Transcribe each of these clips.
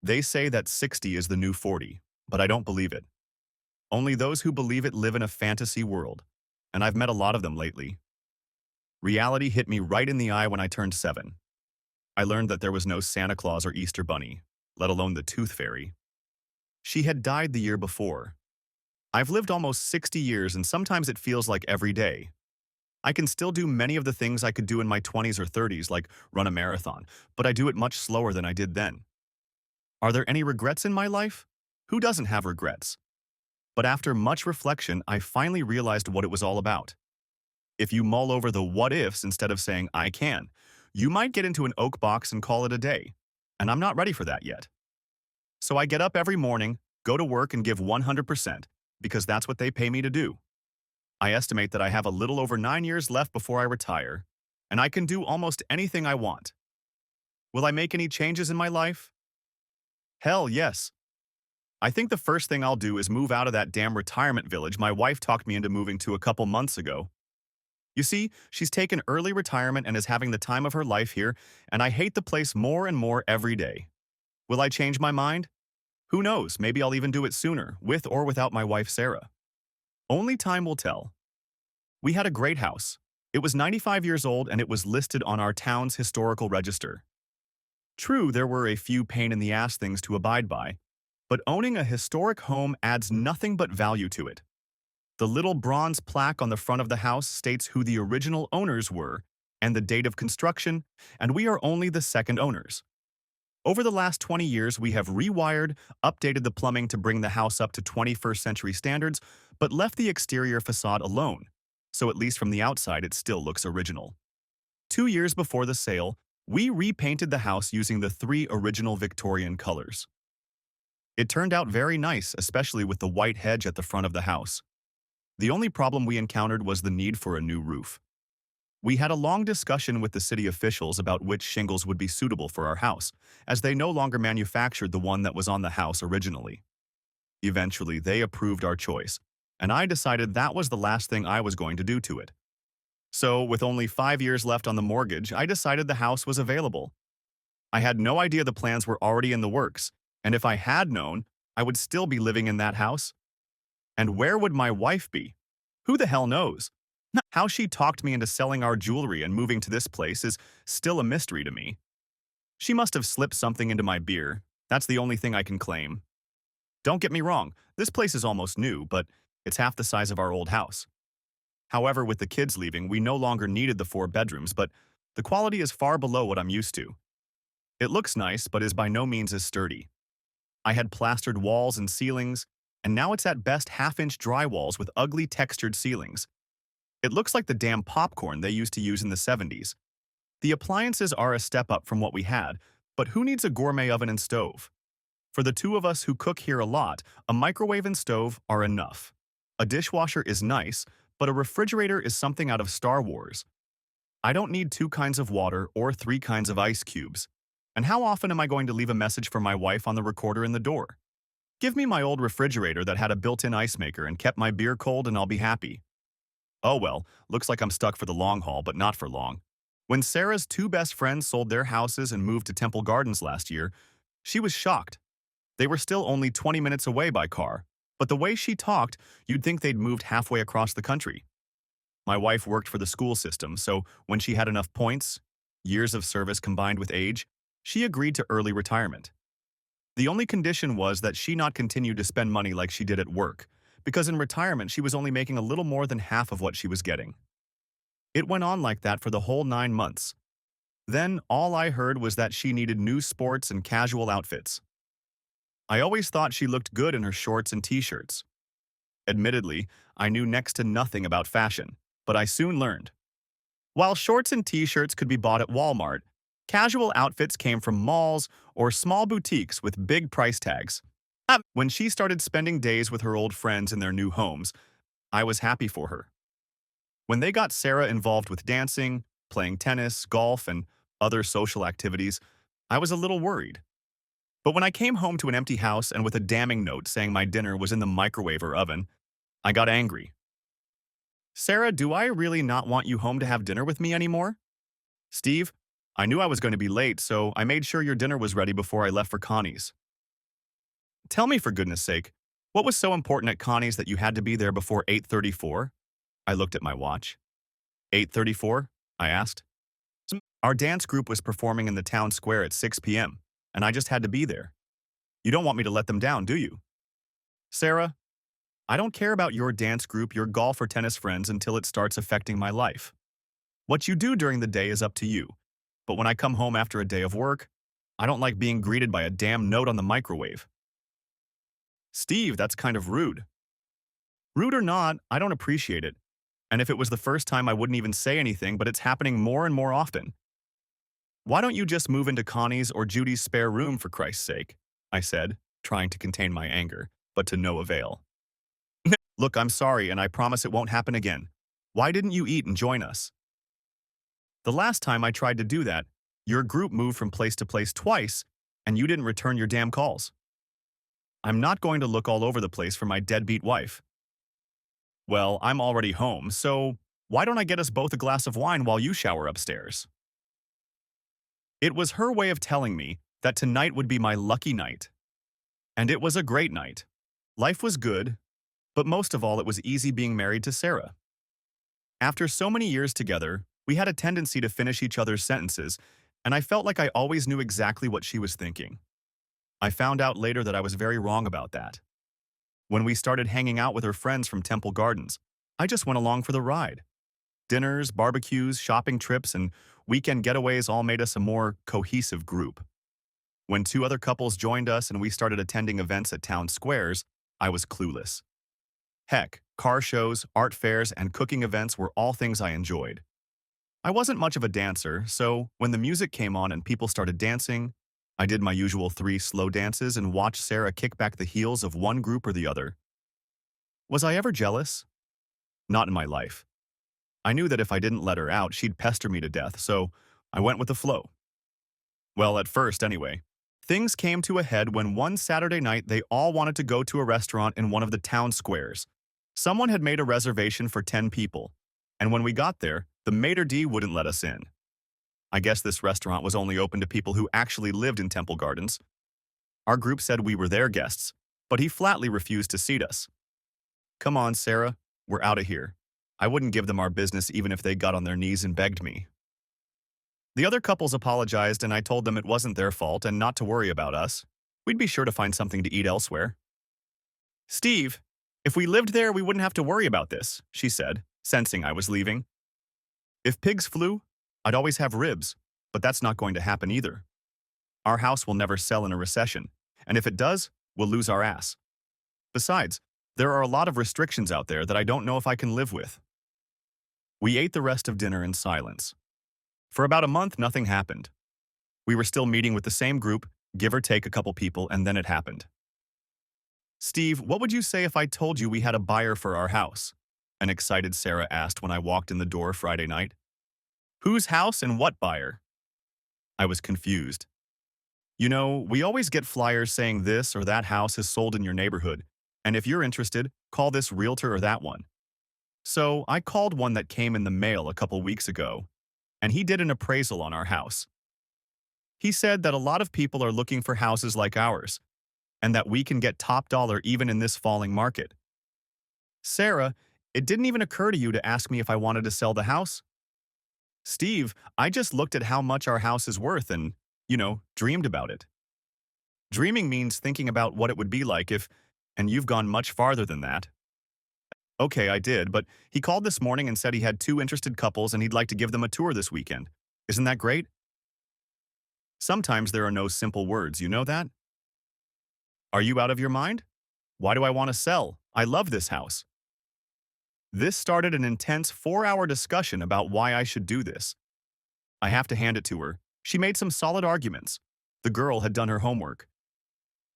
They say that 60 is the new 40, but I don't believe it. Only those who believe it live in a fantasy world, and I've met a lot of them lately. Reality hit me right in the eye when I turned 7. I learned that there was no Santa Claus or Easter Bunny, let alone the Tooth Fairy. She had died the year before. I've lived almost 60 years and sometimes it feels like every day. I can still do many of the things I could do in my 20s or 30s, like run a marathon, but I do it much slower than I did then. Are there any regrets in my life? Who doesn't have regrets? But after much reflection, I finally realized what it was all about. If you mull over the what ifs instead of saying, I can, you might get into an oak box and call it a day. And I'm not ready for that yet. So I get up every morning, go to work and give 100%, because that's what they pay me to do. I estimate that I have a little over 9 years left before I retire, and I can do almost anything I want. Will I make any changes in my life? Hell yes. I think the first thing I'll do is move out of that damn retirement village my wife talked me into moving to a couple months ago. You see, she's taken early retirement and is having the time of her life here, and I hate the place more and more every day. Will I change my mind? Who knows, maybe I'll even do it sooner, with or without my wife Sarah. Only time will tell. We had a great house. It was 95 years old and it was listed on our town's historical register. True, there were a few pain-in-the-ass things to abide by, but owning a historic home adds nothing but value to it. The little bronze plaque on the front of the house states who the original owners were and the date of construction, and we are only the second owners. Over the last 20 years, we have rewired, updated the plumbing to bring the house up to 21st century standards, but left the exterior facade alone, so at least from the outside it still looks original. 2 years before the sale, we repainted the house using the 3 original Victorian colors. It turned out very nice, especially with the white hedge at the front of the house. The only problem we encountered was the need for a new roof. We had a long discussion with the city officials about which shingles would be suitable for our house, as they no longer manufactured the one that was on the house originally. Eventually, they approved our choice, and I decided that was the last thing I was going to do to it. So, with only 5 years left on the mortgage, I decided the house was available. I had no idea the plans were already in the works, and if I had known, I would still be living in that house. And where would my wife be? Who the hell knows? How she talked me into selling our jewelry and moving to this place is still a mystery to me. She must have slipped something into my beer. That's the only thing I can claim. Don't get me wrong, this place is almost new, but it's half the size of our old house. However, with the kids leaving, we no longer needed the 4 bedrooms, but the quality is far below what I'm used to. It looks nice, but is by no means as sturdy. I had plastered walls and ceilings, and now it's at best half-inch drywalls with ugly textured ceilings. It looks like the damn popcorn they used to use in the 70s. The appliances are a step up from what we had, but who needs a gourmet oven and stove? For the 2 of us who cook here a lot, a microwave and stove are enough. A dishwasher is nice, but a refrigerator is something out of Star Wars. I don't need 2 kinds of water or 3 kinds of ice cubes. And how often am I going to leave a message for my wife on the recorder in the door? Give me my old refrigerator that had a built-in ice maker and kept my beer cold and I'll be happy. Oh well, looks like I'm stuck for the long haul, but not for long. When Sarah's 2 best friends sold their houses and moved to Temple Gardens last year, she was shocked. They were still only 20 minutes away by car, but the way she talked, you'd think they'd moved halfway across the country. My wife worked for the school system, so when she had enough points, years of service combined with age, she agreed to early retirement. The only condition was that she not continue to spend money like she did at work, because in retirement she was only making a little more than half of what she was getting. It went on like that for the whole 9 months. Then all I heard was that she needed new sports and casual outfits. I always thought she looked good in her shorts and t-shirts. Admittedly, I knew next to nothing about fashion, but I soon learned. While shorts and t-shirts could be bought at Walmart, casual outfits came from malls or small boutiques with big price tags. When she started spending days with her old friends in their new homes, I was happy for her. When they got Sarah involved with dancing, playing tennis, golf, and other social activities, I was a little worried. But when I came home to an empty house and with a damning note saying my dinner was in the microwave or oven, I got angry. Sarah, do I really not want you home to have dinner with me anymore? Steve, I knew I was going to be late, so I made sure your dinner was ready before I left for Connie's. Tell me, for goodness sake, what was so important at Connie's that you had to be there before 8:34? I looked at my watch. 8:34? I asked. Our dance group was performing in the town square at 6 p.m., and I just had to be there. You don't want me to let them down, do you? Sarah, I don't care about your dance group, your golf or tennis friends until it starts affecting my life. What you do during the day is up to you, but when I come home after a day of work, I don't like being greeted by a damn note on the microwave. Steve, that's kind of rude. Rude or not, I don't appreciate it. And if it was the first time, I wouldn't even say anything, but it's happening more and more often. Why don't you just move into Connie's or Judy's spare room, for Christ's sake? I said, trying to contain my anger, but to no avail. Look, I'm sorry, and I promise it won't happen again. Why didn't you eat and join us? The last time I tried to do that, your group moved from place to place twice, and you didn't return your damn calls. I'm not going to look all over the place for my deadbeat wife. Well, I'm already home, so why don't I get us both a glass of wine while you shower upstairs? It was her way of telling me that tonight would be my lucky night. And it was a great night. Life was good, but most of all, it was easy being married to Sarah. After so many years together, we had a tendency to finish each other's sentences, and I felt like I always knew exactly what she was thinking. I found out later that I was very wrong about that. When we started hanging out with her friends from Temple Gardens, I just went along for the ride. Dinners, barbecues, shopping trips, and weekend getaways all made us a more cohesive group. When two other couples joined us and we started attending events at town squares, I was clueless. Heck, car shows, art fairs, and cooking events were all things I enjoyed. I wasn't much of a dancer, so when the music came on and people started dancing, I did my usual 3 slow dances and watched Sarah kick back the heels of one group or the other. Was I ever jealous? Not in my life. I knew that if I didn't let her out, she'd pester me to death, so I went with the flow. Well, at first anyway. Things came to a head when one Saturday night they all wanted to go to a restaurant in one of the town squares. Someone had made a reservation for 10 people, and when we got there, the maitre d' wouldn't let us in. I guess this restaurant was only open to people who actually lived in Temple Gardens. Our group said we were their guests, but he flatly refused to seat us. Come on, Sarah, we're out of here. I wouldn't give them our business even if they got on their knees and begged me. The other couples apologized and I told them it wasn't their fault and not to worry about us. We'd be sure to find something to eat elsewhere. Steve, if we lived there, we wouldn't have to worry about this, she said, sensing I was leaving. If pigs flew, I'd always have ribs, but that's not going to happen either. Our house will never sell in a recession, and if it does, we'll lose our ass. Besides, there are a lot of restrictions out there that I don't know if I can live with. We ate the rest of dinner in silence. For about a month, nothing happened. We were still meeting with the same group, give or take a couple people, and then it happened. Steve, what would you say if I told you we had a buyer for our house? An excited Sarah asked when I walked in the door Friday night. Whose house and what buyer? I was confused. You know, we always get flyers saying this or that house is sold in your neighborhood, and if you're interested, call this realtor or that one. So I called one that came in the mail a couple weeks ago, and he did an appraisal on our house. He said that a lot of people are looking for houses like ours, and that we can get top dollar even in this falling market. Sarah, it didn't even occur to you to ask me if I wanted to sell the house? Steve, I just looked at how much our house is worth and, dreamed about it. Dreaming means thinking about what it would be like if, and you've gone much farther than that. Okay, I did, but he called this morning and said he had 2 interested couples and he'd like to give them a tour this weekend. Isn't that great? Sometimes there are no simple words, you know that? Are you out of your mind? Why do I want to sell? I love this house. This started an intense 4-hour discussion about why I should do this. I have to hand it to her. She made some solid arguments. The girl had done her homework.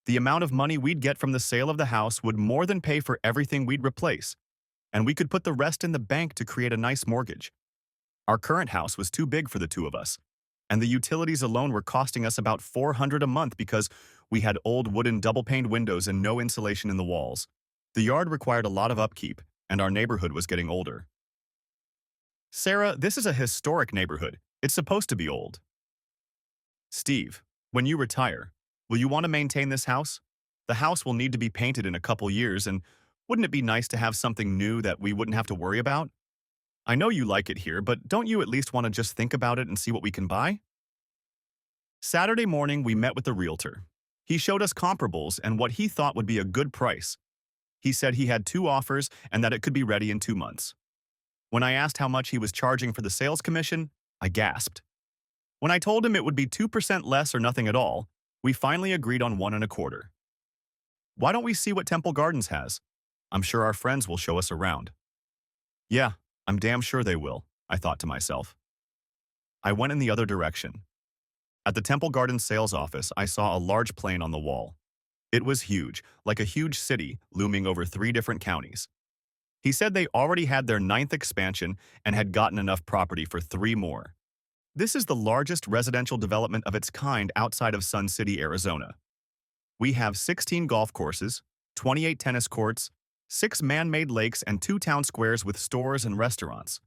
The amount of money we'd get from the sale of the house would more than pay for everything we'd replace, and we could put the rest in the bank to create a nice mortgage. Our current house was too big for the 2 of us, and the utilities alone were costing us about $400 a month because we had old wooden double-paned windows and no insulation in the walls. The yard required a lot of upkeep, and our neighborhood was getting older. Sarah, this is a historic neighborhood. It's supposed to be old. Steve, when you retire, will you want to maintain this house? The house will need to be painted in a couple years, and wouldn't it be nice to have something new that we wouldn't have to worry about? I know you like it here, but don't you at least want to just think about it and see what we can buy? Saturday morning, we met with the realtor. He showed us comparables and what he thought would be a good price. He said he had two offers and that it could be ready in 2 months. When I asked how much he was charging for the sales commission, I gasped. When I told him it would be 2% less or nothing at all, we finally agreed on 1.25. Why don't we see what Temple Gardens has? I'm sure our friends will show us around. Yeah, I'm damn sure they will, I thought to myself. I went in the other direction. At the Temple Gardens sales office, I saw a large plane on the wall. It was huge, like a huge city looming over 3 different counties. He said they already had their 9th expansion and had gotten enough property for 3 more. This is the largest residential development of its kind outside of Sun City, Arizona. We have 16 golf courses, 28 tennis courts, 6 man-made lakes, and 2 town squares with stores and restaurants.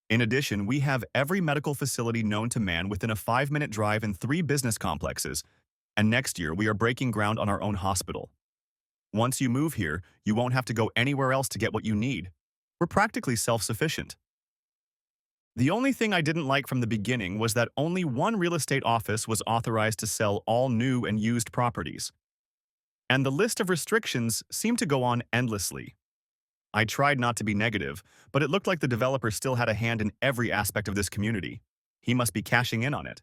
In addition, we have every medical facility known to man within a 5-minute drive and 3 business complexes, and next year we are breaking ground on our own hospital. Once you move here, you won't have to go anywhere else to get what you need. We're practically self-sufficient. The only thing I didn't like from the beginning was that only one real estate office was authorized to sell all new and used properties. And the list of restrictions seemed to go on endlessly. I tried not to be negative, but it looked like the developer still had a hand in every aspect of this community. He must be cashing in on it.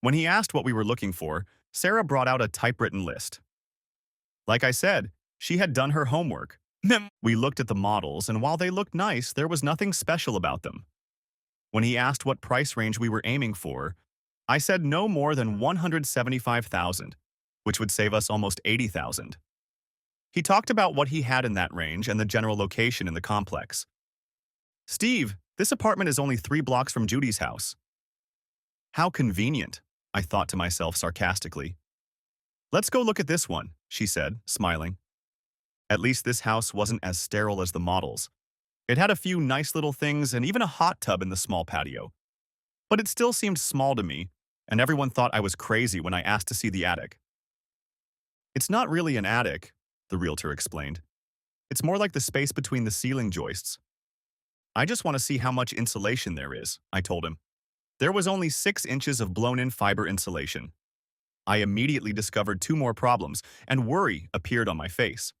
When he asked what we were looking for, Sarah brought out a typewritten list. Like I said, she had done her homework. We looked at the models, and while they looked nice, there was nothing special about them. When he asked what price range we were aiming for, I said no more than $175,000, which would save us almost $80,000. He talked about what he had in that range and the general location in the complex. Steve, this apartment is only 3 blocks from Judy's house. How convenient, I thought to myself sarcastically. Let's go look at this one, she said, smiling. At least this house wasn't as sterile as the models. It had a few nice little things and even a hot tub in the small patio. But it still seemed small to me, and everyone thought I was crazy when I asked to see the attic. It's not really an attic, the realtor explained. It's more like the space between the ceiling joists. I just want to see how much insulation there is, I told him. There was only 6 inches of blown-in fiber insulation. I immediately discovered 2 more problems, and worry appeared on my face.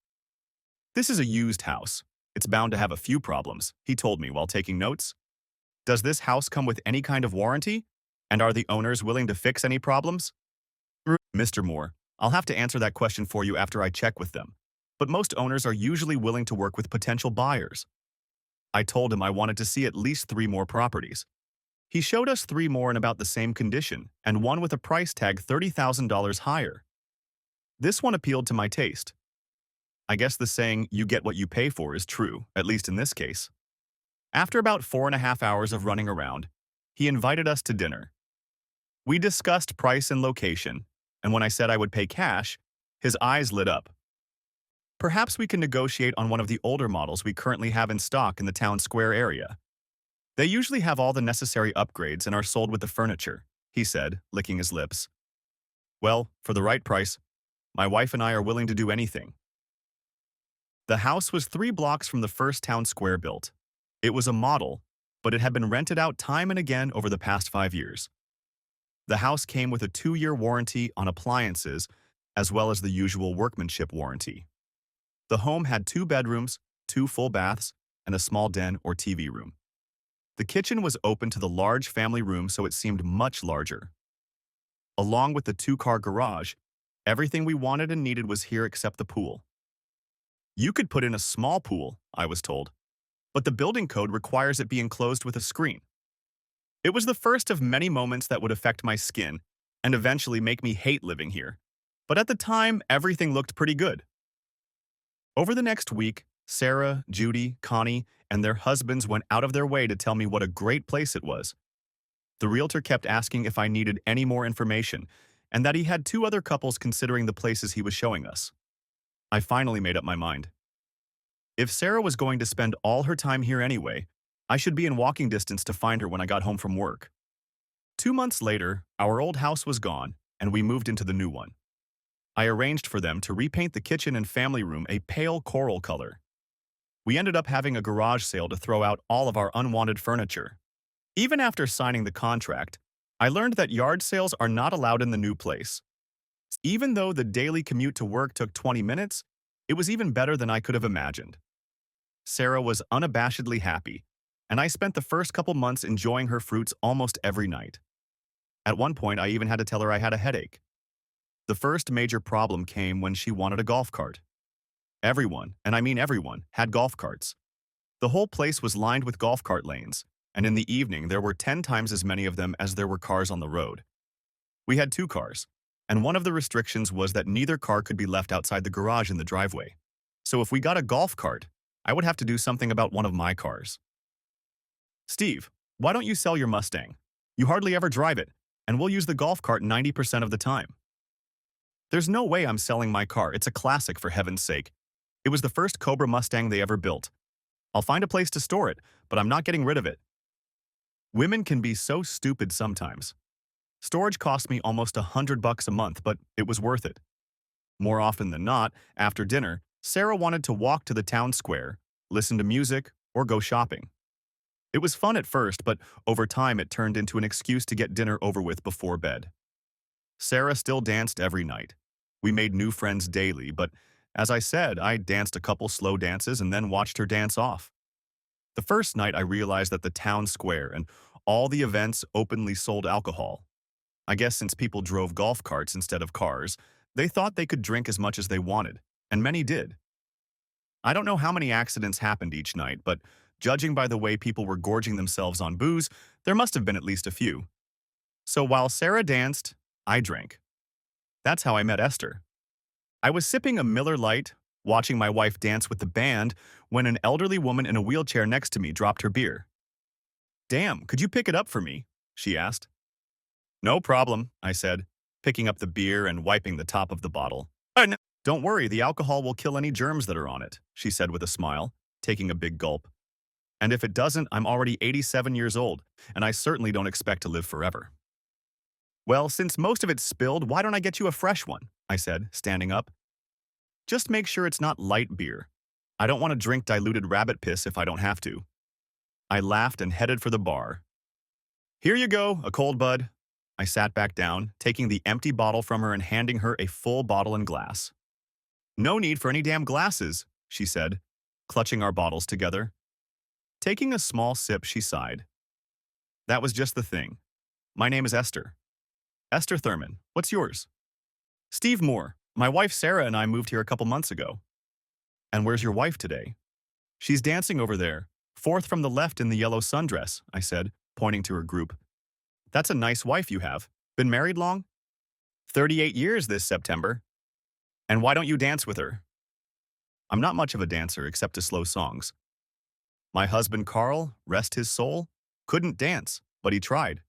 This is a used house. It's bound to have a few problems, he told me while taking notes. Does this house come with any kind of warranty? And are the owners willing to fix any problems? Mr. Moore, I'll have to answer that question for you after I check with them. But most owners are usually willing to work with potential buyers. I told him I wanted to see at least 3 more properties. He showed us 3 more in about the same condition, and one with a price tag $30,000 higher. This one appealed to my taste. I guess the saying, you get what you pay for, is true, at least in this case. After about 4.5 hours of running around, he invited us to dinner. We discussed price and location, and when I said I would pay cash, his eyes lit up. Perhaps we can negotiate on one of the older models we currently have in stock in the town square area. They usually have all the necessary upgrades and are sold with the furniture, he said, licking his lips. Well, for the right price, my wife and I are willing to do anything. The house was 3 blocks from the first town square built. It was a model, but it had been rented out time and again over the past 5 years. The house came with a 2-year warranty on appliances, as well as the usual workmanship warranty. The home had 2 bedrooms, 2 full baths, and a small den or TV room. The kitchen was open to the large family room, so it seemed much larger. Along with the 2-car garage, everything we wanted and needed was here except the pool. You could put in a small pool, I was told, but the building code requires it be enclosed with a screen. It was the first of many moments that would affect my skin and eventually make me hate living here. But at the time, everything looked pretty good. Over the next week, Sarah, Judy, Connie, and their husbands went out of their way to tell me what a great place it was. The realtor kept asking if I needed any more information, and that he had 2 other couples considering the places he was showing us. I finally made up my mind. If Sarah was going to spend all her time here anyway, I should be in walking distance to find her when I got home from work. 2 months later, our old house was gone, and we moved into the new one. I arranged for them to repaint the kitchen and family room a pale coral color. We ended up having a garage sale to throw out all of our unwanted furniture. Even after signing the contract, I learned that yard sales are not allowed in the new place. Even though the daily commute to work took 20 minutes, it was even better than I could have imagined. Sarah was unabashedly happy, and I spent the first couple months enjoying her fruits almost every night. At one point, I even had to tell her I had a headache. The first major problem came when she wanted a golf cart. Everyone, and I mean everyone, had golf carts. The whole place was lined with golf cart lanes, and in the evening there were 10 times as many of them as there were cars on the road. We had 2 cars, and one of the restrictions was that neither car could be left outside the garage in the driveway. So if we got a golf cart, I would have to do something about one of my cars. Steve, why don't you sell your Mustang? You hardly ever drive it, and we'll use the golf cart 90% of the time. There's no way I'm selling my car. It's a classic, for heaven's sake. It was the first Cobra Mustang they ever built. I'll find a place to store it, but I'm not getting rid of it. Women can be so stupid sometimes. Storage cost me almost $100 a month, but it was worth it. More often than not, after dinner, Sarah wanted to walk to the town square, listen to music, or go shopping. It was fun at first, but over time it turned into an excuse to get dinner over with before bed. Sarah still danced every night. We made new friends daily, but as I said, I danced a couple slow dances and then watched her dance off. The first night I realized that the town square and all the events openly sold alcohol. I guess since people drove golf carts instead of cars, they thought they could drink as much as they wanted, and many did. I don't know how many accidents happened each night, but judging by the way people were gorging themselves on booze, there must have been at least a few. So while Sarah danced, I drank. That's how I met Esther. I was sipping a Miller Lite, watching my wife dance with the band, when an elderly woman in a wheelchair next to me dropped her beer. "Damn, could you pick it up for me?" she asked. "No problem," I said, picking up the beer and wiping the top of the bottle. No. "Don't worry, the alcohol will kill any germs that are on it," she said with a smile, taking a big gulp. "And if it doesn't, I'm already 87 years old, and I certainly don't expect to live forever." "Well, since most of it's spilled, why don't I get you a fresh one?" I said, standing up. "Just make sure it's not light beer. I don't want to drink diluted rabbit piss if I don't have to." I laughed and headed for the bar. "Here you go, a cold bud." I sat back down, taking the empty bottle from her and handing her a full bottle and glass. "No need for any damn glasses," she said, clutching our bottles together. Taking a small sip, she sighed. "That was just the thing. My name is Esther. Esther Thurman. What's yours?" "Steve Moore. My wife Sarah and I moved here a couple months ago." "And where's your wife today?" "She's dancing over there, fourth from the left in the yellow sundress," I said, pointing to her group. "That's a nice wife you have. Been married long?" 38 years this September." "And why don't you dance with her?" "I'm not much of a dancer except to slow songs. My husband Carl, rest his soul, couldn't dance, but he tried.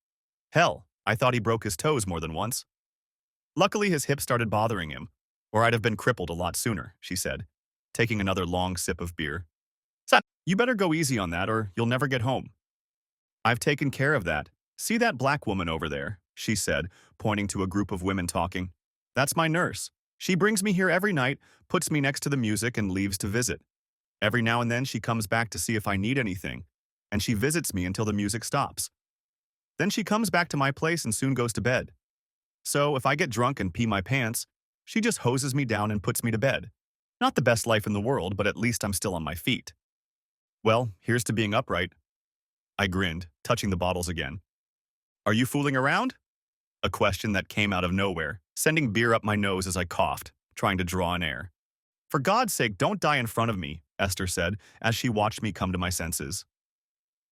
Hell, I thought he broke his toes more than once. Luckily his hip started bothering him, or I'd have been crippled a lot sooner," she said, taking another long sip of beer. "Son, you better go easy on that or you'll never get home." "I've taken care of that. See that black woman over there?" she said, pointing to a group of women talking. "That's my nurse. She brings me here every night, puts me next to the music, and leaves to visit. Every now and then she comes back to see if I need anything, and she visits me until the music stops. Then she comes back to my place and soon goes to bed. So if I get drunk and pee my pants, she just hoses me down and puts me to bed. Not the best life in the world, but at least I'm still on my feet." "Well, here's to being upright." I grinned, touching the bottles again. "Are you fooling around?" A question that came out of nowhere, sending beer up my nose as I coughed, trying to draw in air. "For God's sake, don't die in front of me," Esther said, as she watched me come to my senses.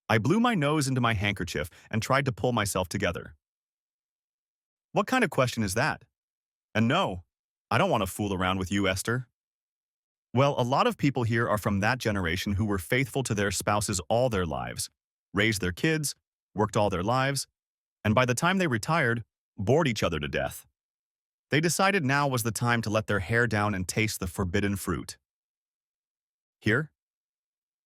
I blew my nose into my handkerchief and tried to pull myself together. "What kind of question is that? And no, I don't want to fool around with you, Esther." "Well, a lot of people here are from that generation who were faithful to their spouses all their lives, raised their kids, worked all their lives, and by the time they retired, bored each other to death. They decided now was the time to let their hair down and taste the forbidden fruit." "Here?"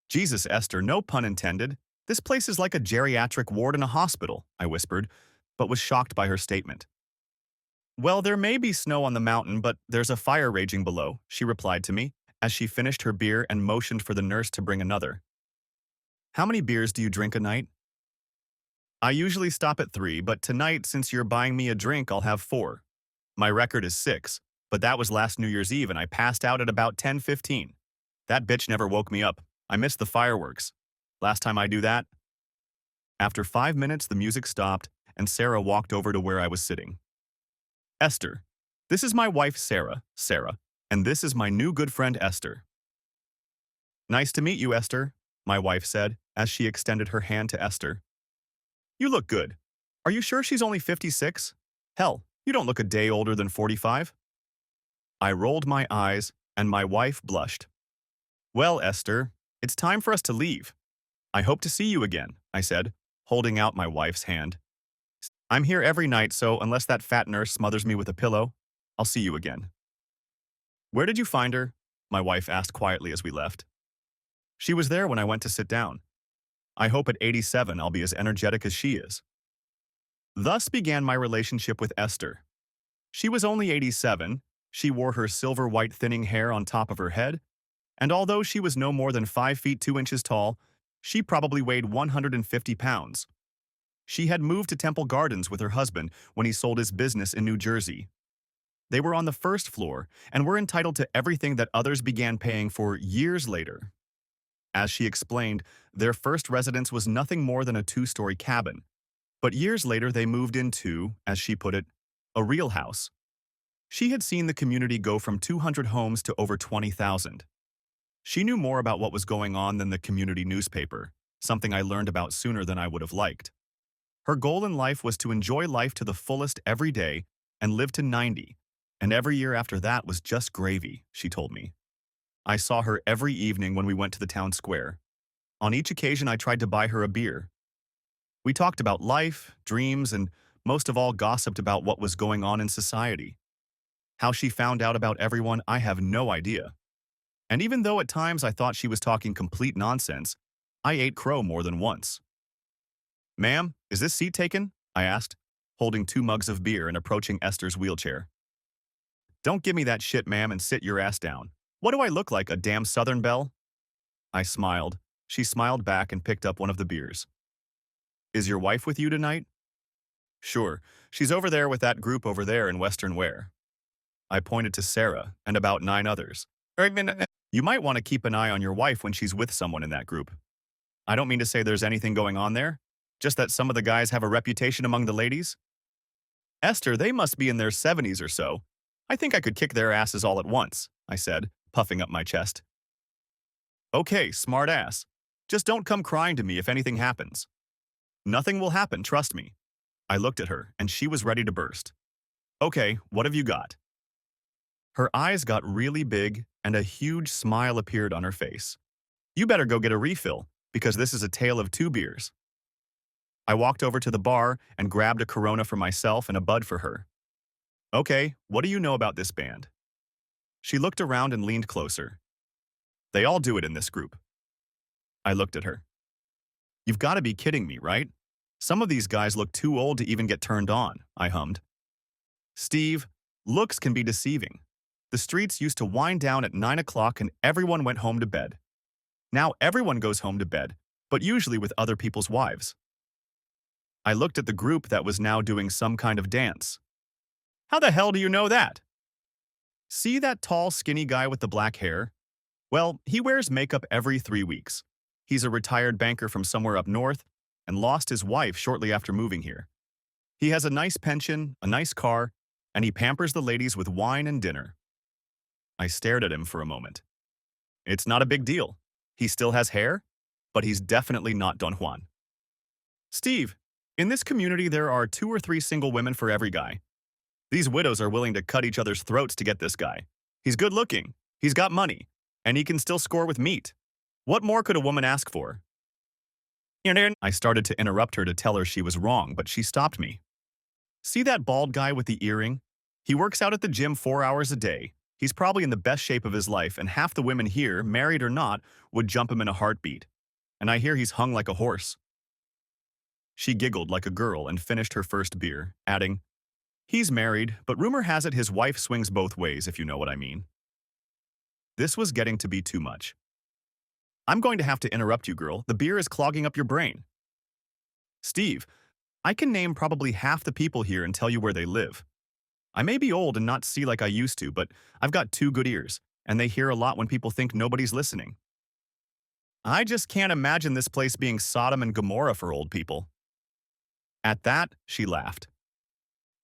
"Jesus, Esther, no pun intended. This place is like a geriatric ward in a hospital," I whispered, but was shocked by her statement. Well, there may be snow on the mountain, but there's a fire raging below, she replied to me, as she finished her beer and motioned for the nurse to bring another. How many beers do you drink a night? I usually stop at 3, but tonight, since you're buying me a drink, I'll have 4. My record is 6, but that was last New Year's Eve and I passed out at about 10:15. That bitch never woke me up. I missed the fireworks. Last time I do that? After 5 minutes, the music stopped and Sarah walked over to where I was sitting. Esther, this is my wife Sarah, and this is my new good friend Esther. Nice to meet you, Esther, my wife said as she extended her hand to Esther. You look good. Are you sure she's only 56? Hell, you don't look a day older than 45. I rolled my eyes and my wife blushed. Well, Esther, it's time for us to leave. I hope to see you again, I said, holding out my wife's hand. I'm here every night, so unless that fat nurse smothers me with a pillow, I'll see you again. Where did you find her? My wife asked quietly as we left. She was there when I went to sit down. I hope at 87 I'll be as energetic as she is. Thus began my relationship with Esther. She was only 87, she wore her silver-white thinning hair on top of her head, and although she was no more than 5 feet 2 inches tall, she probably weighed 150 pounds. She had moved to Temple Gardens with her husband when he sold his business in New Jersey. They were on the first floor and were entitled to everything that others began paying for years later. As she explained, their first residence was nothing more than a 2-story cabin, but years later they moved into, as she put it, a real house. She had seen the community go from 200 homes to over 20,000. She knew more about what was going on than the community newspaper, something I learned about sooner than I would have liked. Her goal in life was to enjoy life to the fullest every day and live to 90, and every year after that was just gravy, she told me. I saw her every evening when we went to the town square. On each occasion, I tried to buy her a beer. We talked about life, dreams, and most of all gossiped about what was going on in society. How she found out about everyone, I have no idea. And even though at times I thought she was talking complete nonsense, I ate crow more than once. Ma'am, is this seat taken? I asked, holding 2 mugs of beer and approaching Esther's wheelchair. Don't give me that shit, ma'am, and sit your ass down. What do I look like, a damn Southern belle? I smiled. She smiled back and picked up one of the beers. Is your wife with you tonight? Sure, she's over there with that group over there in Western Wear. I pointed to Sarah and about 9 others. You might want to keep an eye on your wife when she's with someone in that group. I don't mean to say there's anything going on there, just that some of the guys have a reputation among the ladies. Esther, they must be in their 70s or so. I think I could kick their asses all at once, I said, puffing up my chest. Okay, smart ass. Just don't come crying to me if anything happens. Nothing will happen, trust me. I looked at her, and she was ready to burst. Okay, what have you got? Her eyes got really big, and a huge smile appeared on her face. You better go get a refill, because this is a tale of 2 beers. I walked over to the bar and grabbed a Corona for myself and a Bud for her. Okay, what do you know about this band? She looked around and leaned closer. They all do it in this group. I looked at her. You've got to be kidding me, right? Some of these guys look too old to even get turned on, I hummed. Steve, looks can be deceiving. The streets used to wind down at 9 o'clock and everyone went home to bed. Now everyone goes home to bed, but usually with other people's wives. I looked at the group that was now doing some kind of dance. How the hell do you know that? See that tall, skinny guy with the black hair? Well, he wears makeup every 3 weeks. He's a retired banker from somewhere up north and lost his wife shortly after moving here. He has a nice pension, a nice car, and he pampers the ladies with wine and dinner. I stared at him for a moment. It's not a big deal. He still has hair, but he's definitely not Don Juan. Steve, in this community there are 2 or 3 single women for every guy. These widows are willing to cut each other's throats to get this guy. He's good looking, he's got money, and he can still score with meat. What more could a woman ask for? I started to interrupt her to tell her she was wrong, but she stopped me. See that bald guy with the earring? He works out at the gym 4 hours a day. He's probably in the best shape of his life, and half the women here, married or not, would jump him in a heartbeat. And I hear he's hung like a horse. She giggled like a girl and finished her first beer, adding, He's married, but rumor has it his wife swings both ways, if you know what I mean. This was getting to be too much. I'm going to have to interrupt you, girl. The beer is clogging up your brain. Steve, I can name probably half the people here and tell you where they live. I may be old and not see like I used to, but I've got two good ears, and they hear a lot when people think nobody's listening. I just can't imagine this place being Sodom and Gomorrah for old people. At that, she laughed.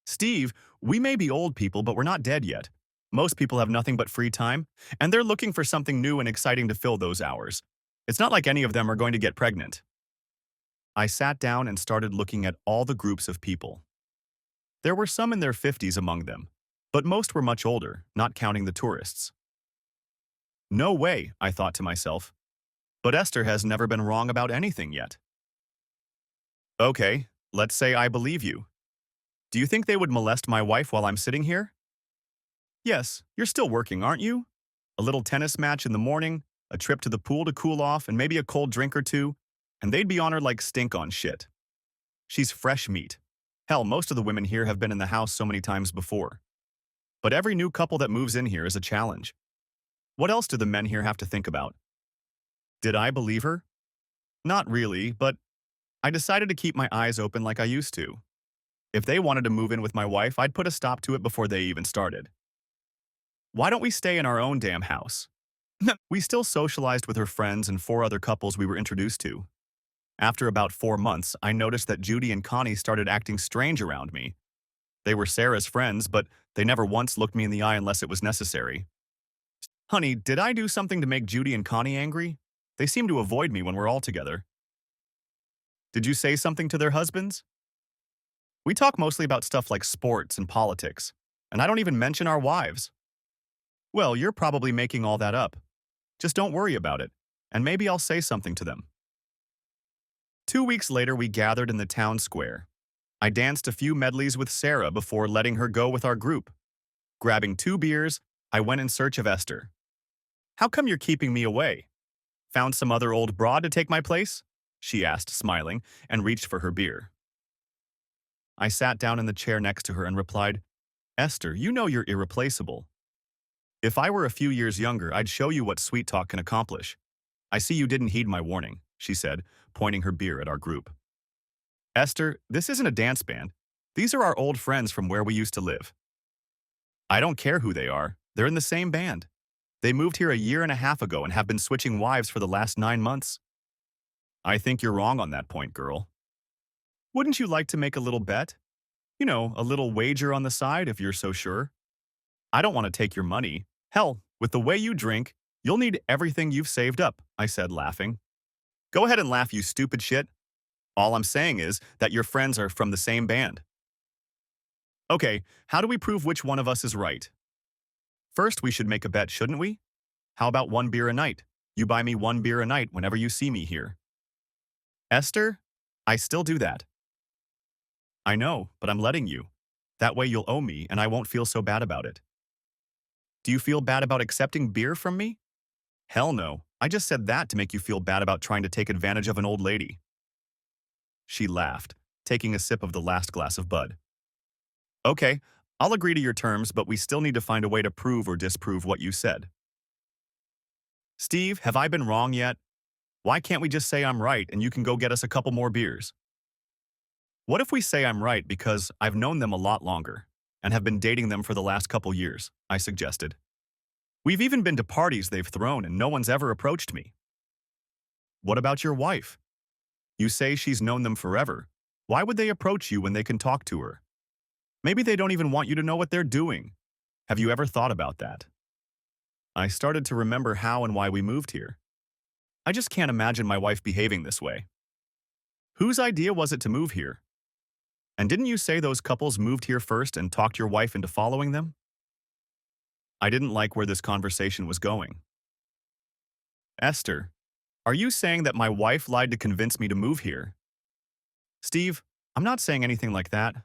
Steve, we may be old people, but we're not dead yet. Most people have nothing but free time, and they're looking for something new and exciting to fill those hours. It's not like any of them are going to get pregnant. I sat down and started looking at all the groups of people. There were some in their 50s among them, but most were much older, not counting the tourists. No way, I thought to myself. But Esther has never been wrong about anything yet. Okay, let's say I believe you. Do you think they would molest my wife while I'm sitting here? Yes, you're still working, aren't you? A little tennis match in the morning, a trip to the pool to cool off, and maybe a cold drink or two, and they'd be on her like stink on shit. She's fresh meat. Hell, most of the women here have been in the house so many times before. But every new couple that moves in here is a challenge. What else do the men here have to think about? Did I believe her? Not really, but I decided to keep my eyes open like I used to. If they wanted to move in with my wife, I'd put a stop to it before they even started. Why don't we stay in our own damn house? We still socialized with her friends and 4 other couples we were introduced to. After about 4 months, I noticed that Judy and Connie started acting strange around me. They were Sarah's friends, but they never once looked me in the eye unless it was necessary. Honey, did I do something to make Judy and Connie angry? They seem to avoid me when we're all together. Did you say something to their husbands? We talk mostly about stuff like sports and politics, and I don't even mention our wives. Well, you're probably making all that up. Just don't worry about it, and maybe I'll say something to them. 2 weeks later, we gathered in the town square. I danced a few medleys with Sarah before letting her go with our group. Grabbing 2 beers, I went in search of Esther. How come you're keeping me away? Found some other old broad to take my place? She asked, smiling, and reached for her beer. I sat down in the chair next to her and replied, Esther, you know you're irreplaceable. If I were a few years younger, I'd show you what sweet talk can accomplish. I see you didn't heed my warning, she said, pointing her beer at our group. Esther, this isn't a dance band. These are our old friends from where we used to live. I don't care who they are. They're in the same band. They moved here a year and a half ago and have been switching wives for the last 9 months. I think you're wrong on that point, girl. Wouldn't you like to make a little bet? You know, a little wager on the side if you're so sure. I don't want to take your money. Hell, with the way you drink, you'll need everything you've saved up, I said, laughing. Go ahead and laugh, you stupid shit. All I'm saying is that your friends are from the same band. Okay, how do we prove which one of us is right? First, we should make a bet, shouldn't we? How about 1 beer a night? You buy me 1 beer a night whenever you see me here. Esther, I still do that. I know, but I'm letting you. That way you'll owe me and I won't feel so bad about it. Do you feel bad about accepting beer from me? Hell no, I just said that to make you feel bad about trying to take advantage of an old lady. She laughed, taking a sip of the last glass of Bud. Okay, I'll agree to your terms, but we still need to find a way to prove or disprove what you said. Steve, have I been wrong yet? Why can't we just say I'm right and you can go get us a couple more beers? What if we say I'm right because I've known them a lot longer and have been dating them for the last couple years, I suggested. We've even been to parties they've thrown and no one's ever approached me. What about your wife? You say she's known them forever. Why would they approach you when they can talk to her? Maybe they don't even want you to know what they're doing. Have you ever thought about that? I started to remember how and why we moved here. I just can't imagine my wife behaving this way. Whose idea was it to move here? And didn't you say those couples moved here first and talked your wife into following them? I didn't like where this conversation was going. Esther, are you saying that my wife lied to convince me to move here? Steve, I'm not saying anything like that.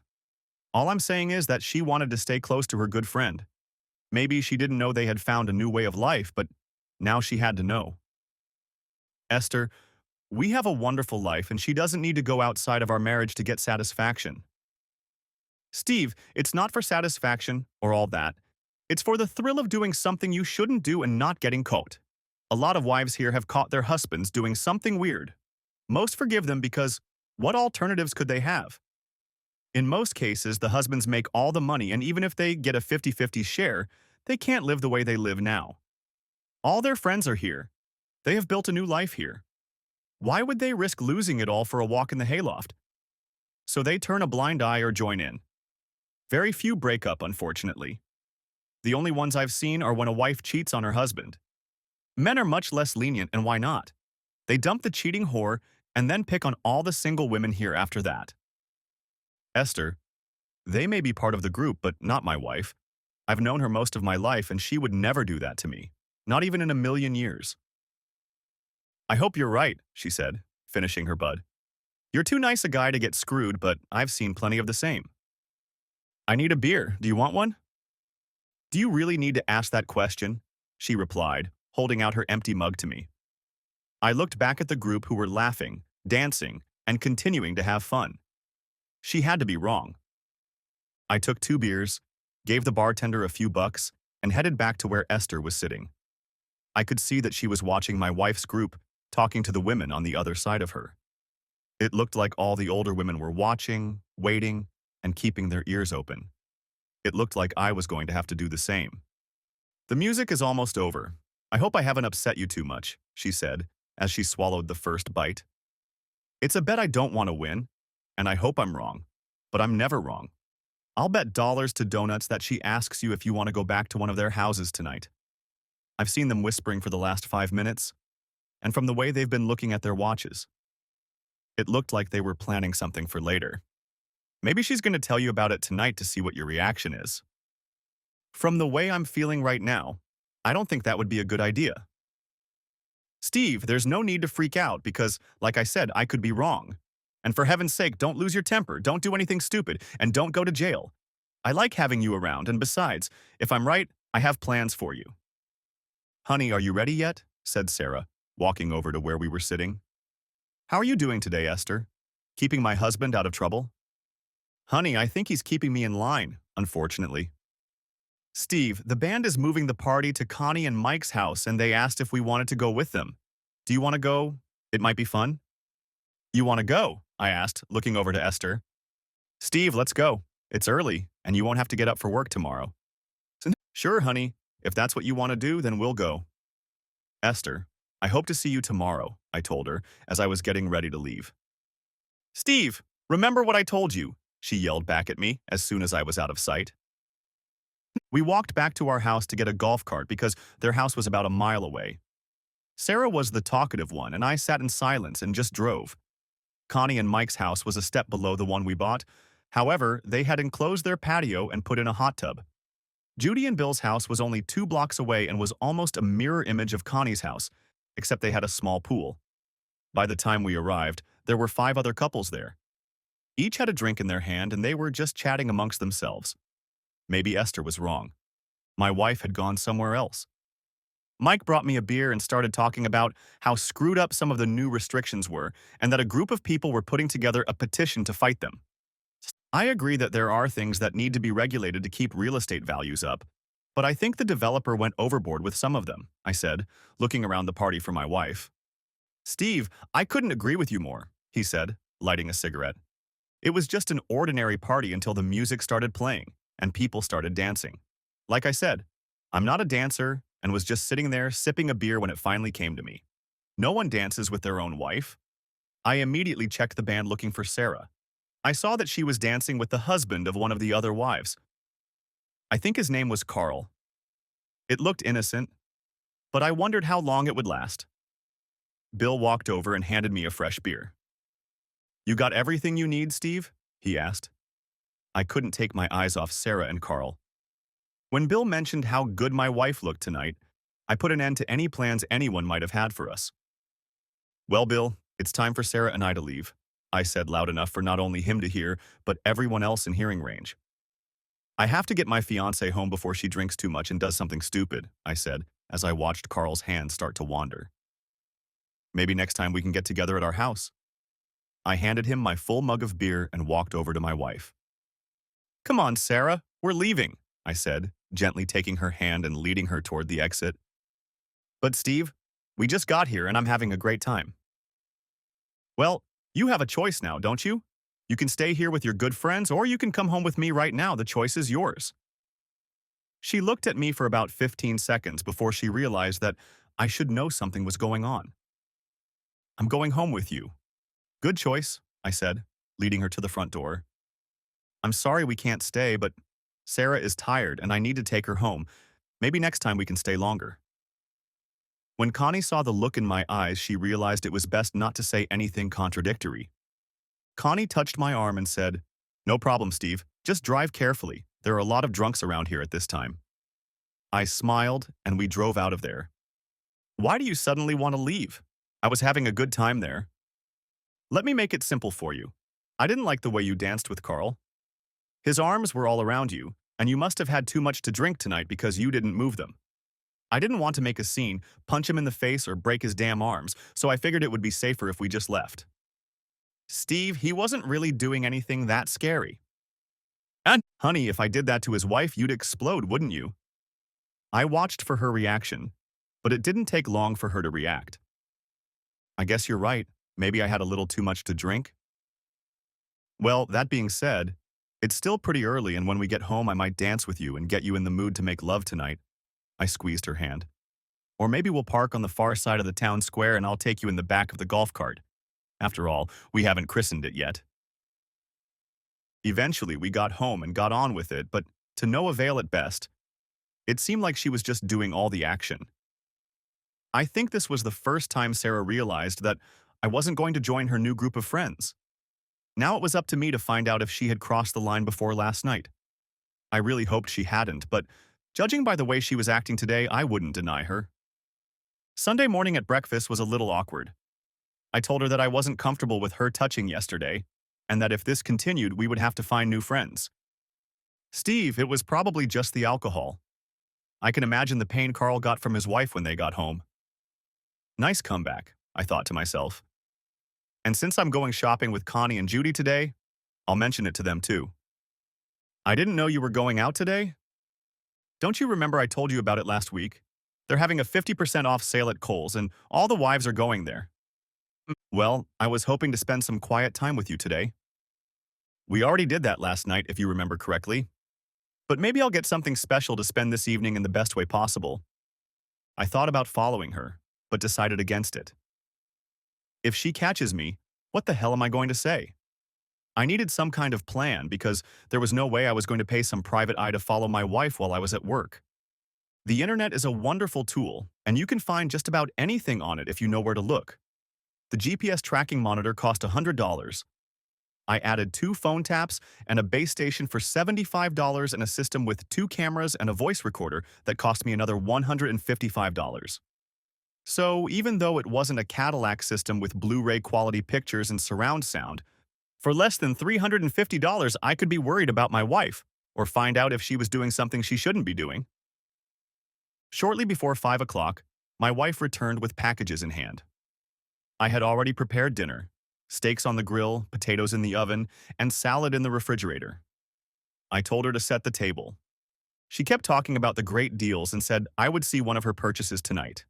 All I'm saying is that she wanted to stay close to her good friend. Maybe she didn't know they had found a new way of life, but now she had to know. Esther, we have a wonderful life and she doesn't need to go outside of our marriage to get satisfaction. Steve, it's not for satisfaction or all that. It's for the thrill of doing something you shouldn't do and not getting caught. A lot of wives here have caught their husbands doing something weird. Most forgive them because what alternatives could they have? In most cases, the husbands make all the money, and even if they get a 50-50 share, they can't live the way they live now. All their friends are here. They have built a new life here. Why would they risk losing it all for a walk in the hayloft? So they turn a blind eye or join in. Very few break up, unfortunately. The only ones I've seen are when a wife cheats on her husband. Men are much less lenient, and why not? They dump the cheating whore and then pick on all the single women here after that. Esther, they may be part of the group, but not my wife. I've known her most of my life, and she would never do that to me. Not even in a million years. I hope you're right, she said, finishing her bud. You're too nice a guy to get screwed, but I've seen plenty of the same. I need a beer. Do you want one? Do you really need to ask that question? She replied, holding out her empty mug to me. I looked back at the group who were laughing, dancing, and continuing to have fun. She had to be wrong. I took 2 beers, gave the bartender a few bucks, and headed back to where Esther was sitting. I could see that she was watching my wife's group, talking to the women on the other side of her. It looked like all the older women were watching, waiting, and keeping their ears open. It looked like I was going to have to do the same. The music is almost over. I hope I haven't upset you too much, she said, as she swallowed the first bite. It's a bet I don't want to win, and I hope I'm wrong, but I'm never wrong. I'll bet dollars to donuts that she asks you if you want to go back to one of their houses tonight. I've seen them whispering for the last 5 minutes, and from the way they've been looking at their watches, it looked like they were planning something for later. Maybe she's going to tell you about it tonight to see what your reaction is. From the way I'm feeling right now, I don't think that would be a good idea. Steve, there's no need to freak out because, like I said, I could be wrong. And for heaven's sake, don't lose your temper, don't do anything stupid, and don't go to jail. I like having you around, and besides, if I'm right, I have plans for you. Honey, are you ready yet? Said Sarah, walking over to where we were sitting. How are you doing today, Esther? Keeping my husband out of trouble? Honey, I think he's keeping me in line, unfortunately. Steve, the band is moving the party to Connie and Mike's house, and they asked if we wanted to go with them. Do you want to go? It might be fun. You want to go? I asked, looking over to Esther. Steve, let's go. It's early, and you won't have to get up for work tomorrow. Sure, honey. If that's what you want to do, then we'll go. Esther, I hope to see you tomorrow, I told her as I was getting ready to leave. Steve, remember what I told you, she yelled back at me as soon as I was out of sight. We walked back to our house to get a golf cart because their house was about a mile away. Sarah was the talkative one, and I sat in silence and just drove. Connie and Mike's house was a step below the one we bought. However, they had enclosed their patio and put in a hot tub. Judy and Bill's house was only 2 blocks away and was almost a mirror image of Connie's house, except they had a small pool. By the time we arrived, there were 5 other couples there. Each had a drink in their hand, and they were just chatting amongst themselves. Maybe Esther was wrong. My wife had gone somewhere else. Mike brought me a beer and started talking about how screwed up some of the new restrictions were and that a group of people were putting together a petition to fight them. I agree that there are things that need to be regulated to keep real estate values up, but I think the developer went overboard with some of them, I said, looking around the party for my wife. Steve, I couldn't agree with you more, he said, lighting a cigarette. It was just an ordinary party until the music started playing and people started dancing. Like I said, I'm not a dancer and was just sitting there sipping a beer when it finally came to me. No one dances with their own wife. I immediately checked the band looking for Sarah. I saw that she was dancing with the husband of one of the other wives. I think his name was Carl. It looked innocent, but I wondered how long it would last. Bill walked over and handed me a fresh beer. You got everything you need, Steve? He asked. I couldn't take my eyes off Sarah and Carl. When Bill mentioned how good my wife looked tonight, I put an end to any plans anyone might have had for us. Well, Bill, it's time for Sarah and I to leave, I said loud enough for not only him to hear, but everyone else in hearing range. I have to get my fiancée home before she drinks too much and does something stupid, I said, as I watched Carl's hand start to wander. Maybe next time we can get together at our house. I handed him my full mug of beer and walked over to my wife. Come on, Sarah, we're leaving, I said, gently taking her hand and leading her toward the exit. But Steve, we just got here and I'm having a great time. Well, you have a choice now, don't you? You can stay here with your good friends or you can come home with me right now. The choice is yours. She looked at me for about 15 seconds before she realized that I should know something was going on. I'm going home with you. Good choice, I said, leading her to the front door. I'm sorry we can't stay, but Sarah is tired and I need to take her home. Maybe next time we can stay longer. When Connie saw the look in my eyes, she realized it was best not to say anything contradictory. Connie touched my arm and said, "No problem, Steve. Just drive carefully. There are a lot of drunks around here at this time." I smiled and we drove out of there. Why do you suddenly want to leave? I was having a good time there. Let me make it simple for you. I didn't like the way you danced with Carl. His arms were all around you, and you must have had too much to drink tonight because you didn't move them. I didn't want to make a scene, punch him in the face, or break his damn arms, so I figured it would be safer if we just left. Steve, he wasn't really doing anything that scary. And, honey, if I did that to his wife, you'd explode, wouldn't you? I watched for her reaction, but it didn't take long for her to react. I guess you're right. Maybe I had a little too much to drink. Well, that being said, it's still pretty early, and when we get home, I might dance with you and get you in the mood to make love tonight. I squeezed her hand. Or maybe we'll park on the far side of the town square and I'll take you in the back of the golf cart. After all, we haven't christened it yet. Eventually, we got home and got on with it, but to no avail at best. It seemed like she was just doing all the action. I think this was the first time Sarah realized that I wasn't going to join her new group of friends. Now it was up to me to find out if she had crossed the line before last night. I really hoped she hadn't, but judging by the way she was acting today, I wouldn't deny her. Sunday morning at breakfast was a little awkward. I told her that I wasn't comfortable with her touching yesterday, and that if this continued, we would have to find new friends. Steve, it was probably just the alcohol. I can imagine the pain Carl got from his wife when they got home. Nice comeback, I thought to myself. And since I'm going shopping with Connie and Judy today, I'll mention it to them too. I didn't know you were going out today? Don't you remember I told you about it last week? They're having a 50% off sale at Kohl's, and all the wives are going there. Well, I was hoping to spend some quiet time with you today. We already did that last night, if you remember correctly. But maybe I'll get something special to spend this evening in the best way possible. I thought about following her, but decided against it. If she catches me, what the hell am I going to say? I needed some kind of plan because there was no way I was going to pay some private eye to follow my wife while I was at work. The internet is a wonderful tool, and you can find just about anything on it if you know where to look. The GPS tracking monitor cost $100. I added 2 phone taps and a base station for $75 and a system with 2 cameras and a voice recorder that cost me another $155. So even though it wasn't a Cadillac system with Blu-ray quality pictures and surround sound, for less than $350 I could be worried about my wife or find out if she was doing something she shouldn't be doing. Shortly before 5 o'clock, my wife returned with packages in hand. I had already prepared dinner, steaks on the grill, potatoes in the oven, and salad in the refrigerator. I told her to set the table. She kept talking about the great deals and said I would see one of her purchases tonight.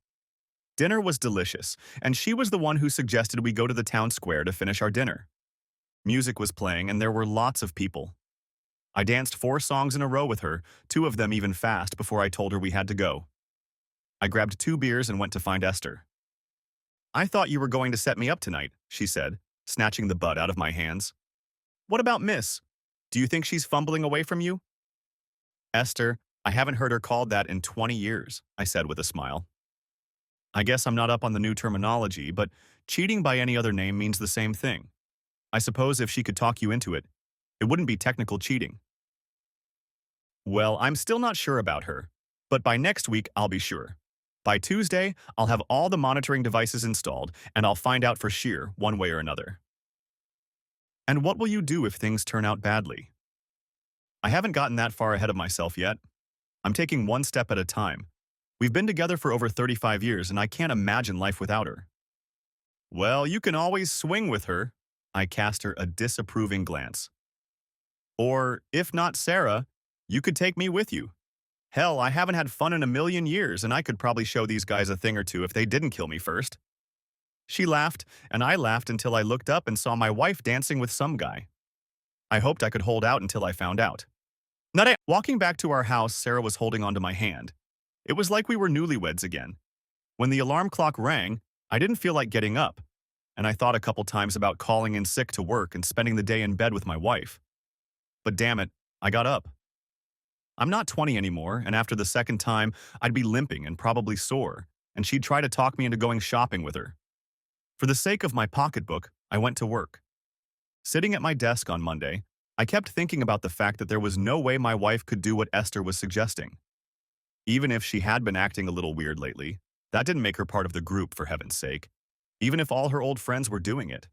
Dinner was delicious, and she was the one who suggested we go to the town square to finish our dinner. Music was playing, and there were lots of people. I danced 4 songs in a row with her, 2 of them even fast, before I told her we had to go. I grabbed 2 beers and went to find Esther. I thought you were going to set me up tonight, she said, snatching the bud out of my hands. What about Miss? Do you think she's fumbling away from you? Esther, I haven't heard her called that in 20 years, I said with a smile. I guess I'm not up on the new terminology, but cheating by any other name means the same thing. I suppose if she could talk you into it, it wouldn't be technical cheating. Well, I'm still not sure about her, but by next week I'll be sure. By Tuesday, I'll have all the monitoring devices installed, and I'll find out for sure, one way or another. And what will you do if things turn out badly? I haven't gotten that far ahead of myself yet. I'm taking one step at a time. We've been together for over 35 years, and I can't imagine life without her. Well, you can always swing with her. I cast her a disapproving glance. Or, if not Sarah, you could take me with you. Hell, I haven't had fun in a million years, and I could probably show these guys a thing or two if they didn't kill me first. She laughed, and I laughed until I looked up and saw my wife dancing with some guy. I hoped I could hold out until I found out. Nade. Walking back to our house, Sarah was holding onto my hand. It was like we were newlyweds again. When the alarm clock rang, I didn't feel like getting up, and I thought a couple times about calling in sick to work and spending the day in bed with my wife. But damn it, I got up. I'm not 20 anymore, and after the second time, I'd be limping and probably sore, and she'd try to talk me into going shopping with her. For the sake of my pocketbook, I went to work. Sitting at my desk on Monday, I kept thinking about the fact that there was no way my wife could do what Esther was suggesting. Even if she had been acting a little weird lately, that didn't make her part of the group, for heaven's sake, even if all her old friends were doing it.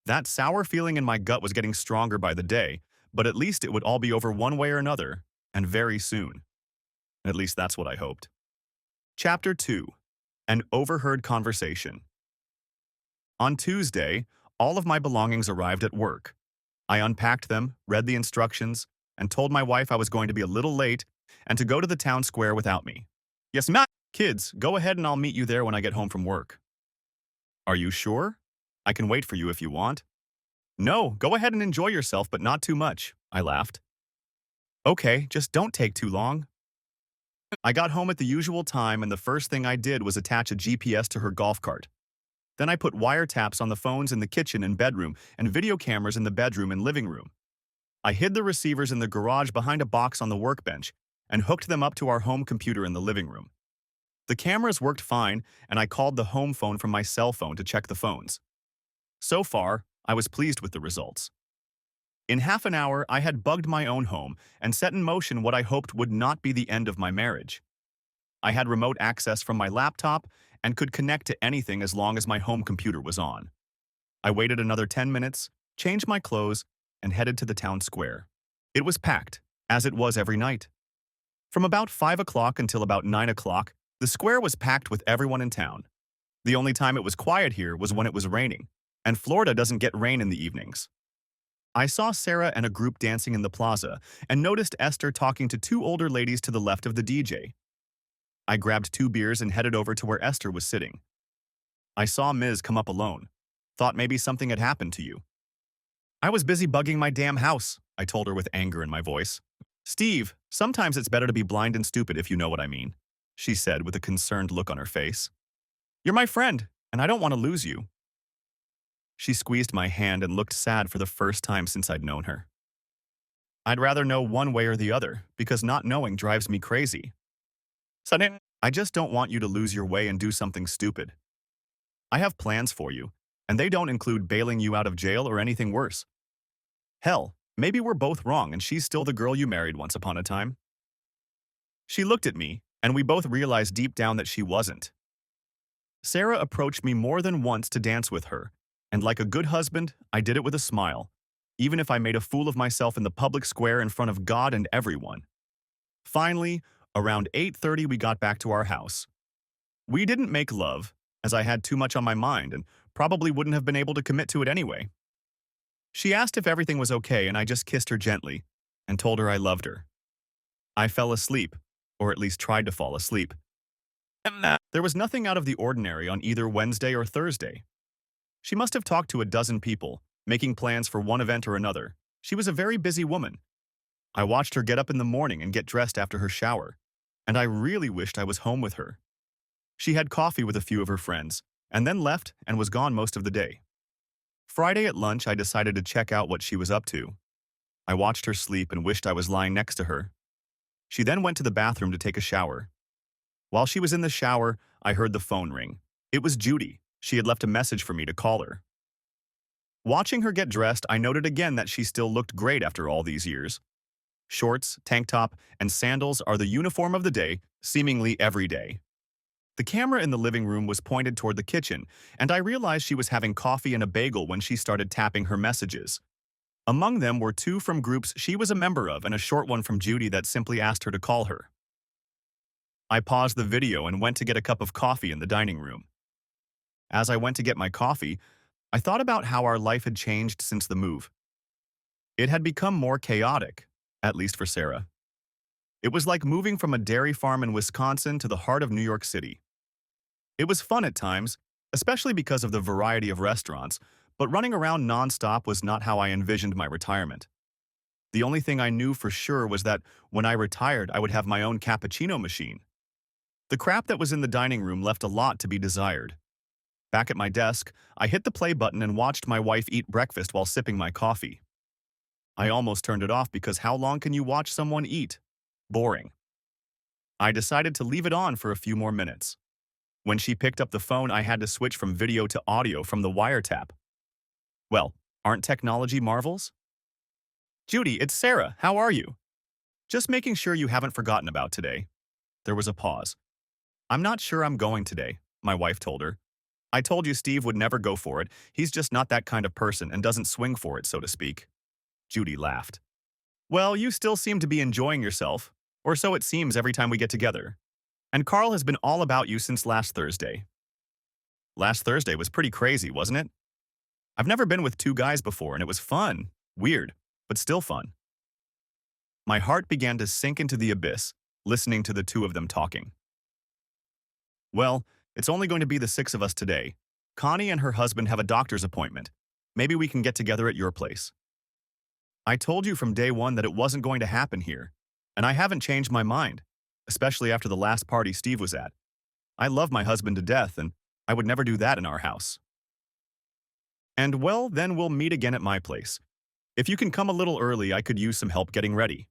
That sour feeling in my gut was getting stronger by the day, but at least it would all be over one way or another, and very soon. At least that's what I hoped. Chapter 2. An Overheard Conversation. On Tuesday, all of my belongings arrived at work. I unpacked them, read the instructions, and told my wife I was going to be a little late and to go to the town square without me. Yes, ma'am. Kids, go ahead and I'll meet you there when I get home from work. Are you sure? I can wait for you if you want. No, go ahead and enjoy yourself, but not too much, I laughed. Okay, just don't take too long. I got home at the usual time, and the first thing I did was attach a GPS to her golf cart. Then I put wiretaps on the phones in the kitchen and bedroom and video cameras in the bedroom and living room. I hid the receivers in the garage behind a box on the workbench and hooked them up to our home computer in the living room. The cameras worked fine, and I called the home phone from my cell phone to check the phones. So far, I was pleased with the results. In half an hour, I had bugged my own home and set in motion what I hoped would not be the end of my marriage. I had remote access from my laptop and could connect to anything as long as my home computer was on. I waited another 10 minutes, changed my clothes, and headed to the town square. It was packed, as it was every night. From about 5 o'clock until about 9 o'clock, the square was packed with everyone in town. The only time it was quiet here was when it was raining, and Florida doesn't get rain in the evenings. I saw Sarah and a group dancing in the plaza and noticed Esther talking to two older ladies to the left of the DJ. I grabbed 2 beers and headed over to where Esther was sitting. I saw Ms. come up alone. Thought maybe something had happened to you. I was busy bugging my damn house, I told her with anger in my voice. Steve, sometimes it's better to be blind and stupid if you know what I mean, she said with a concerned look on her face. You're my friend, and I don't want to lose you. She squeezed my hand and looked sad for the first time since I'd known her. I'd rather know one way or the other, because not knowing drives me crazy. Suddenly, I just don't want you to lose your way and do something stupid. I have plans for you, and they don't include bailing you out of jail or anything worse. Hell, maybe we're both wrong and she's still the girl you married once upon a time. She looked at me, and we both realized deep down that she wasn't. Sarah approached me more than once to dance with her, and like a good husband, I did it with a smile, even if I made a fool of myself in the public square in front of God and everyone. Finally, around 8:30 we got back to our house. We didn't make love, as I had too much on my mind and probably wouldn't have been able to commit to it anyway. She asked if everything was okay, and I just kissed her gently and told her I loved her. I fell asleep, or at least tried to fall asleep. There was nothing out of the ordinary on either Wednesday or Thursday. She must have talked to a dozen people, making plans for one event or another. She was a very busy woman. I watched her get up in the morning and get dressed after her shower, and I really wished I was home with her. She had coffee with a few of her friends, and then left and was gone most of the day. Friday at lunch, I decided to check out what she was up to. I watched her sleep and wished I was lying next to her. She then went to the bathroom to take a shower. While she was in the shower, I heard the phone ring. It was Judy. She had left a message for me to call her. Watching her get dressed, I noted again that she still looked great after all these years. Shorts, tank top, and sandals are the uniform of the day, seemingly every day. The camera in the living room was pointed toward the kitchen, and I realized she was having coffee and a bagel when she started tapping her messages. Among them were 2 from groups she was a member of and a short one from Judy that simply asked her to call her. I paused the video and went to get a cup of coffee in the dining room. As I went to get my coffee, I thought about how our life had changed since the move. It had become more chaotic, at least for Sarah. It was like moving from a dairy farm in Wisconsin to the heart of New York City. It was fun at times, especially because of the variety of restaurants, but running around nonstop was not how I envisioned my retirement. The only thing I knew for sure was that when I retired, I would have my own cappuccino machine. The crap that was in the dining room left a lot to be desired. Back at my desk, I hit the play button and watched my wife eat breakfast while sipping my coffee. I almost turned it off because how long can you watch someone eat? Boring. I decided to leave it on for a few more minutes. When she picked up the phone, I had to switch from video to audio from the wiretap. Well, aren't technology marvels? Judy, it's Sarah. How are you? Just making sure you haven't forgotten about today. There was a pause. I'm not sure I'm going today, my wife told her. I told you Steve would never go for it. He's just not that kind of person and doesn't swing for it, so to speak. Judy laughed. Well, you still seem to be enjoying yourself, or so it seems every time we get together. And Carl has been all about you since last Thursday. Last Thursday was pretty crazy, wasn't it? I've never been with two guys before, and it was fun. Weird, but still fun. My heart began to sink into the abyss, listening to the two of them talking. Well, it's only going to be the six of us today. Connie and her husband have a doctor's appointment. Maybe we can get together at your place. I told you from day one that it wasn't going to happen here, and I haven't changed my mind, especially after the last party Steve was at. I love my husband to death, and I would never do that in our house. And well, then we'll meet again at my place. If you can come a little early, I could use some help getting ready.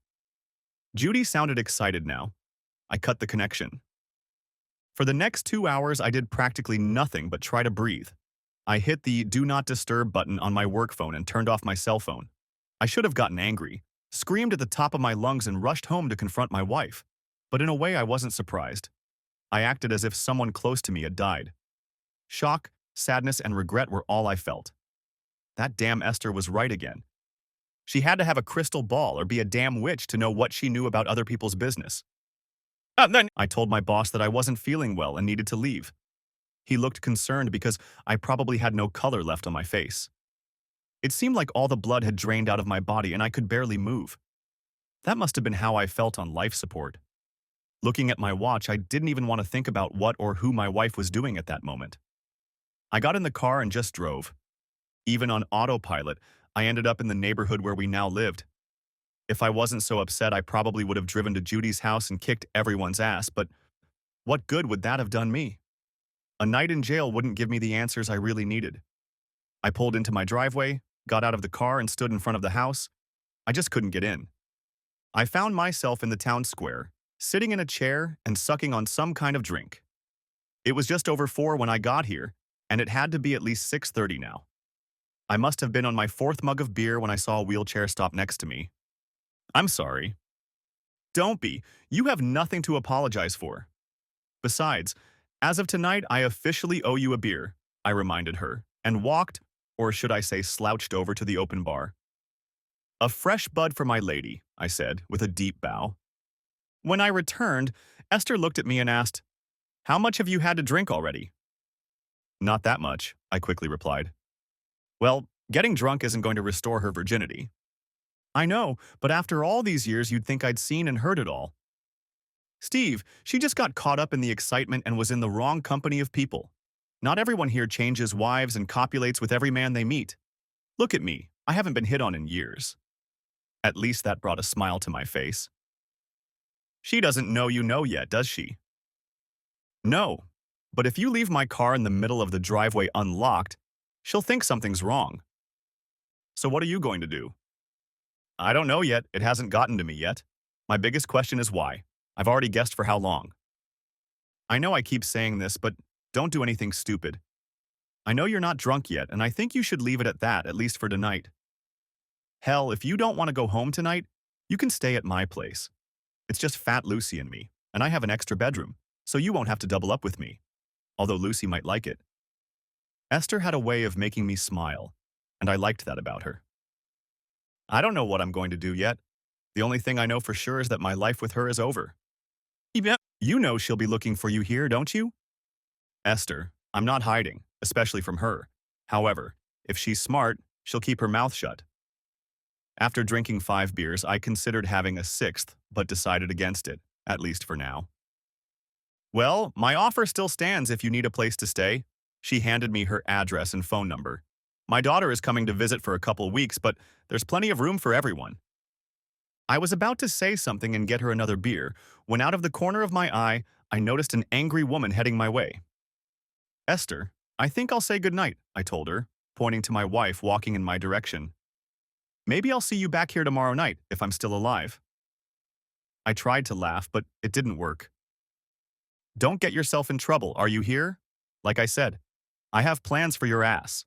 Judy sounded excited now. I cut the connection. For the next 2 hours, I did practically nothing but try to breathe. I hit the Do Not Disturb button on my work phone and turned off my cell phone. I should have gotten angry, screamed at the top of my lungs and rushed home to confront my wife. But in a way, I wasn't surprised. I acted as if someone close to me had died. Shock, sadness, and regret were all I felt. That damn Esther was right again. She had to have a crystal ball or be a damn witch to know what she knew about other people's business. And then I told my boss that I wasn't feeling well and needed to leave. He looked concerned because I probably had no color left on my face. It seemed like all the blood had drained out of my body and I could barely move. That must have been how I felt on life support. Looking at my watch, I didn't even want to think about what or who my wife was doing at that moment. I got in the car and just drove. Even on autopilot, I ended up in the neighborhood where we now lived. If I wasn't so upset, I probably would have driven to Judy's house and kicked everyone's ass, but what good would that have done me? A night in jail wouldn't give me the answers I really needed. I pulled into my driveway, got out of the car and stood in front of the house. I just couldn't get in. I found myself in the town square, sitting in a chair and sucking on some kind of drink. It was just over 4 when I got here, and it had to be at least 6:30 now. I must have been on my 4th mug of beer when I saw a wheelchair stop next to me. I'm sorry. Don't be. You have nothing to apologize for. Besides, as of tonight, I officially owe you a beer, I reminded her, and walked, or should I say slouched over to the open bar. A fresh bud for my lady, I said, with a deep bow. When I returned, Esther looked at me and asked, "How much have you had to drink already?" "Not that much," I quickly replied. "Well, getting drunk isn't going to restore her virginity." "I know, but after all these years, you'd think I'd seen and heard it all." "Steve, she just got caught up in the excitement and was in the wrong company of people. Not everyone here changes wives and copulates with every man they meet. Look at me, I haven't been hit on in years." At least that brought a smile to my face. "She doesn't know you know yet, does she?" "No, but if you leave my car in the middle of the driveway unlocked, she'll think something's wrong." "So what are you going to do?" "I don't know yet. It hasn't gotten to me yet. My biggest question is why. I've already guessed for how long." "I know I keep saying this, but don't do anything stupid. I know you're not drunk yet, and I think you should leave it at that, at least for tonight. Hell, if you don't want to go home tonight, you can stay at my place. It's just Fat Lucy and me, and I have an extra bedroom, so you won't have to double up with me. Although Lucy might like it." Esther had a way of making me smile, and I liked that about her. I don't know what I'm going to do yet. The only thing I know for sure is that my life with her is over. "Yep. You know she'll be looking for you here, don't you?" "Esther, I'm not hiding, especially from her. However, if she's smart, she'll keep her mouth shut." After drinking 5 beers, I considered having a sixth, but decided against it, at least for now. Well, my offer still stands if you need a place to stay. She handed me her address and phone number. My daughter is coming to visit for a couple weeks, but there's plenty of room for everyone. I was about to say something and get her another beer, when out of the corner of my eye, I noticed an angry woman heading my way. Esther, I think I'll say goodnight, I told her, pointing to my wife walking in my direction. Maybe I'll see you back here tomorrow night, if I'm still alive. I tried to laugh, but it didn't work. Don't get yourself in trouble, are you here? Like I said, I have plans for your ass.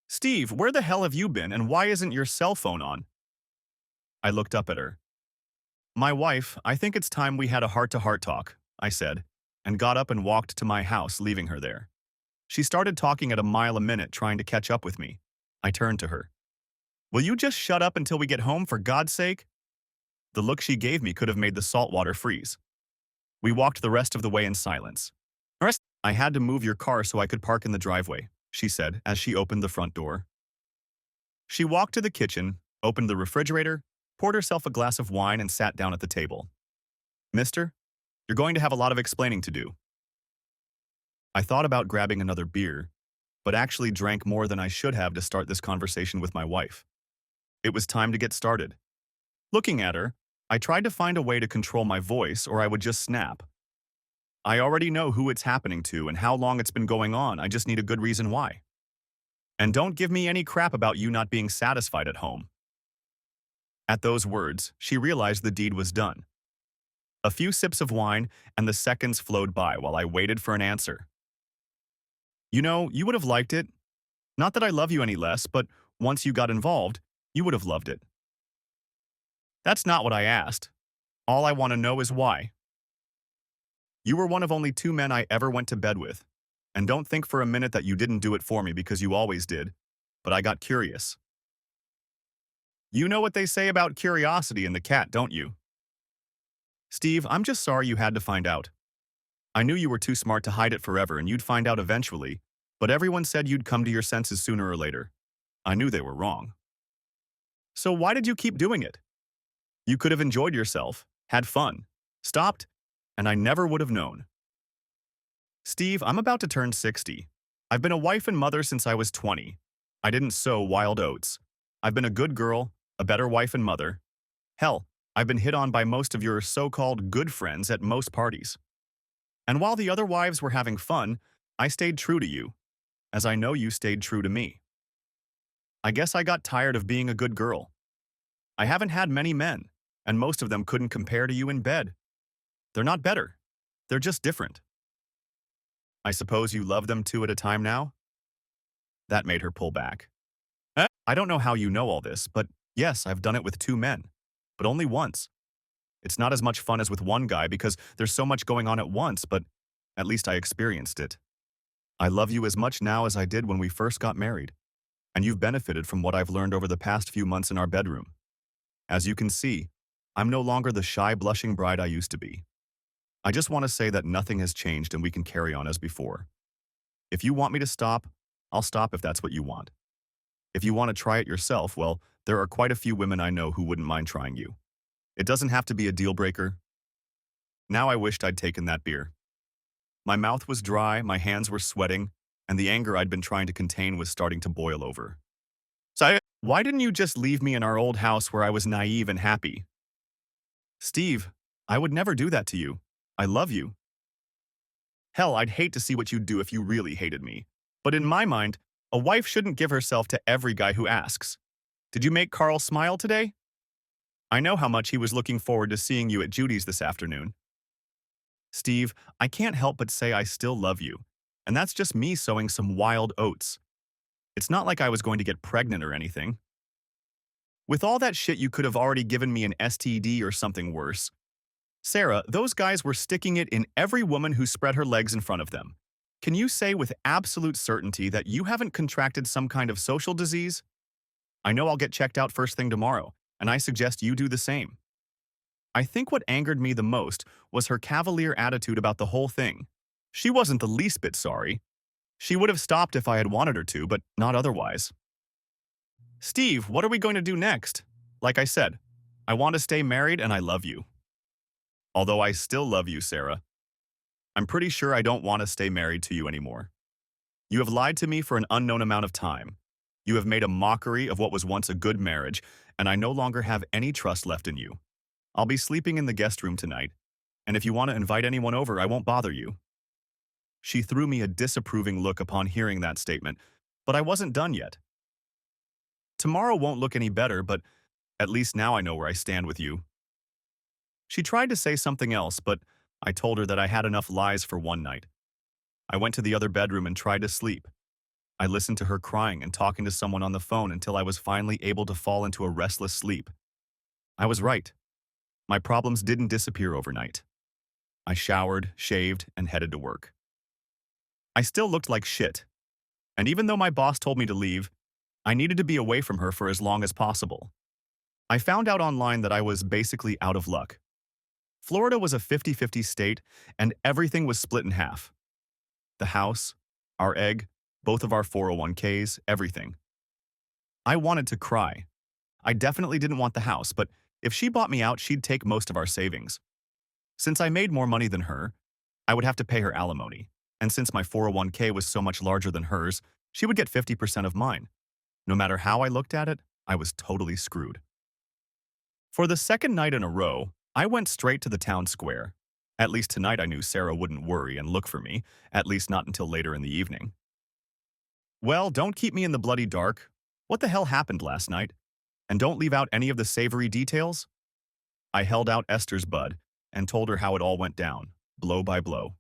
Steve, where the hell have you been and why isn't your cell phone on? I looked up at her. My wife, I think it's time we had a heart-to-heart talk, I said, and got up and walked to my house, leaving her there. She started talking at a mile a minute, trying to catch up with me. I turned to her. Will you just shut up until we get home, for God's sake? The look she gave me could have made the salt water freeze. We walked the rest of the way in silence. I had to move your car so I could park in the driveway, she said as she opened the front door. She walked to the kitchen, opened the refrigerator, poured herself a glass of wine and sat down at the table. Mister, you're going to have a lot of explaining to do. I thought about grabbing another beer, but actually drank more than I should have to start this conversation with my wife. It was time to get started. Looking at her, I tried to find a way to control my voice or I would just snap. I already know who it's happening to and how long it's been going on, I just need a good reason why. And don't give me any crap about you not being satisfied at home. At those words, she realized the deed was done. A few sips of wine and the seconds flowed by while I waited for an answer. You know, you would have liked it. Not that I love you any less, but once you got involved, you would have loved it. That's not what I asked. All I want to know is why. You were one of only 2 men I ever went to bed with. And don't think for a minute that you didn't do it for me because you always did. But I got curious. You know what they say about curiosity and the cat, don't you? Steve, I'm just sorry you had to find out. I knew you were too smart to hide it forever and you'd find out eventually, but everyone said you'd come to your senses sooner or later. I knew they were wrong. So why did you keep doing it? You could have enjoyed yourself, had fun, stopped, and I never would have known. Steve, I'm about to turn 60. I've been a wife and mother since I was 20. I didn't sow wild oats. I've been a good girl, a better wife and mother. Hell, I've been hit on by most of your so-called good friends at most parties. And while the other wives were having fun, I stayed true to you, as I know you stayed true to me. I guess I got tired of being a good girl. I haven't had many men, and most of them couldn't compare to you in bed. They're not better. They're just different. I suppose you love them 2 at a time now? That made her pull back. I don't know how you know all this, but yes, I've done it with 2 men, but only once. It's not as much fun as with one guy because there's so much going on at once, but at least I experienced it. I love you as much now as I did when we first got married, and you've benefited from what I've learned over the past few months in our bedroom. As you can see, I'm no longer the shy, blushing bride I used to be. I just want to say that nothing has changed and we can carry on as before. If you want me to stop, I'll stop if that's what you want. If you want to try it yourself, well, there are quite a few women I know who wouldn't mind trying you. It doesn't have to be a deal breaker. Now I wished I'd taken that beer. My mouth was dry, my hands were sweating, and the anger I'd been trying to contain was starting to boil over. So why didn't you just leave me in our old house where I was naive and happy? Steve, I would never do that to you. I love you. Hell, I'd hate to see what you'd do if you really hated me. But in my mind, a wife shouldn't give herself to every guy who asks. Did you make Carl smile today? I know how much he was looking forward to seeing you at Judy's this afternoon. Steve, I can't help but say I still love you, and that's just me sowing some wild oats. It's not like I was going to get pregnant or anything. With all that shit, you could have already given me an STD or something worse. Sarah, those guys were sticking it in every woman who spread her legs in front of them. Can you say with absolute certainty that you haven't contracted some kind of social disease? I know I'll get checked out first thing tomorrow, and I suggest you do the same. I think what angered me the most was her cavalier attitude about the whole thing. She wasn't the least bit sorry. She would have stopped if I had wanted her to, but not otherwise. Steve, what are we going to do next? Like I said, I want to stay married and I love you. Although I still love you, Sarah, I'm pretty sure I don't want to stay married to you anymore. You have lied to me for an unknown amount of time. You have made a mockery of what was once a good marriage, and I no longer have any trust left in you. I'll be sleeping in the guest room tonight, and if you want to invite anyone over, I won't bother you. She threw me a disapproving look upon hearing that statement, but I wasn't done yet. Tomorrow won't look any better, but at least now I know where I stand with you. She tried to say something else, but I told her that I had enough lies for one night. I went to the other bedroom and tried to sleep. I listened to her crying and talking to someone on the phone until I was finally able to fall into a restless sleep. I was right. My problems didn't disappear overnight. I showered, shaved, and headed to work. I still looked like shit, and even though my boss told me to leave, I needed to be away from her for as long as possible. I found out online that I was basically out of luck. Florida was a 50-50 state, and everything was split in half. The house, our egg, both of our 401ks, everything. I wanted to cry. I definitely didn't want the house, but if she bought me out, she'd take most of our savings. Since I made more money than her, I would have to pay her alimony, and since my 401k was so much larger than hers, she would get 50% of mine. No matter how I looked at it, I was totally screwed. For the second night in a row, I went straight to the town square. At least tonight I knew Sarah wouldn't worry and look for me, at least not until later in the evening. Well, don't keep me in the bloody dark. What the hell happened last night? And don't leave out any of the savory details. I held out Esther's bud and told her how it all went down, blow by blow.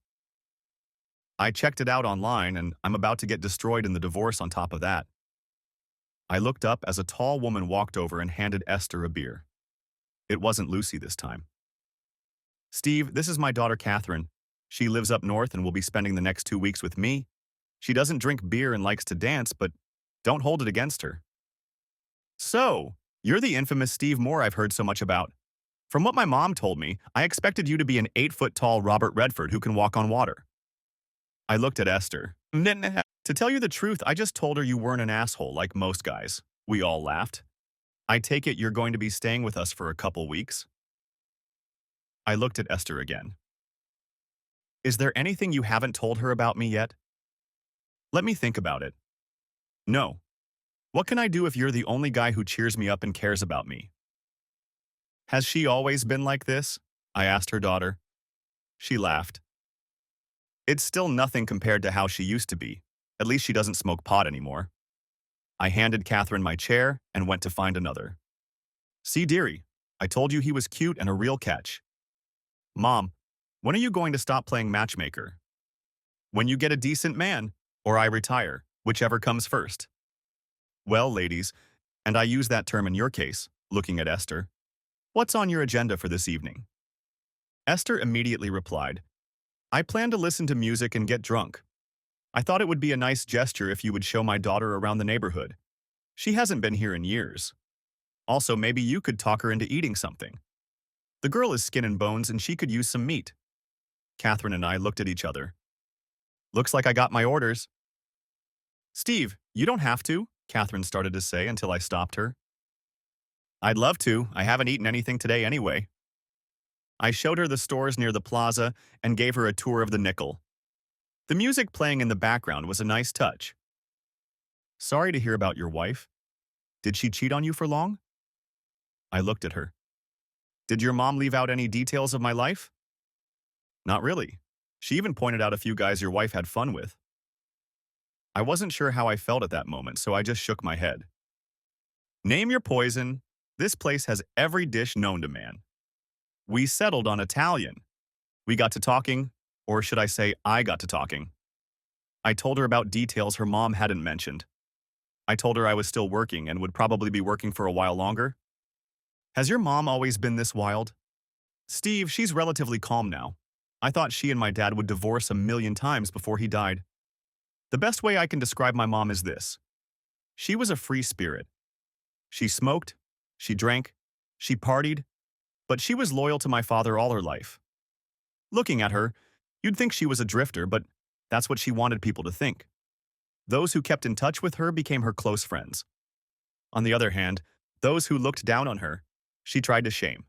I checked it out online, and I'm about to get destroyed in the divorce on top of that. I looked up as a tall woman walked over and handed Esther a beer. It wasn't Lucy this time. Steve, this is my daughter Catherine. She lives up north and will be spending the next 2 weeks with me. She doesn't drink beer and likes to dance, but don't hold it against her. So, you're the infamous Steve Moore I've heard so much about. From what my mom told me, I expected you to be an 8-foot-tall Robert Redford who can walk on water. I looked at Esther. To tell you the truth, I just told her you weren't an asshole like most guys. We all laughed. I take it you're going to be staying with us for a couple weeks? I looked at Esther again. Is there anything you haven't told her about me yet? Let me think about it. No. What can I do if you're the only guy who cheers me up and cares about me? Has she always been like this? I asked her daughter. She laughed. It's still nothing compared to how she used to be. At least she doesn't smoke pot anymore. I handed Catherine my chair and went to find another. See, dearie, I told you he was cute and a real catch. Mom, when are you going to stop playing matchmaker? When you get a decent man, or I retire, whichever comes first. Well, ladies, and I use that term in your case, looking at Esther, what's on your agenda for this evening? Esther immediately replied, I plan to listen to music and get drunk. I thought it would be a nice gesture if you would show my daughter around the neighborhood. She hasn't been here in years. Also, maybe you could talk her into eating something. The girl is skin and bones and she could use some meat. Catherine and I looked at each other. Looks like I got my orders. Steve, you don't have to, Catherine started to say until I stopped her. I'd love to. I haven't eaten anything today anyway. I showed her the stores near the plaza and gave her a tour of the nickel. The music playing in the background was a nice touch. Sorry to hear about your wife. Did she cheat on you for long? I looked at her. Did your mom leave out any details of my life? Not really. She even pointed out a few guys your wife had fun with. I wasn't sure how I felt at that moment, so I just shook my head. Name your poison. This place has every dish known to man. We settled on Italian. We got to talking, or should I say I got to talking. I told her about details her mom hadn't mentioned. I told her I was still working and would probably be working for a while longer. Has your mom always been this wild? Steve, she's relatively calm now. I thought she and my dad would divorce a million times before he died. The best way I can describe my mom is this. She was a free spirit. She smoked, she drank, she partied, but she was loyal to my father all her life. Looking at her, you'd think she was a drifter, but that's what she wanted people to think. Those who kept in touch with her became her close friends. On the other hand, Those who looked down on her, she tried to shame.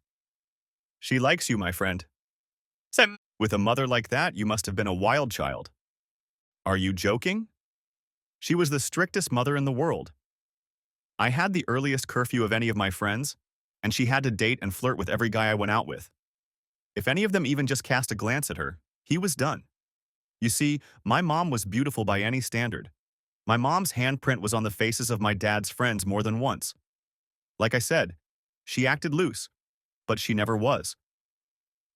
She likes you, my friend. Sam. With a mother like that, you must have been a wild child. Are you joking? She was the strictest mother in the world. I had the earliest curfew of any of my friends, and she had to date and flirt with every guy I went out with. If any of them even just cast a glance at her, he was done. You see, my mom was beautiful by any standard. My mom's handprint was on the faces of my dad's friends more than once. Like I said, she acted loose, but she never was.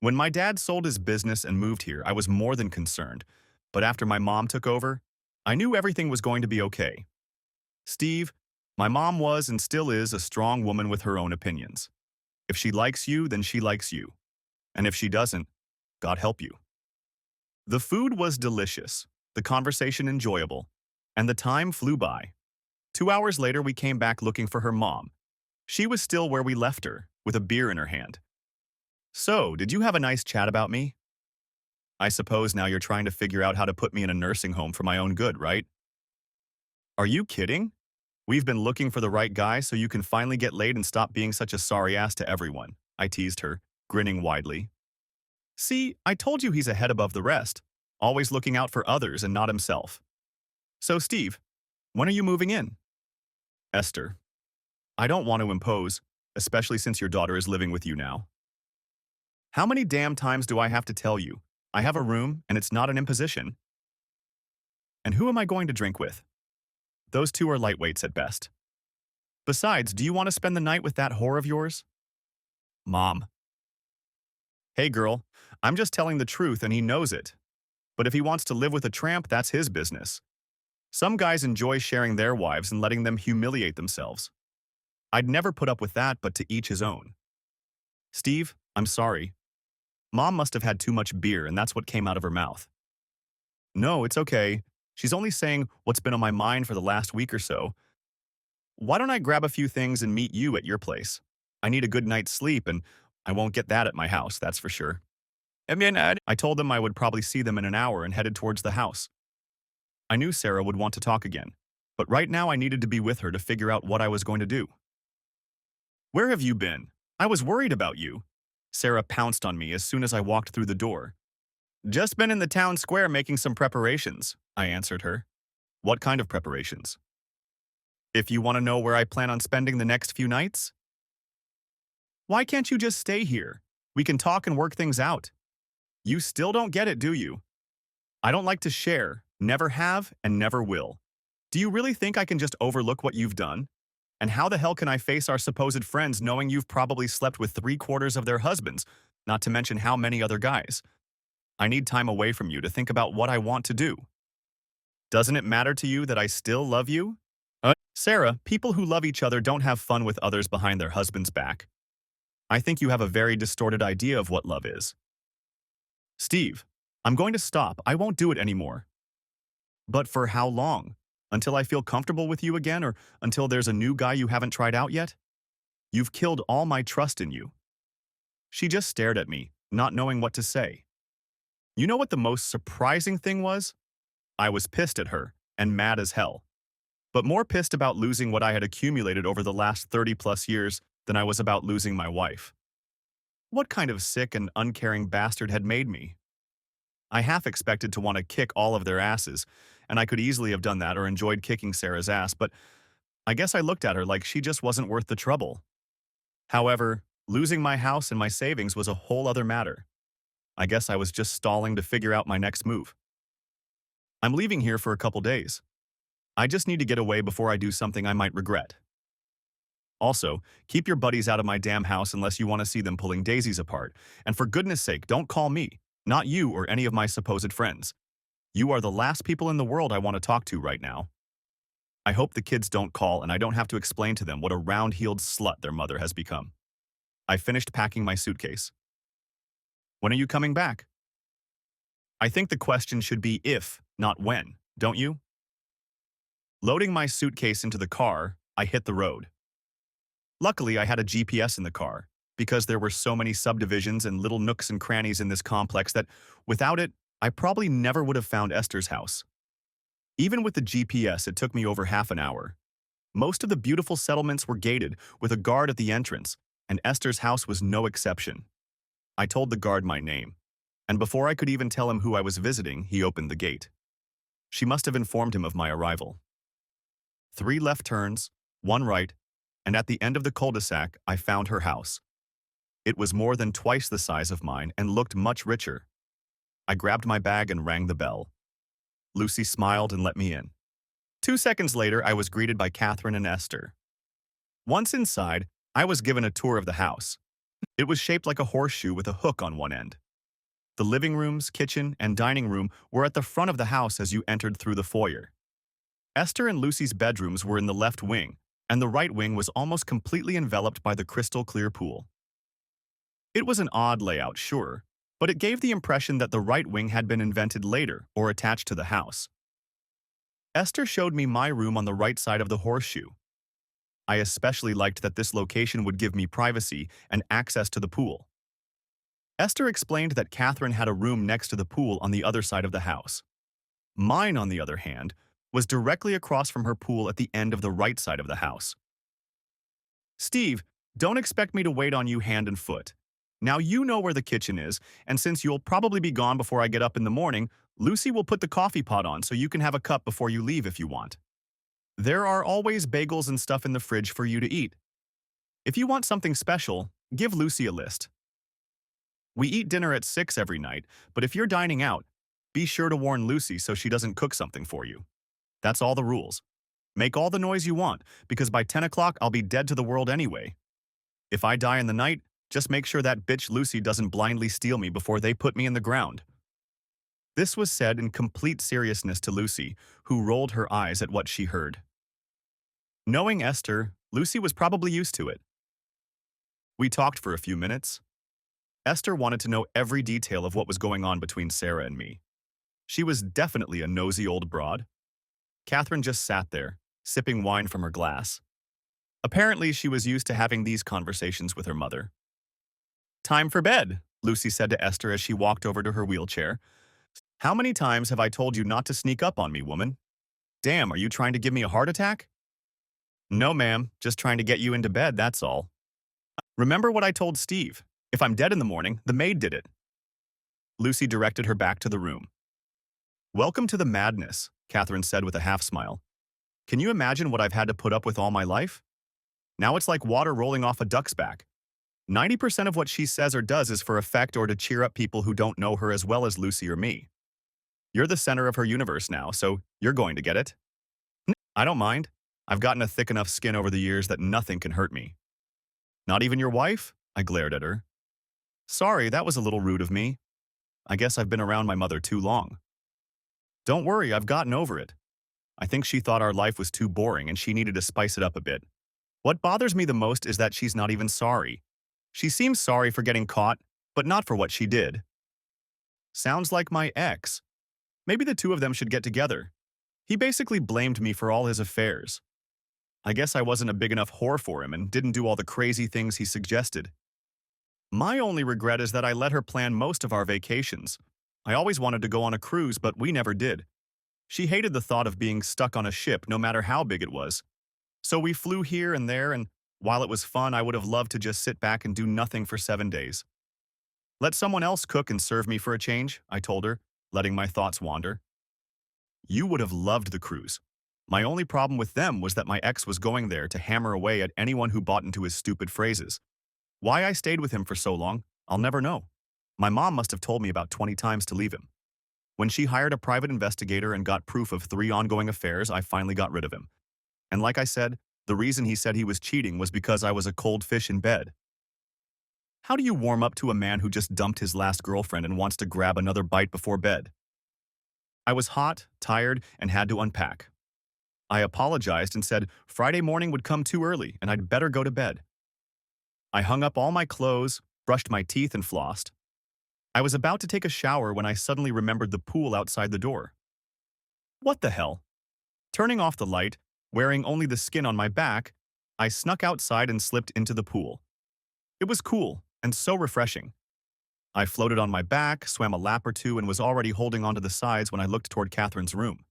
When my dad sold his business and moved here, I was more than concerned. But after my mom took over, I knew everything was going to be okay. Steve, my mom was and still is a strong woman with her own opinions. If she likes you, then she likes you. And if she doesn't, God help you. The food was delicious, the conversation enjoyable, and the time flew by. 2 hours later, we came back looking for her mom. She was still where we left her, with a beer in her hand. So, did you have a nice chat about me? I suppose now you're trying to figure out how to put me in a nursing home for my own good, right? Are you kidding? We've been looking for the right guy so you can finally get laid and stop being such a sorry ass to everyone, I teased her, grinning widely. See, I told you he's a head above the rest, always looking out for others and not himself. So, Steve, when are you moving in? Esther, I don't want to impose, especially since your daughter is living with you now. How many damn times do I have to tell you? I have a room, and it's not an imposition. And who am I going to drink with? Those two are lightweights at best. Besides, do you want to spend the night with that whore of yours? Mom. Hey girl, I'm just telling the truth and he knows it. But if he wants to live with a tramp, that's his business. Some guys enjoy sharing their wives and letting them humiliate themselves. I'd never put up with that, but to each his own. Steve, I'm sorry. Mom must have had too much beer and that's what came out of her mouth. No, it's okay. She's only saying what's been on my mind for the last week or so. Why don't I grab a few things and meet you at your place? I need a good night's sleep and I won't get that at my house, that's for sure. I told them I would probably see them in an hour and headed towards the house. I knew Sarah would want to talk again, but right now I needed to be with her to figure out what I was going to do. Where have you been? I was worried about you. Sarah pounced on me as soon as I walked through the door. Just been in the town square making some preparations, I answered her. What kind of preparations? If you want to know where I plan on spending the next few nights? Why can't you just stay here? We can talk and work things out. You still don't get it, do you? I don't like to share, never have, and never will. Do you really think I can just overlook what you've done? And how the hell can I face our supposed friends knowing you've probably slept with 3/4 of their husbands, not to mention how many other guys? I need time away from you to think about what I want to do. Doesn't it matter to you that I still love you? Sarah, people who love each other don't have fun with others behind their husband's back. I think you have a very distorted idea of what love is. Steve, I'm going to stop. I won't do it anymore. But for how long? Until I feel comfortable with you again or until there's a new guy you haven't tried out yet? You've killed all my trust in you. She just stared at me, not knowing what to say. You know what the most surprising thing was? I was pissed at her and mad as hell. But more pissed about losing what I had accumulated over the last 30+ years than I was about losing my wife. What kind of sick and uncaring bastard had made me? I half expected to want to kick all of their asses, and I could easily have done that or enjoyed kicking Sarah's ass, but I guess I looked at her like she just wasn't worth the trouble. However, losing my house and my savings was a whole other matter. I guess I was just stalling to figure out my next move. I'm leaving here for a couple days. I just need to get away before I do something I might regret. Also, keep your buddies out of my damn house unless you want to see them pulling daisies apart, and for goodness sake, don't call me, not you or any of my supposed friends. You are the last people in the world I want to talk to right now. I hope the kids don't call and I don't have to explain to them what a round-heeled slut their mother has become. I finished packing my suitcase. When are you coming back? I think the question should be if, not when, don't you? Loading my suitcase into the car, I hit the road. Luckily, I had a GPS in the car, because there were so many subdivisions and little nooks and crannies in this complex that, without it, I probably never would have found Esther's house. Even with the GPS, it took me over half an hour. Most of the beautiful settlements were gated, with a guard at the entrance, and Esther's house was no exception. I told the guard my name, and before I could even tell him who I was visiting, he opened the gate. She must have informed him of my arrival. 3 left turns, 1 right, and at the end of the cul-de-sac, I found her house. It was more than twice the size of mine and looked much richer. I grabbed my bag and rang the bell. Lucy smiled and let me in. 2 seconds later, I was greeted by Catherine and Esther. Once inside, I was given a tour of the house. It was shaped like a horseshoe with a hook on one end. The living rooms, kitchen, and dining room were at the front of the house as you entered through the foyer. Esther and Lucy's bedrooms were in the left wing, and the right wing was almost completely enveloped by the crystal-clear pool. It was an odd layout, sure, but it gave the impression that the right wing had been invented later or attached to the house. Esther showed me my room on the right side of the horseshoe. I especially liked that this location would give me privacy and access to the pool. Esther explained that Catherine had a room next to the pool on the other side of the house. Mine, on the other hand, was directly across from her pool at the end of the right side of the house. Steve, don't expect me to wait on you hand and foot. Now you know where the kitchen is, and since you'll probably be gone before I get up in the morning, Lucy will put the coffee pot on so you can have a cup before you leave if you want. There are always bagels and stuff in the fridge for you to eat. If you want something special, give Lucy a list. We eat dinner at 6 every night, but if you're dining out, be sure to warn Lucy so she doesn't cook something for you. That's all the rules. Make all the noise you want, because by 10 o'clock I'll be dead to the world anyway. If I die in the night, just make sure that bitch Lucy doesn't blindly steal me before they put me in the ground. This was said in complete seriousness to Lucy, who rolled her eyes at what she heard. Knowing Esther, Lucy was probably used to it. We talked for a few minutes. Esther wanted to know every detail of what was going on between Sarah and me. She was definitely a nosy old broad. Catherine just sat there, sipping wine from her glass. Apparently, she was used to having these conversations with her mother. "Time for bed," Lucy said to Esther as she walked over to her wheelchair. "How many times have I told you not to sneak up on me, woman? Damn, are you trying to give me a heart attack?" "No, ma'am, just trying to get you into bed, that's all." "Remember what I told Steve? If I'm dead in the morning, the maid did it." Lucy directed her back to the room. "Welcome to the madness," Catherine said with a half-smile. "Can you imagine what I've had to put up with all my life? Now it's like water rolling off a duck's back. 90% of what she says or does is for effect or to cheer up people who don't know her as well as Lucy or me. You're the center of her universe now, so you're going to get it." "I don't mind. I've gotten a thick enough skin over the years that nothing can hurt me." "Not even your wife?" I glared at her. "Sorry, that was a little rude of me. I guess I've been around my mother too long." "Don't worry, I've gotten over it. I think she thought our life was too boring and she needed to spice it up a bit. What bothers me the most is that she's not even sorry. She seems sorry for getting caught, but not for what she did." "Sounds like my ex. Maybe the two of them should get together. He basically blamed me for all his affairs. I guess I wasn't a big enough whore for him and didn't do all the crazy things he suggested. My only regret is that I let her plan most of our vacations. I always wanted to go on a cruise, but we never did. She hated the thought of being stuck on a ship, no matter how big it was. So we flew here and there, and while it was fun, I would have loved to just sit back and do nothing for 7 days. Let someone else cook and serve me for a change," I told her, letting my thoughts wander. "You would have loved the cruise. My only problem with them was that my ex was going there to hammer away at anyone who bought into his stupid phrases. Why I stayed with him for so long, I'll never know. My mom must have told me about 20 times to leave him. When she hired a private investigator and got proof of 3 ongoing affairs, I finally got rid of him. And like I said, the reason he said he was cheating was because I was a cold fish in bed. How do you warm up to a man who just dumped his last girlfriend and wants to grab another bite before bed?" I was hot, tired, and had to unpack. I apologized and said Friday morning would come too early and I'd better go to bed. I hung up all my clothes, brushed my teeth, and flossed. I was about to take a shower when I suddenly remembered the pool outside the door. What the hell? Turning off the light, wearing only the skin on my back, I snuck outside and slipped into the pool. It was cool and so refreshing. I floated on my back, swam a lap or two, and was already holding onto the sides when I looked toward Catherine's room.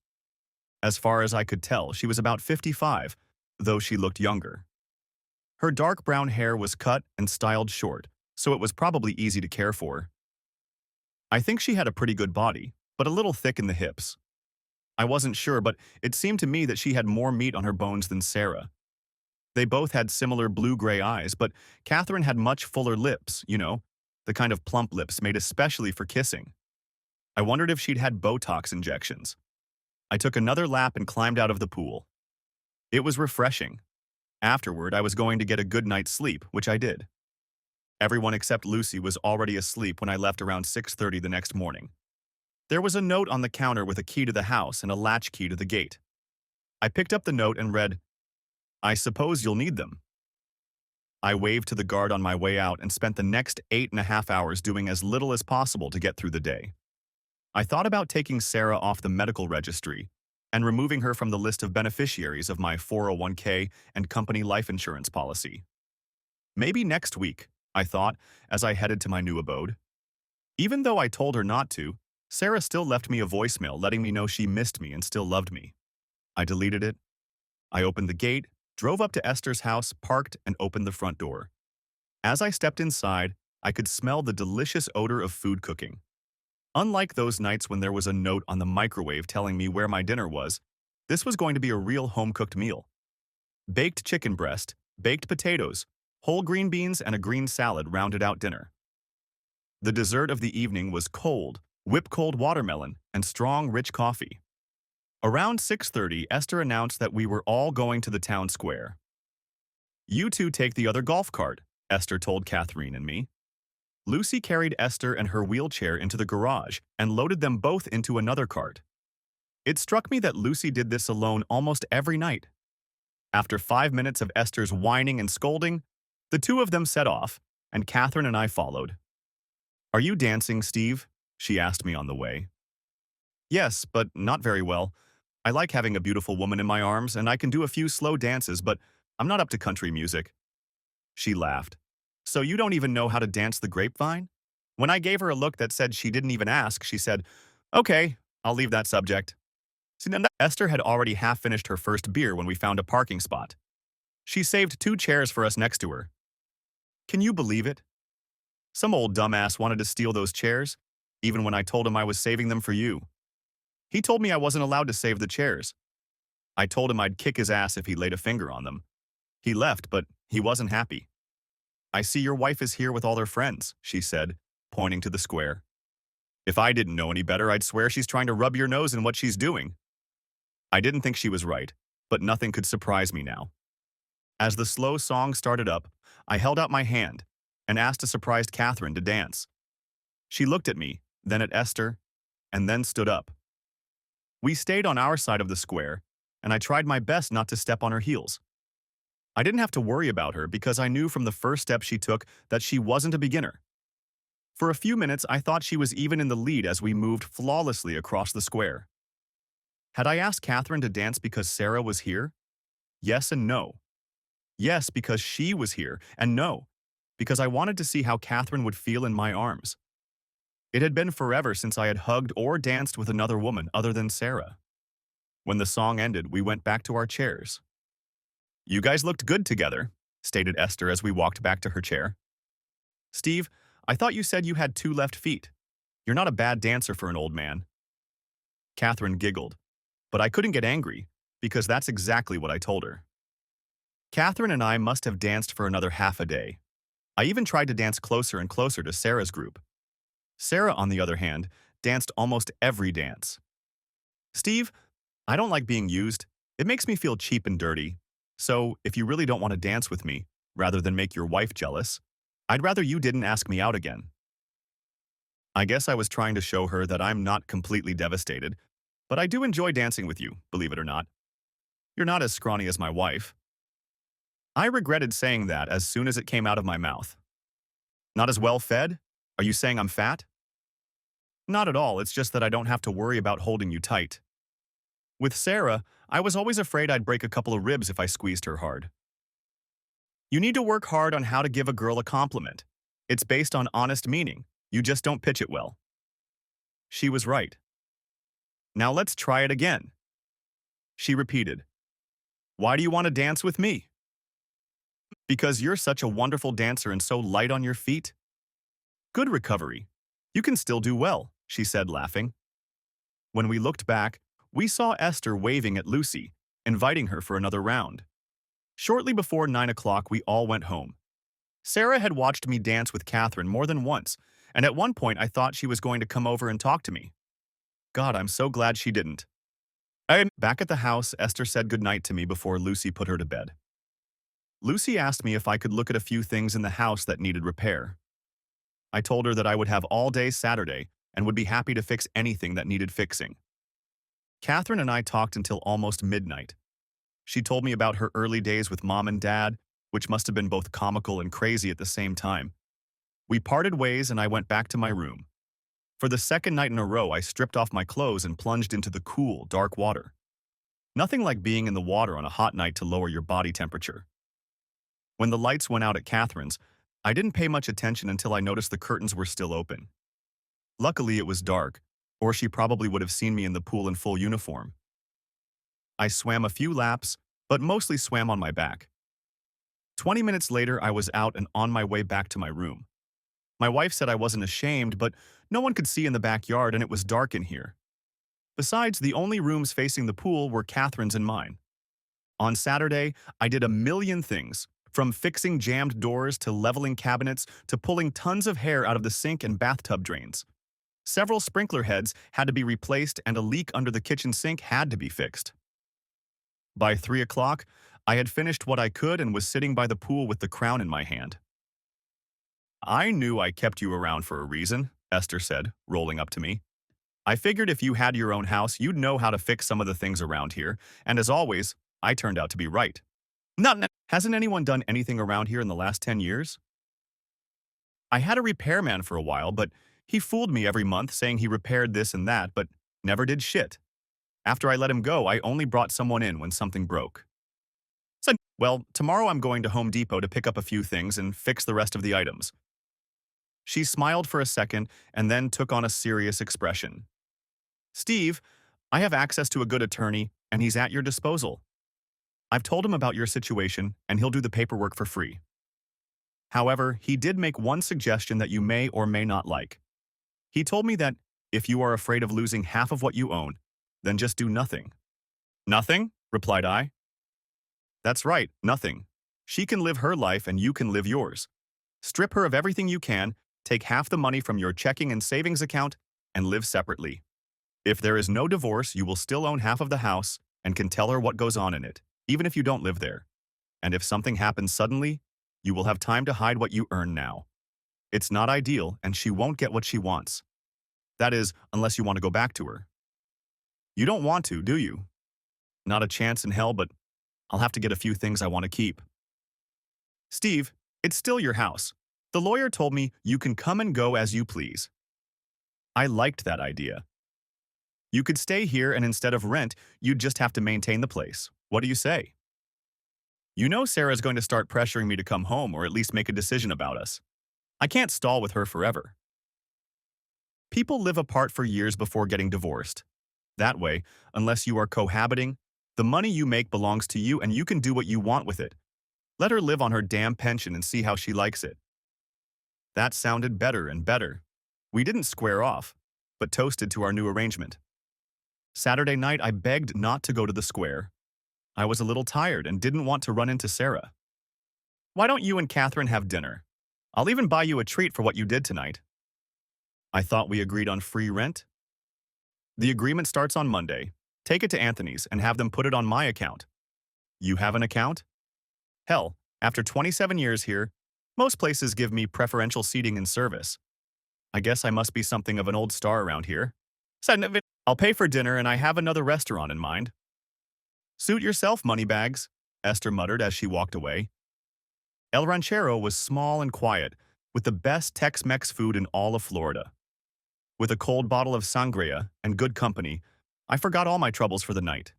As far as I could tell, she was about 55, though she looked younger. Her dark brown hair was cut and styled short, so it was probably easy to care for. I think she had a pretty good body, but a little thick in the hips. I wasn't sure, but it seemed to me that she had more meat on her bones than Sarah. They both had similar blue-gray eyes, but Catherine had much fuller lips, the kind of plump lips made especially for kissing. I wondered if she'd had Botox injections. I took another lap and climbed out of the pool. It was refreshing. Afterward, I was going to get a good night's sleep, which I did. Everyone except Lucy was already asleep when I left around 6:30 the next morning. There was a note on the counter with a key to the house and a latch key to the gate. I picked up the note and read, "I suppose you'll need them." I waved to the guard on my way out and spent the next 8.5 hours doing as little as possible to get through the day. I thought about taking Sarah off the medical registry and removing her from the list of beneficiaries of my 401k and company life insurance policy. Maybe next week, I thought, as I headed to my new abode. Even though I told her not to, Sarah still left me a voicemail letting me know she missed me and still loved me. I deleted it. I opened the gate, drove up to Esther's house, parked, and opened the front door. As I stepped inside, I could smell the delicious odor of food cooking. Unlike those nights when there was a note on the microwave telling me where my dinner was, this was going to be a real home-cooked meal. Baked chicken breast, baked potatoes, whole green beans, and a green salad rounded out dinner. The dessert of the evening was cold, whip-cold watermelon, and strong, rich coffee. Around 6:30, Esther announced that we were all going to the town square. "You two take the other golf cart," Esther told Catherine and me. Lucy carried Esther and her wheelchair into the garage and loaded them both into another cart. It struck me that Lucy did this alone almost every night. After 5 minutes of Esther's whining and scolding, the two of them set off, and Catherine and I followed. "Are you dancing, Steve?" she asked me on the way. "Yes, but not very well. I like having a beautiful woman in my arms, and I can do a few slow dances, but I'm not up to country music." She laughed. "So you don't even know how to dance the grapevine?" When I gave her a look that said she didn't even ask, she said, "Okay, I'll leave that subject." See, now Esther had already half finished her first beer when we found a parking spot. She saved 2 chairs for us next to her. Can you believe it? Some old dumbass wanted to steal those chairs, even when I told him I was saving them for you. He told me I wasn't allowed to save the chairs. I told him I'd kick his ass if he laid a finger on them. He left, but he wasn't happy. "I see your wife is here with all her friends," she said, pointing to the square. "If I didn't know any better, I'd swear she's trying to rub your nose in what she's doing." I didn't think she was right, but nothing could surprise me now. As the slow song started up, I held out my hand and asked a surprised Catherine to dance. She looked at me, then at Esther, and then stood up. We stayed on our side of the square, and I tried my best not to step on her heels. I didn't have to worry about her because I knew from the first step she took that she wasn't a beginner. For a few minutes, I thought she was even in the lead as we moved flawlessly across the square. Had I asked Catherine to dance because Sarah was here? Yes and no. Yes, because she was here, and no, because I wanted to see how Catherine would feel in my arms. It had been forever since I had hugged or danced with another woman other than Sarah. When the song ended, we went back to our chairs. "You guys looked good together," stated Esther as we walked back to her chair. "Steve, I thought you said you had 2 left feet. You're not a bad dancer for an old man." Catherine giggled, but I couldn't get angry because that's exactly what I told her. Catherine and I must have danced for another half a day. I even tried to dance closer and closer to Sarah's group. Sarah, on the other hand, danced almost every dance. "Steve, I don't like being used. It makes me feel cheap and dirty. So, if you really don't want to dance with me, rather than make your wife jealous, I'd rather you didn't ask me out again." I guess I was trying to show her that I'm not completely devastated, but I do enjoy dancing with you, believe it or not. You're not as scrawny as my wife. I regretted saying that as soon as it came out of my mouth. Not as well fed? Are you saying I'm fat? Not at all, it's just that I don't have to worry about holding you tight. With Sarah, I was always afraid I'd break a couple of ribs if I squeezed her hard. You need to work hard on how to give a girl a compliment. It's based on honest meaning. You just don't pitch it well. She was right. Now let's try it again. She repeated. Why do you want to dance with me? Because you're such a wonderful dancer and so light on your feet. Good recovery. You can still do well, she said, laughing. When we looked back, we saw Esther waving at Lucy, inviting her for another round. Shortly before 9 o'clock, we all went home. Sarah had watched me dance with Catherine more than once, and at one point I thought she was going to come over and talk to me. God, I'm so glad she didn't. Back at the house, Esther said goodnight to me before Lucy put her to bed. Lucy asked me if I could look at a few things in the house that needed repair. I told her that I would have all day Saturday and would be happy to fix anything that needed fixing. Catherine and I talked until almost midnight. She told me about her early days with Mom and Dad, which must have been both comical and crazy at the same time. We parted ways and I went back to my room. For the second night in a row, I stripped off my clothes and plunged into the cool, dark water. Nothing like being in the water on a hot night to lower your body temperature. When the lights went out at Catherine's, I didn't pay much attention until I noticed the curtains were still open. Luckily, it was dark, or she probably would have seen me in the pool in full uniform. I swam a few laps, but mostly swam on my back. 20 minutes later, I was out and on my way back to my room. My wife said I wasn't ashamed, but no one could see in the backyard and it was dark in here. Besides, the only rooms facing the pool were Catherine's and mine. On Saturday, I did a million things, from fixing jammed doors to leveling cabinets to pulling tons of hair out of the sink and bathtub drains. Several sprinkler heads had to be replaced and a leak under the kitchen sink had to be fixed. By 3 o'clock, I had finished what I could and was sitting by the pool with the crown in my hand. I knew I kept you around for a reason, Esther said, rolling up to me. I figured if you had your own house, you'd know how to fix some of the things around here, and as always, I turned out to be right. Hasn't anyone done anything around here in the last 10 years? I had a repairman for a while, but he fooled me every month saying he repaired this and that, but never did shit. After I let him go, I only brought someone in when something broke. So, well, tomorrow I'm going to Home Depot to pick up a few things and fix the rest of the items. She smiled for a second and then took on a serious expression. Steve, I have access to a good attorney, and he's at your disposal. I've told him about your situation, and he'll do the paperwork for free. However, he did make one suggestion that you may or may not like. He told me that if you are afraid of losing half of what you own, then just do nothing. Nothing? Replied I. That's right, nothing. She can live her life and you can live yours. Strip her of everything you can, take half the money from your checking and savings account, and live separately. If there is no divorce, you will still own half of the house and can tell her what goes on in it, even if you don't live there. And if something happens suddenly, you will have time to hide what you earn now. It's not ideal, and she won't get what she wants. That is, unless you want to go back to her. You don't want to, do you? Not a chance in hell, but I'll have to get a few things I want to keep. Steve, it's still your house. The lawyer told me you can come and go as you please. I liked that idea. You could stay here and instead of rent, you'd just have to maintain the place. What do you say? You know Sarah's going to start pressuring me to come home or at least make a decision about us. I can't stall with her forever. People live apart for years before getting divorced. That way, unless you are cohabiting, the money you make belongs to you and you can do what you want with it. Let her live on her damn pension and see how she likes it. That sounded better and better. We didn't square off, but toasted to our new arrangement. Saturday night, I begged not to go to the square. I was a little tired and didn't want to run into Sarah. Why don't you and Catherine have dinner? I'll even buy you a treat for what you did tonight. I thought we agreed on free rent. The agreement starts on Monday. Take it to Anthony's and have them put it on my account. You have an account? Hell, after 27 years here, most places give me preferential seating and service. I guess I must be something of an old star around here. I'll pay for dinner and I have another restaurant in mind. Suit yourself, moneybags, Esther muttered as she walked away. El Ranchero was small and quiet, with the best Tex-Mex food in all of Florida. With a cold bottle of sangria and good company, I forgot all my troubles for the night.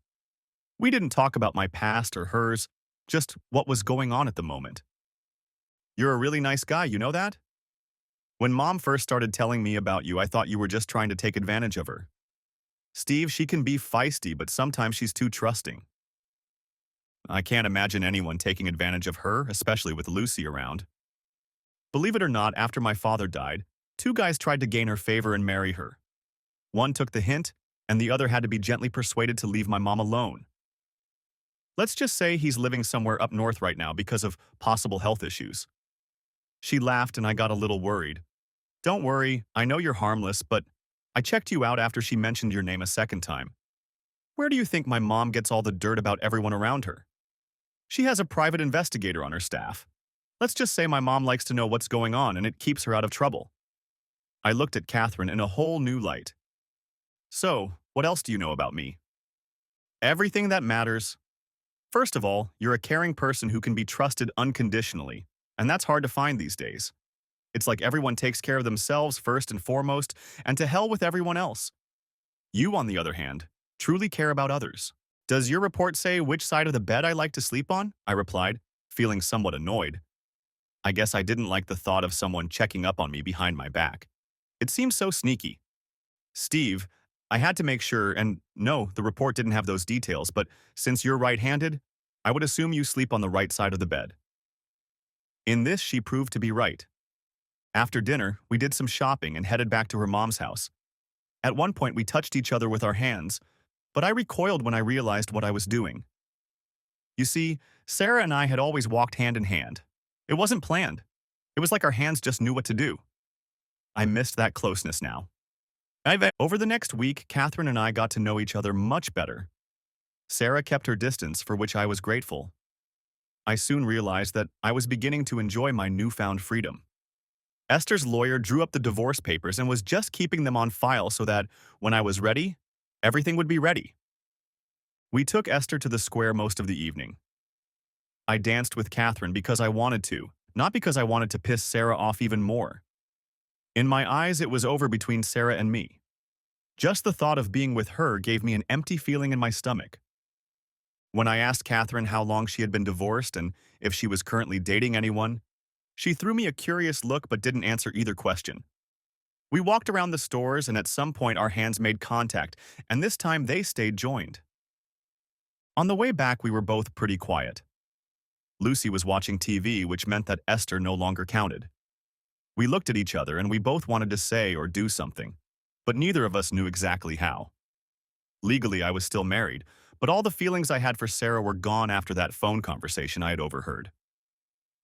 We didn't talk about my past or hers, just what was going on at the moment. You're a really nice guy, you know that? When Mom first started telling me about you, I thought you were just trying to take advantage of her. Steve, she can be feisty, but sometimes she's too trusting. I can't imagine anyone taking advantage of her, especially with Lucy around. Believe it or not, after my father died, two guys tried to gain her favor and marry her. One took the hint, and the other had to be gently persuaded to leave my mom alone. Let's just say he's living somewhere up north right now because of possible health issues. She laughed and I got a little worried. Don't worry, I know you're harmless, but I checked you out after she mentioned your name a second time. Where do you think my mom gets all the dirt about everyone around her? She has a private investigator on her staff. Let's just say my mom likes to know what's going on and it keeps her out of trouble. I looked at Catherine in a whole new light. So, what else do you know about me? Everything that matters. First of all, you're a caring person who can be trusted unconditionally, and that's hard to find these days. It's like everyone takes care of themselves first and foremost, and to hell with everyone else. You, on the other hand, truly care about others. Does your report say which side of the bed I like to sleep on? I replied, feeling somewhat annoyed. I guess I didn't like the thought of someone checking up on me behind my back. It seemed so sneaky. Steve, I had to make sure, and no, the report didn't have those details, but since you're right-handed, I would assume you sleep on the right side of the bed. In this, she proved to be right. After dinner, we did some shopping and headed back to her mom's house. At one point, we touched each other with our hands, but I recoiled when I realized what I was doing. You see, Sarah and I had always walked hand in hand. It wasn't planned. It was like our hands just knew what to do. I missed that closeness now. Over the next week, Catherine and I got to know each other much better. Sarah kept her distance, for which I was grateful. I soon realized that I was beginning to enjoy my newfound freedom. Esther's lawyer drew up the divorce papers and was just keeping them on file so that, when I was ready, everything would be ready. We took Esther to the square most of the evening. I danced with Catherine because I wanted to, not because I wanted to piss Sarah off even more. In my eyes, it was over between Sarah and me. Just the thought of being with her gave me an empty feeling in my stomach. When I asked Catherine how long she had been divorced and if she was currently dating anyone, she threw me a curious look but didn't answer either question. We walked around the stores and at some point our hands made contact, and this time they stayed joined. On the way back, we were both pretty quiet. Lucy was watching TV, which meant that Esther no longer counted. We looked at each other and we both wanted to say or do something, but neither of us knew exactly how. Legally, I was still married, but all the feelings I had for Sarah were gone after that phone conversation I had overheard.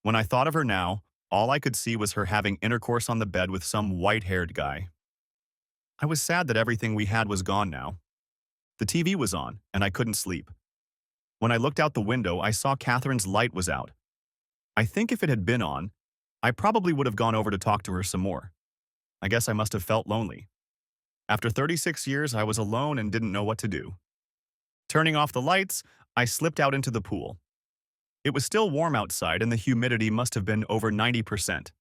When I thought of her now, all I could see was her having intercourse on the bed with some white-haired guy. I was sad that everything we had was gone now. The TV was on, and I couldn't sleep. When I looked out the window, I saw Catherine's light was out. I think if it had been on, I probably would have gone over to talk to her some more. I guess I must have felt lonely. After 36 years, I was alone and didn't know what to do. Turning off the lights, I slipped out into the pool. It was still warm outside and the humidity must have been over 90%.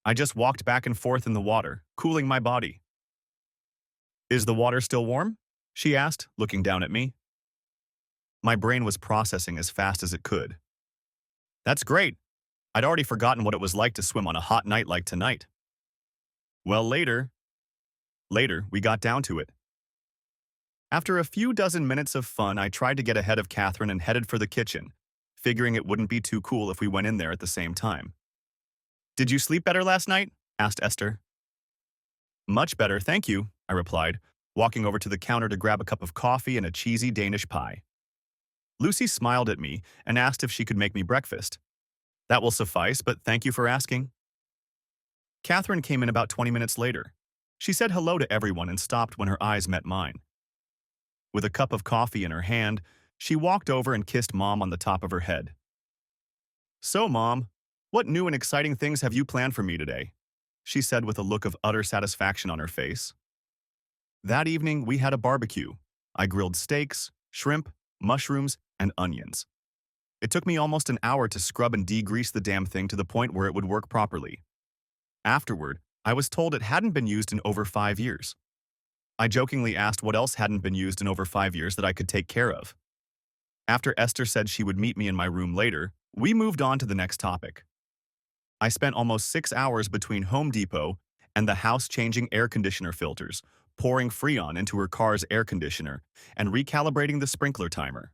I just walked back and forth in the water, cooling my body. "Is the water still warm?" she asked, looking down at me. My brain was processing as fast as it could. That's great. I'd already forgotten what it was like to swim on a hot night like tonight. Well, later, we got down to it. After a few dozen minutes of fun, I tried to get ahead of Catherine and headed for the kitchen, figuring it wouldn't be too cool if we went in there at the same time. "Did you sleep better last night?" asked Esther. "Much better, thank you," I replied, walking over to the counter to grab a cup of coffee and a cheesy Danish pie. Lucy smiled at me and asked if she could make me breakfast. "That will suffice, but thank you for asking." Catherine came in about 20 minutes later. She said hello to everyone and stopped when her eyes met mine. With a cup of coffee in her hand, she walked over and kissed Mom on the top of her head. "So, Mom, what new and exciting things have you planned for me today?" she said with a look of utter satisfaction on her face. That evening, we had a barbecue. I grilled steaks, shrimp, mushrooms, and onions. It took me almost an hour to scrub and degrease the damn thing to the point where it would work properly. Afterward, I was told it hadn't been used in over 5 years. I jokingly asked what else hadn't been used in over 5 years that I could take care of. After Esther said she would meet me in my room later, we moved on to the next topic. I spent almost 6 hours between Home Depot and the house changing air conditioner filters, pouring Freon into her car's air conditioner, and recalibrating the sprinkler timer.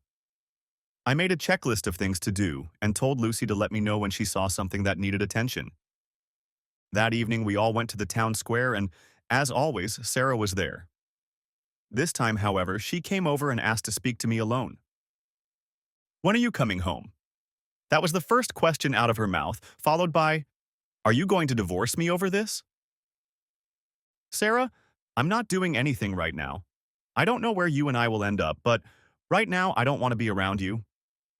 I made a checklist of things to do and told Lucy to let me know when she saw something that needed attention. That evening, we all went to the town square, and as always, Sarah was there. This time, however, she came over and asked to speak to me alone. "When are you coming home?" That was the first question out of her mouth, followed by, "Are you going to divorce me over this?" "Sarah, I'm not doing anything right now. I don't know where you and I will end up, but right now I don't want to be around you.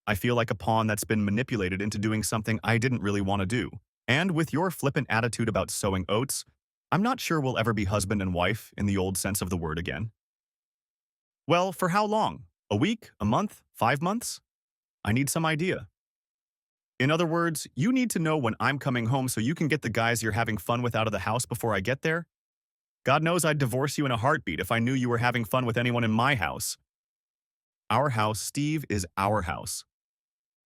I feel like a pawn that's been manipulated into doing something I didn't really want to do. And with your flippant attitude about sowing oats, I'm not sure we'll ever be husband and wife in the old sense of the word again." "Well, for how long? A week? A month? 5 months? I need some idea." "In other words, you need to know when I'm coming home so you can get the guys you're having fun with out of the house before I get there? God knows I'd divorce you in a heartbeat if I knew you were having fun with anyone in my house." "Our house, Steve, is our house.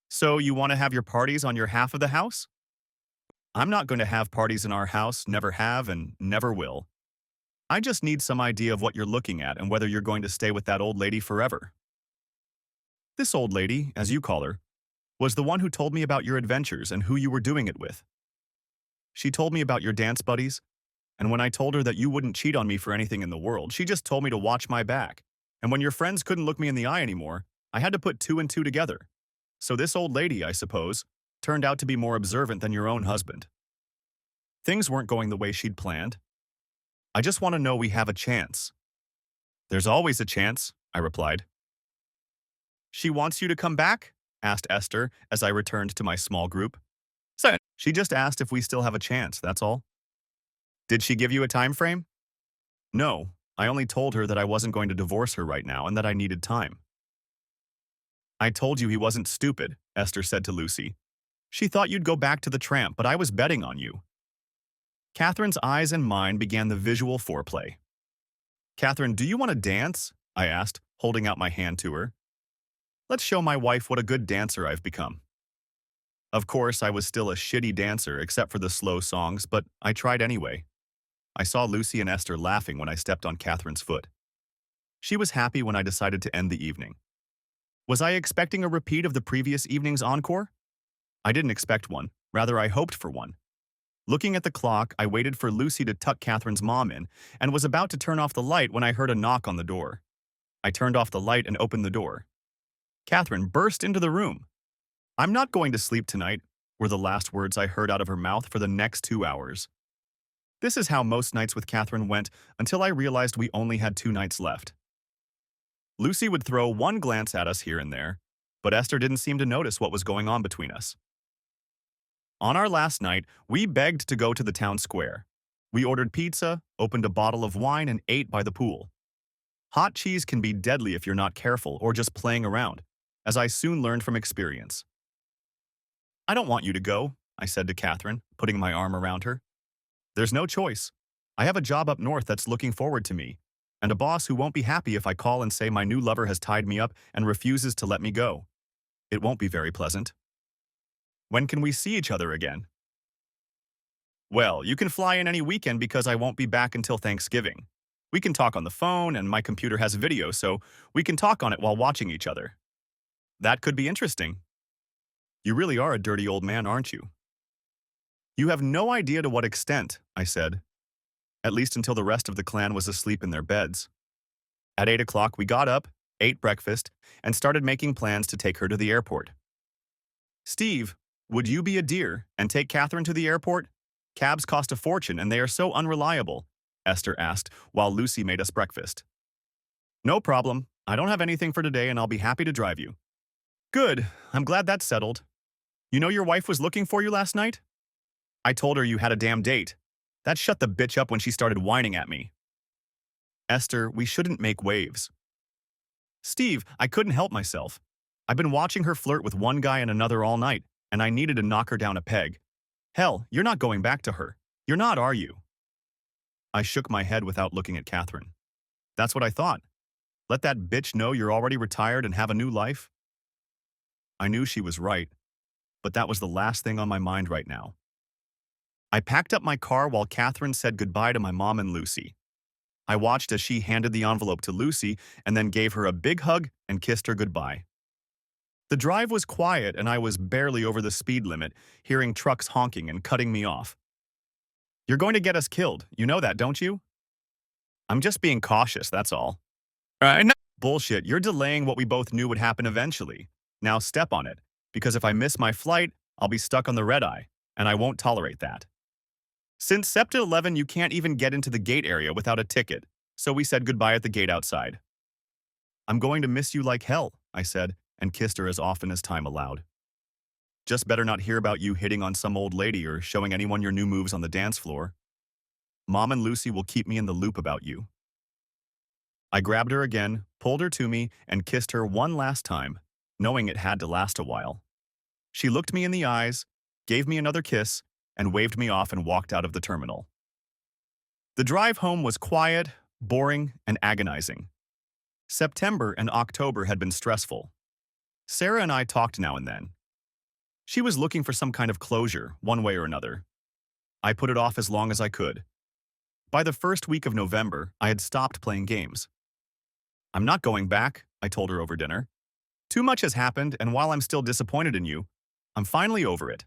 So you want to have your parties on your half of the house?" "I'm not going to have parties in our house, never have and never will. I just need some idea of what you're looking at and whether you're going to stay with that old lady forever." "This old lady, as you call her, was the one who told me about your adventures and who you were doing it with. She told me about your dance buddies, and when I told her that you wouldn't cheat on me for anything in the world, she just told me to watch my back. And when your friends couldn't look me in the eye anymore, I had to put two and two together. So this old lady, I suppose, turned out to be more observant than your own husband. Things weren't going the way she'd planned. I just want to know we have a chance." "There's always a chance," I replied. "She wants you to come back?" asked Esther as I returned to my small group. "So she just asked if we still have a chance, that's all." "Did she give you a time frame?" "No, I only told her that I wasn't going to divorce her right now and that I needed time." "I told you he wasn't stupid," Esther said to Lucy. "She thought you'd go back to the tramp, but I was betting on you." Catherine's eyes and mine began the visual foreplay. "Catherine, do you want to dance?" I asked, holding out my hand to her. "Let's show my wife what a good dancer I've become." Of course, I was still a shitty dancer except for the slow songs, but I tried anyway. I saw Lucy and Esther laughing when I stepped on Catherine's foot. She was happy when I decided to end the evening. Was I expecting a repeat of the previous evening's encore? I didn't expect one. Rather, I hoped for one. Looking at the clock, I waited for Lucy to tuck Catherine's mom in and was about to turn off the light when I heard a knock on the door. I turned off the light and opened the door. Catherine burst into the room. "I'm not going to sleep tonight," were the last words I heard out of her mouth for the next 2 hours. This is how most nights with Catherine went until I realized we only had 2 nights left. Lucy would throw one glance at us here and there, but Esther didn't seem to notice what was going on between us. On our last night, we begged to go to the town square. We ordered pizza, opened a bottle of wine, and ate by the pool. Hot cheese can be deadly if you're not careful or just playing around, as I soon learned from experience. "I don't want you to go," I said to Catherine, putting my arm around her. "There's no choice. I have a job up north that's looking forward to me, and a boss who won't be happy if I call and say my new lover has tied me up and refuses to let me go. It won't be very pleasant." "When can we see each other again?" "Well, you can fly in any weekend because I won't be back until Thanksgiving. We can talk on the phone, and my computer has video, so we can talk on it while watching each other." "That could be interesting." "You really are a dirty old man, aren't you?" "You have no idea to what extent," I said, at least until the rest of the clan was asleep in their beds. At 8 o'clock, we got up, ate breakfast, and started making plans to take her to the airport. "Steve, would you be a dear and take Catherine to the airport? Cabs cost a fortune and they are so unreliable," Esther asked while Lucy made us breakfast. "No problem. I don't have anything for today and I'll be happy to drive you." "Good. I'm glad that's settled. You know your wife was looking for you last night?" "I told her you had a damn date. That shut the bitch up when she started whining at me." "Esther, we shouldn't make waves." "Steve, I couldn't help myself. I've been watching her flirt with one guy and another all night, and I needed to knock her down a peg. Hell, you're not going back to her. You're not, are you?" I shook my head without looking at Catherine. "That's what I thought. Let that bitch know you're already retired and have a new life." I knew she was right, but that was the last thing on my mind right now. I packed up my car while Catherine said goodbye to my mom and Lucy. I watched as she handed the envelope to Lucy and then gave her a big hug and kissed her goodbye. The drive was quiet and I was barely over the speed limit, hearing trucks honking and cutting me off. You're going to get us killed. You know that, don't you? I'm just being cautious, that's all. No. Bullshit, you're delaying what we both knew would happen eventually. Now step on it, because if I miss my flight, I'll be stuck on the red eye, and I won't tolerate that. Since SEPTA 11, you can't even get into the gate area without a ticket, so we said goodbye at the gate outside. I'm going to miss you like hell, I said, and kissed her as often as time allowed. Just better not hear about you hitting on some old lady or showing anyone your new moves on the dance floor. Mom and Lucy will keep me in the loop about you. I grabbed her again, pulled her to me, and kissed her one last time, knowing it had to last a while. She looked me in the eyes, gave me another kiss, and waved me off and walked out of the terminal. The drive home was quiet, boring, and agonizing. September and October had been stressful. Sarah and I talked now and then. She was looking for some kind of closure, one way or another. I put it off as long as I could. By the first week of November, I had stopped playing games. I'm not going back, I told her over dinner. Too much has happened, and while I'm still disappointed in you, I'm finally over it.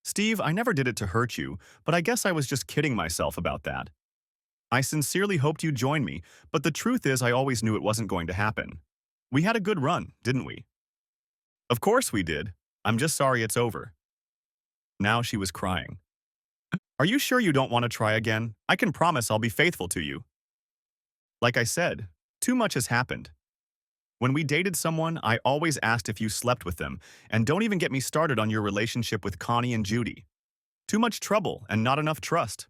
Steve, I never did it to hurt you, but I guess I was just kidding myself about that. I sincerely hoped you'd join me, but the truth is I always knew it wasn't going to happen. We had a good run, didn't we? Of course we did. I'm just sorry it's over. Now she was crying. Are you sure you don't want to try again? I can promise I'll be faithful to you. Like I said, too much has happened. When we dated someone, I always asked if you slept with them, and don't even get me started on your relationship with Connie and Judy. Too much trouble and not enough trust.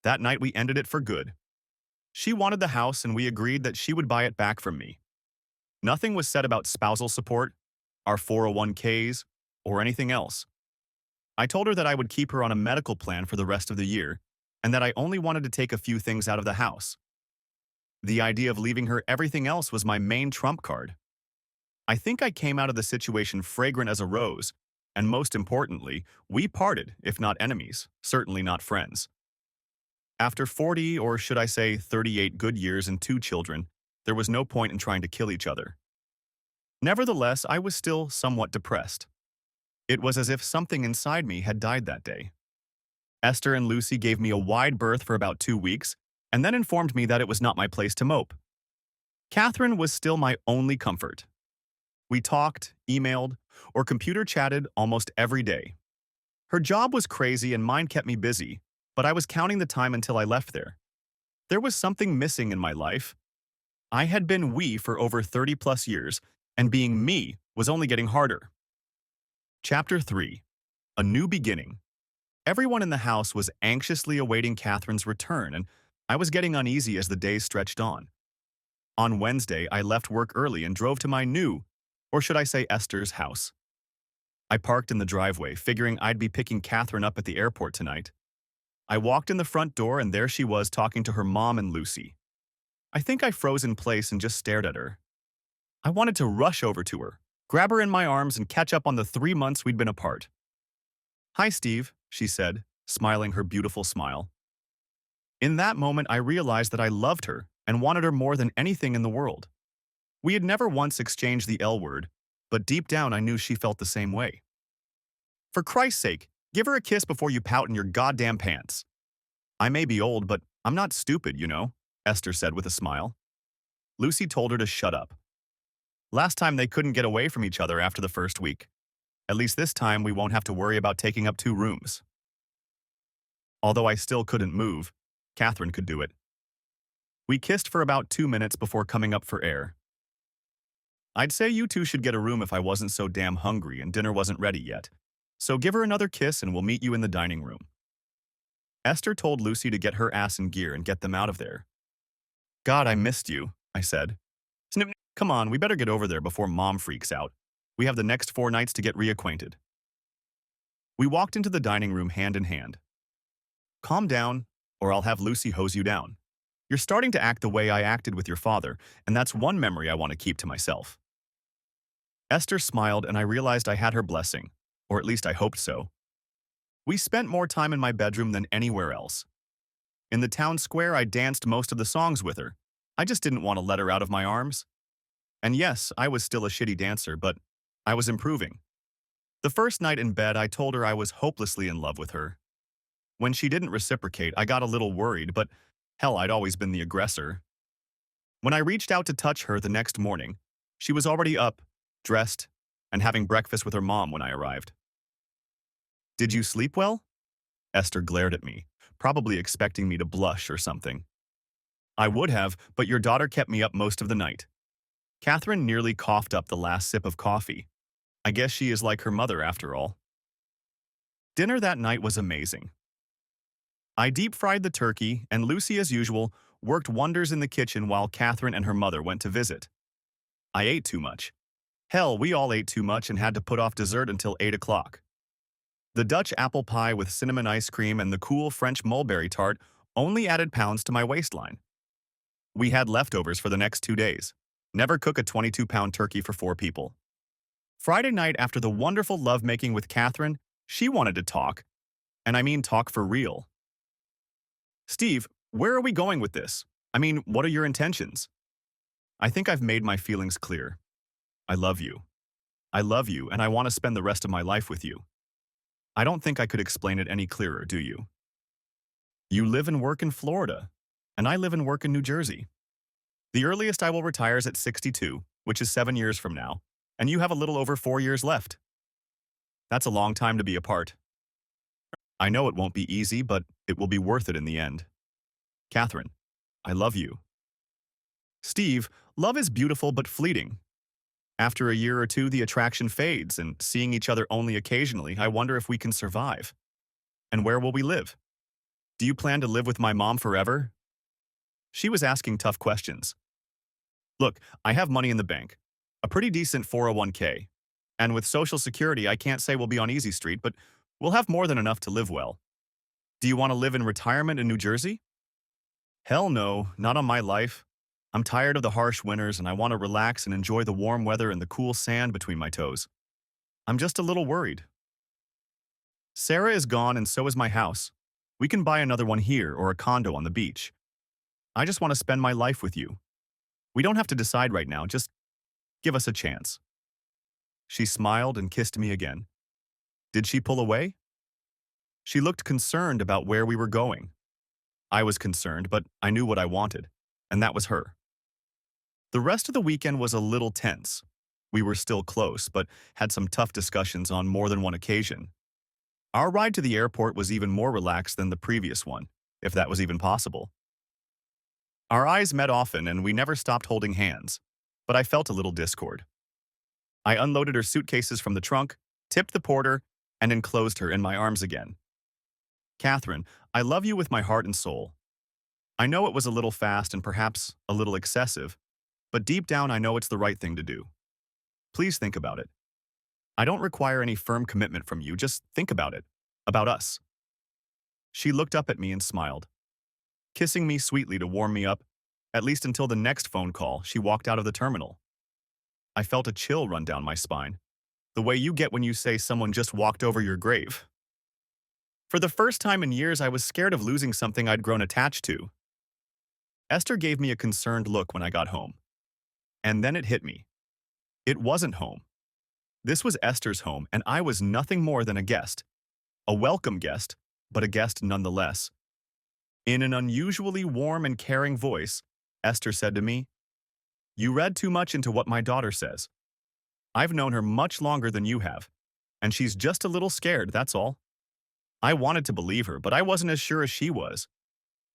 That night we ended it for good. She wanted the house and we agreed that she would buy it back from me. Nothing was said about spousal support, our 401ks, or anything else. I told her that I would keep her on a medical plan for the rest of the year, and that I only wanted to take a few things out of the house. The idea of leaving her everything else was my main trump card. I think I came out of the situation fragrant as a rose, and most importantly, we parted, if not enemies, certainly not friends. After 40, or should I say 38 good years and 2 children, there was no point in trying to kill each other. Nevertheless, I was still somewhat depressed. It was as if something inside me had died that day. Esther and Lucy gave me a wide berth for about 2 weeks, and then informed me that it was not my place to mope. Catherine was still my only comfort. We talked, emailed, or computer chatted almost every day. Her job was crazy and mine kept me busy, but I was counting the time until I left there. There was something missing in my life. I had been we for over 30+ years, and being me was only getting harder. Chapter 3. A New Beginning. Everyone in the house was anxiously awaiting Catherine's return, and I was getting uneasy as the days stretched on. On Wednesday, I left work early and drove to my new, or should I say Esther's, house. I parked in the driveway, figuring I'd be picking Catherine up at the airport tonight. I walked in the front door and there she was talking to her mom and Lucy. I think I froze in place and just stared at her. I wanted to rush over to her, grab her in my arms and catch up on the 3 months we'd been apart. "Hi, Steve," she said, smiling her beautiful smile. In that moment, I realized that I loved her and wanted her more than anything in the world. We had never once exchanged the L word, but deep down I knew she felt the same way. "For Christ's sake, give her a kiss before you pout in your goddamn pants." "I may be old, but I'm not stupid, you know," Esther said with a smile. Lucy told her to shut up. Last time they couldn't get away from each other after the first week. At least this time we won't have to worry about taking up 2 rooms. Although I still couldn't move, Catherine could do it. We kissed for about 2 minutes before coming up for air. "I'd say you two should get a room if I wasn't so damn hungry and dinner wasn't ready yet. So give her another kiss and we'll meet you in the dining room." Esther told Lucy to get her ass in gear and get them out of there. "God, I missed you," I said. "Snip, come on, we better get over there before Mom freaks out. We have the next 4 nights to get reacquainted." We walked into the dining room hand in hand. "Calm down, or I'll have Lucy hose you down. You're starting to act the way I acted with your father, and that's one memory I want to keep to myself." Esther smiled and I realized I had her blessing, or at least I hoped so. We spent more time in my bedroom than anywhere else. In the town square, I danced most of the songs with her. I just didn't want to let her out of my arms. And yes, I was still a shitty dancer, but I was improving. The first night in bed, I told her I was hopelessly in love with her. When she didn't reciprocate, I got a little worried, but hell, I'd always been the aggressor. When I reached out to touch her the next morning, she was already up, dressed, and having breakfast with her mom when I arrived. Did you sleep well? Esther glared at me, probably expecting me to blush or something. I would have, but your daughter kept me up most of the night. Catherine nearly coughed up the last sip of coffee. I guess she is like her mother after all. Dinner that night was amazing. I deep-fried the turkey, and Lucy, as usual, worked wonders in the kitchen while Catherine and her mother went to visit. I ate too much. Hell, we all ate too much and had to put off dessert until 8 o'clock. The Dutch apple pie with cinnamon ice cream and the cool French mulberry tart only added pounds to my waistline. We had leftovers for the next 2 days. Never cook a 22-pound turkey for 4 people. Friday night, after the wonderful lovemaking with Catherine, she wanted to talk. And I mean talk for real. Steve, where are we going with this? I mean, what are your intentions? I think I've made my feelings clear. I love you. I love you, and I want to spend the rest of my life with you. I don't think I could explain it any clearer, do you? You live and work in Florida, and I live and work in New Jersey. The earliest I will retire is at 62, which is 7 years from now, and you have a little over 4 years left. That's a long time to be apart. I know it won't be easy, but it will be worth it in the end. Catherine, I love you. Steve, love is beautiful but fleeting. After a year or two, the attraction fades, and seeing each other only occasionally, I wonder if we can survive. And where will we live? Do you plan to live with my mom forever? She was asking tough questions. Look, I have money in the bank, a pretty decent 401k, and with Social Security, I can't say we'll be on Easy Street, but we'll have more than enough to live well. Do you want to live in retirement in New Jersey? Hell no, not on my life. I'm tired of the harsh winters and I want to relax and enjoy the warm weather and the cool sand between my toes. I'm just a little worried. Sarah is gone and so is my house. We can buy another one here or a condo on the beach. I just want to spend my life with you. We don't have to decide right now, just give us a chance. She smiled and kissed me again. Did she pull away? She looked concerned about where we were going. I was concerned, but I knew what I wanted, and that was her. The rest of the weekend was a little tense. We were still close, but had some tough discussions on more than one occasion. Our ride to the airport was even more relaxed than the previous one, if that was even possible. Our eyes met often and we never stopped holding hands, but I felt a little discord. I unloaded her suitcases from the trunk, tipped the porter, and enclosed her in my arms again. Catherine, I love you with my heart and soul. I know it was a little fast and perhaps a little excessive, but deep down I know it's the right thing to do. Please think about it. I don't require any firm commitment from you, just think about it, about us. She looked up at me and smiled. Kissing me sweetly to warm me up, at least until the next phone call, she walked out of the terminal. I felt a chill run down my spine, the way you get when you say someone just walked over your grave. For the first time in years, I was scared of losing something I'd grown attached to. Esther gave me a concerned look when I got home. And then it hit me. It wasn't home. This was Esther's home, and I was nothing more than a guest. A welcome guest, but a guest nonetheless. In an unusually warm and caring voice, Esther said to me, "You read too much into what my daughter says. I've known her much longer than you have, and she's just a little scared, that's all." I wanted to believe her, but I wasn't as sure as she was.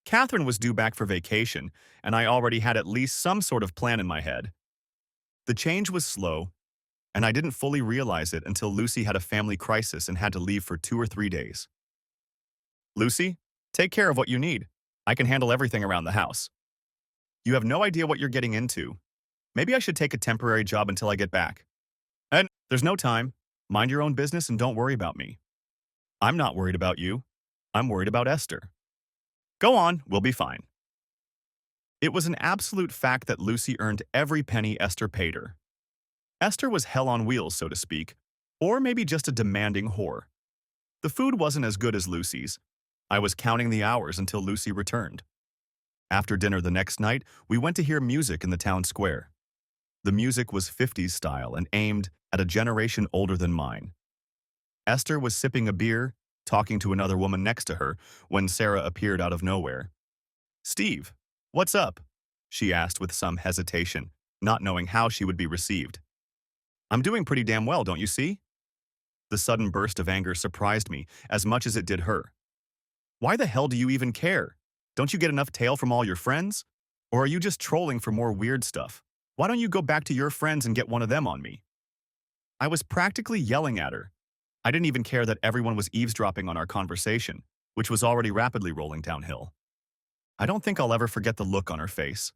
Catherine was due back for vacation, and I already had at least some sort of plan in my head. The change was slow, and I didn't fully realize it until Lucy had a family crisis and had to leave for 2 or 3 days. Lucy, take care of what you need. I can handle everything around the house. You have no idea what you're getting into. Maybe I should take a temporary job until I get back. And there's no time. Mind your own business and don't worry about me. I'm not worried about you. I'm worried about Esther. Go on, we'll be fine. It was an absolute fact that Lucy earned every penny Esther paid her. Esther was hell on wheels, so to speak, or maybe just a demanding whore. The food wasn't as good as Lucy's. I was counting the hours until Lucy returned. After dinner the next night, we went to hear music in the town square. The music was 50s style and aimed at a generation older than mine. Esther was sipping a beer, talking to another woman next to her, when Sarah appeared out of nowhere. "Steve, what's up?" she asked with some hesitation, not knowing how she would be received. "I'm doing pretty damn well, don't you see?" The sudden burst of anger surprised me as much as it did her. "Why the hell do you even care? Don't you get enough tail from all your friends? Or are you just trolling for more weird stuff? Why don't you go back to your friends and get one of them on me?" I was practically yelling at her. I didn't even care that everyone was eavesdropping on our conversation, which was already rapidly rolling downhill. I don't think I'll ever forget the look on her face.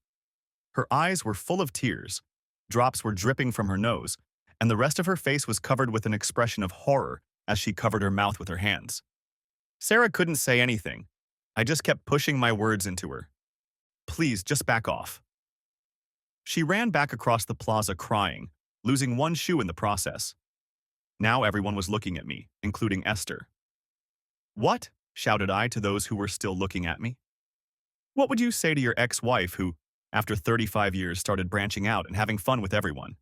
Her eyes were full of tears, drops were dripping from her nose, and the rest of her face was covered with an expression of horror as she covered her mouth with her hands. Sarah couldn't say anything. I just kept pushing my words into her. "Please, just back off." She ran back across the plaza crying, losing one shoe in the process. Now everyone was looking at me, including Esther. "What?" shouted I to those who were still looking at me. "What would you say to your ex-wife who, after 35 years, started branching out and having fun with everyone?"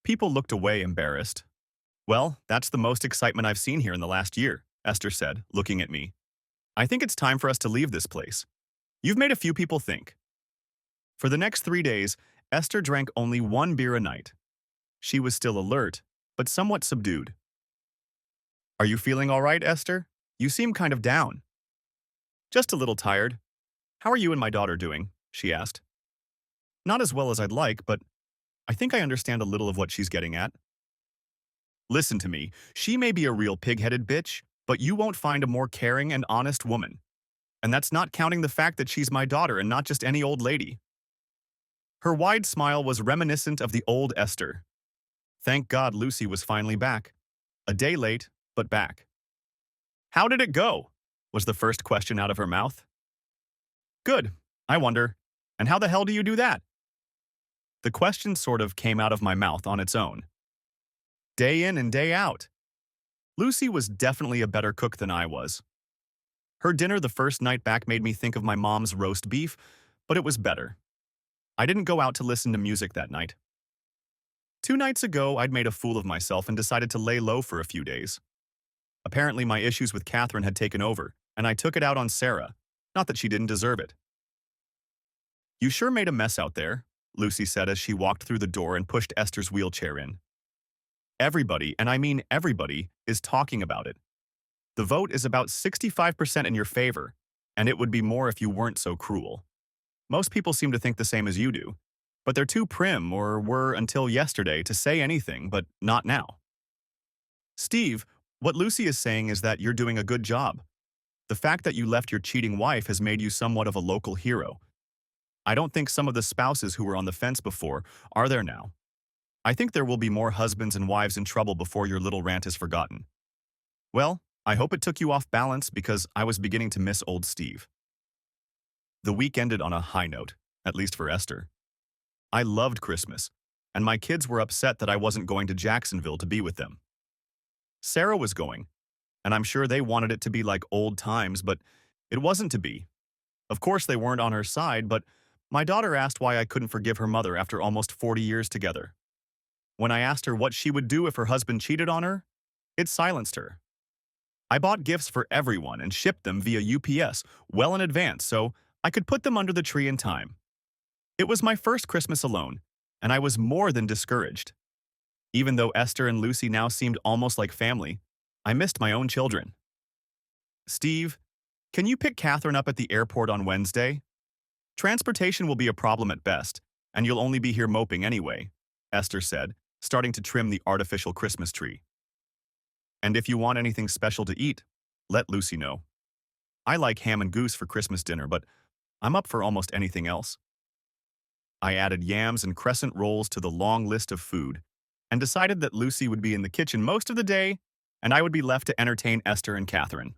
People looked away embarrassed. "Well, that's the most excitement I've seen here in the last year," Esther said, looking at me. "I think it's time for us to leave this place. You've made a few people think." For the next 3 days, Esther drank only one beer a night. She was still alert, but somewhat subdued. "Are you feeling all right, Esther? You seem kind of down." "Just a little tired. How are you and my daughter doing?" she asked. "Not as well as I'd like, but I think I understand a little of what she's getting at." "Listen to me. She may be a real pig-headed bitch, but you won't find a more caring and honest woman. And that's not counting the fact that she's my daughter and not just any old lady." Her wide smile was reminiscent of the old Esther. Thank God Lucy was finally back. A day late, but back. "How did it go?" was the first question out of her mouth. "Good. I wonder, and how the hell do you do that?" The question sort of came out of my mouth on its own. Day in and day out. Lucy was definitely a better cook than I was. Her dinner the first night back made me think of my mom's roast beef, but it was better. I didn't go out to listen to music that night. 2 nights ago, I'd made a fool of myself and decided to lay low for a few days. Apparently, my issues with Catherine had taken over, and I took it out on Sarah. Not that she didn't deserve it. "You sure made a mess out there," Lucy said as she walked through the door and pushed Esther's wheelchair in. "Everybody, and I mean everybody, is talking about it. The vote is about 65% in your favor, and it would be more if you weren't so cruel. Most people seem to think the same as you do, but they're too prim, or were until yesterday, to say anything, but not now. Steve, what Lucy is saying is that you're doing a good job. The fact that you left your cheating wife has made you somewhat of a local hero. I don't think some of the spouses who were on the fence before are there now. I think there will be more husbands and wives in trouble before your little rant is forgotten. Well, I hope it took you off balance because I was beginning to miss old Steve." The week ended on a high note, at least for Esther. I loved Christmas, and my kids were upset that I wasn't going to Jacksonville to be with them. Sarah was going, and I'm sure they wanted it to be like old times, but it wasn't to be. Of course they weren't on her side, but my daughter asked why I couldn't forgive her mother after almost 40 years together. When I asked her what she would do if her husband cheated on her, it silenced her. I bought gifts for everyone and shipped them via UPS well in advance so I could put them under the tree in time. It was my first Christmas alone, and I was more than discouraged. Even though Esther and Lucy now seemed almost like family, I missed my own children. "Steve, can you pick Catherine up at the airport on Wednesday? Transportation will be a problem at best, and you'll only be here moping anyway," Esther said, starting to trim the artificial Christmas tree. "And if you want anything special to eat, let Lucy know. I like ham and goose for Christmas dinner, but I'm up for almost anything else." I added yams and crescent rolls to the long list of food, and decided that Lucy would be in the kitchen most of the day, and I would be left to entertain Esther and Catherine.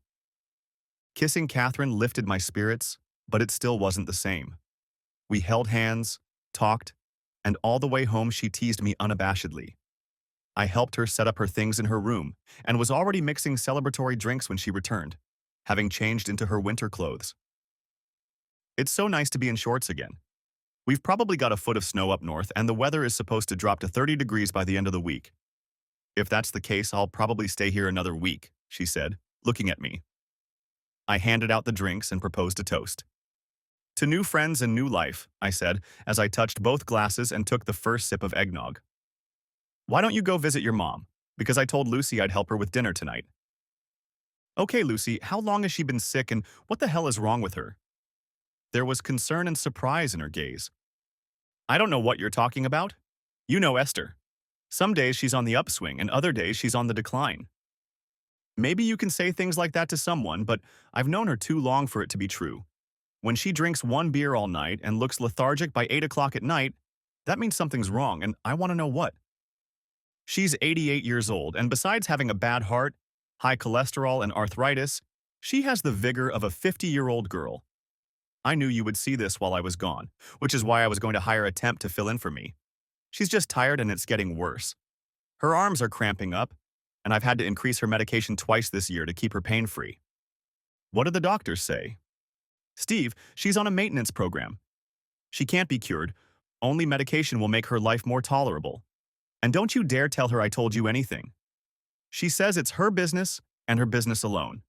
Kissing Catherine lifted my spirits, but it still wasn't the same. We held hands, talked, and all the way home she teased me unabashedly. I helped her set up her things in her room, and was already mixing celebratory drinks when she returned, having changed into her winter clothes. It's so nice to be in shorts again. We've probably got a foot of snow up north, and the weather is supposed to drop to 30 degrees by the end of the week. If that's the case, I'll probably stay here another week, she said, looking at me. I handed out the drinks and proposed a toast. To new friends and new life, I said, as I touched both glasses and took the first sip of eggnog. Why don't you go visit your mom? Because I told Lucy I'd help her with dinner tonight. Okay, Lucy, how long has she been sick and what the hell is wrong with her? There was concern and surprise in her gaze. I don't know what you're talking about. You know Esther. Some days she's on the upswing and other days she's on the decline. Maybe you can say things like that to someone, but I've known her too long for it to be true. When she drinks one beer all night and looks lethargic by 8 o'clock at night, that means something's wrong, and I want to know what. She's 88 years old, and besides having a bad heart, high cholesterol, and arthritis, she has the vigor of a 50-year-old girl. I knew you would see this while I was gone, which is why I was going to hire a temp to fill in for me. She's just tired and it's getting worse. Her arms are cramping up, and I've had to increase her medication twice this year to keep her pain-free. What did the doctors say? Steve, she's on a maintenance program. She can't be cured. Only medication will make her life more tolerable. And don't you dare tell her I told you anything. She says it's her business and her business alone.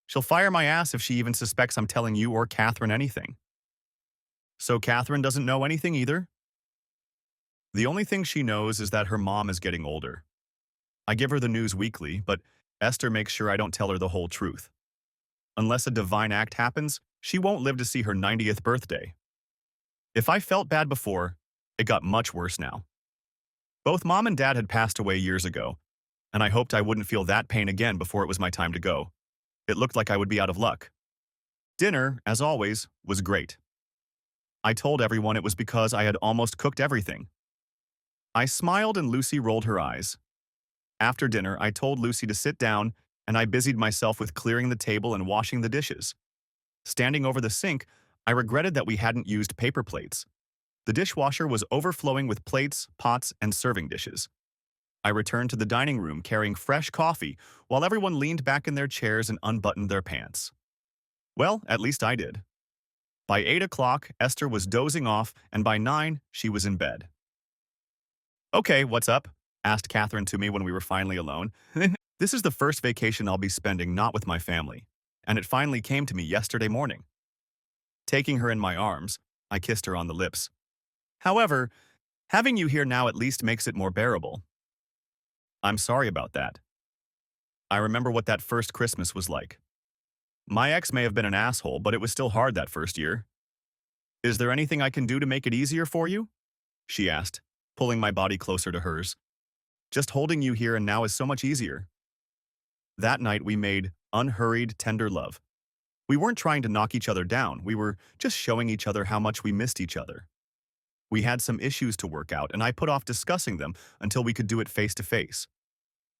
She'll fire my ass if she even suspects I'm telling you or Catherine anything. So Catherine doesn't know anything either? The only thing she knows is that her mom is getting older. I give her the news weekly, but Esther makes sure I don't tell her the whole truth. Unless a divine act happens, she won't live to see her 90th birthday. If I felt bad before, it got much worse now. Both Mom and Dad had passed away years ago, and I hoped I wouldn't feel that pain again before it was my time to go. It looked like I would be out of luck. Dinner, as always, was great. I told everyone it was because I had almost cooked everything. I smiled and Lucy rolled her eyes. After dinner, I told Lucy to sit down, and I busied myself with clearing the table and washing the dishes. Standing over the sink, I regretted that we hadn't used paper plates. The dishwasher was overflowing with plates, pots, and serving dishes. I returned to the dining room carrying fresh coffee while everyone leaned back in their chairs and unbuttoned their pants. Well, at least I did. By 8 o'clock, Esther was dozing off, and by 9, she was in bed. Okay, what's up? Asked Catherine to me when we were finally alone. This is the first vacation I'll be spending not with my family, and it finally came to me yesterday morning. Taking her in my arms, I kissed her on the lips. However, having you here now at least makes it more bearable. I'm sorry about that. I remember what that first Christmas was like. My ex may have been an asshole, but it was still hard that first year. Is there anything I can do to make it easier for you? She asked, pulling my body closer to hers. Just holding you here and now is so much easier. That night we made unhurried, tender love. We weren't trying to knock each other down, we were just showing each other how much we missed each other. We had some issues to work out, and I put off discussing them until we could do it face to face.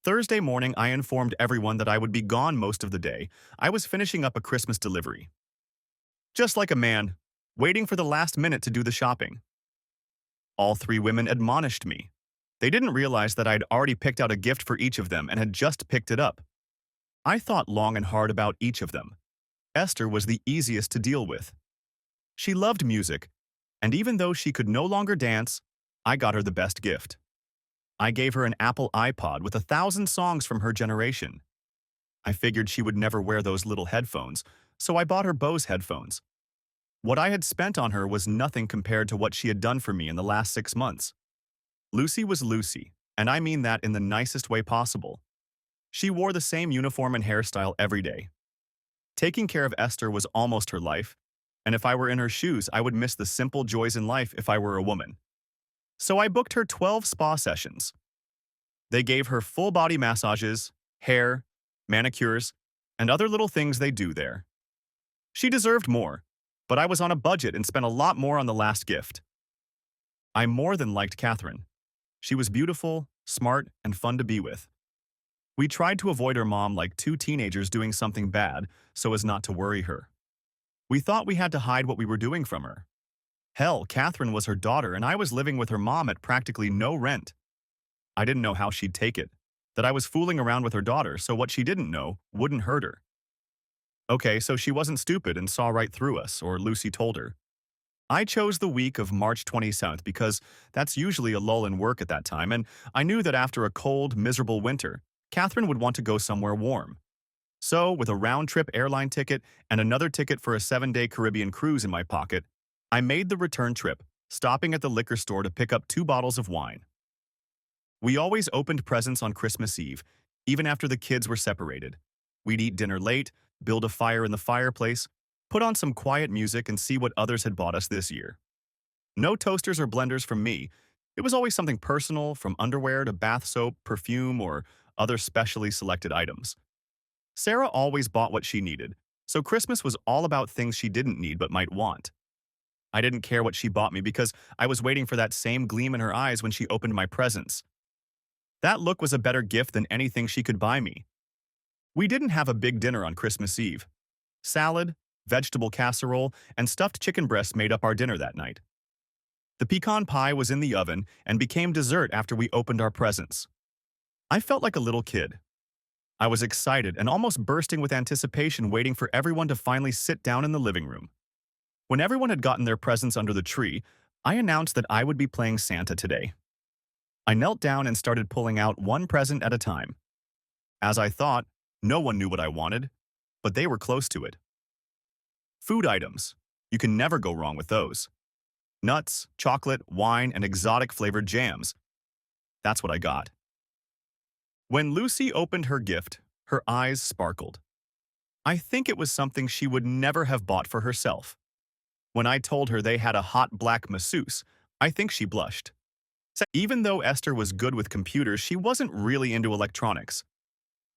Thursday morning, I informed everyone that I would be gone most of the day. I was finishing up a Christmas delivery. Just like a man, waiting for the last minute to do the shopping. All 3 women admonished me. They didn't realize that I'd already picked out a gift for each of them and had just picked it up. I thought long and hard about each of them. Esther was the easiest to deal with. She loved music, and even though she could no longer dance, I got her the best gift. I gave her an Apple iPod with 1,000 songs from her generation. I figured she would never wear those little headphones, so I bought her Bose headphones. What I had spent on her was nothing compared to what she had done for me in the last 6 months. Lucy was Lucy, and I mean that in the nicest way possible. She wore the same uniform and hairstyle every day. Taking care of Esther was almost her life, and if I were in her shoes, I would miss the simple joys in life if I were a woman. So I booked her 12 spa sessions. They gave her full-body massages, hair, manicures, and other little things they do there. She deserved more, but I was on a budget and spent a lot more on the last gift. I more than liked Catherine. She was beautiful, smart, and fun to be with. We tried to avoid her mom like 2 teenagers doing something bad so as not to worry her. We thought we had to hide what we were doing from her. Hell, Catherine was her daughter and I was living with her mom at practically no rent. I didn't know how she'd take it, that I was fooling around with her daughter so what she didn't know wouldn't hurt her. Okay, so she wasn't stupid and saw right through us, or Lucy told her. I chose the week of March 27th because that's usually a lull in work at that time, and I knew that after a cold, miserable winter, Catherine would want to go somewhere warm. So, with a round-trip airline ticket and another ticket for a 7-day Caribbean cruise in my pocket, I made the return trip, stopping at the liquor store to pick up 2 bottles of wine. We always opened presents on Christmas Eve, even after the kids were separated. We'd eat dinner late, build a fire in the fireplace, put on some quiet music and see what others had bought us this year. No toasters or blenders from me. It was always something personal, from underwear to bath soap, perfume, or other specially selected items. Sarah always bought what she needed, so Christmas was all about things she didn't need but might want. I didn't care what she bought me because I was waiting for that same gleam in her eyes when she opened my presents. That look was a better gift than anything she could buy me. We didn't have a big dinner on Christmas Eve. Salad, vegetable casserole, and stuffed chicken breasts made up our dinner that night. The pecan pie was in the oven and became dessert after we opened our presents. I felt like a little kid. I was excited and almost bursting with anticipation, waiting for everyone to finally sit down in the living room. When everyone had gotten their presents under the tree, I announced that I would be playing Santa today. I knelt down and started pulling out one present at a time. As I thought, no one knew what I wanted, but they were close to it. Food items. You can never go wrong with those. Nuts, chocolate, wine, and exotic flavored jams. That's what I got. When Lucy opened her gift, her eyes sparkled. I think it was something she would never have bought for herself. When I told her they had a hot black masseuse, I think she blushed. Even though Esther was good with computers, she wasn't really into electronics.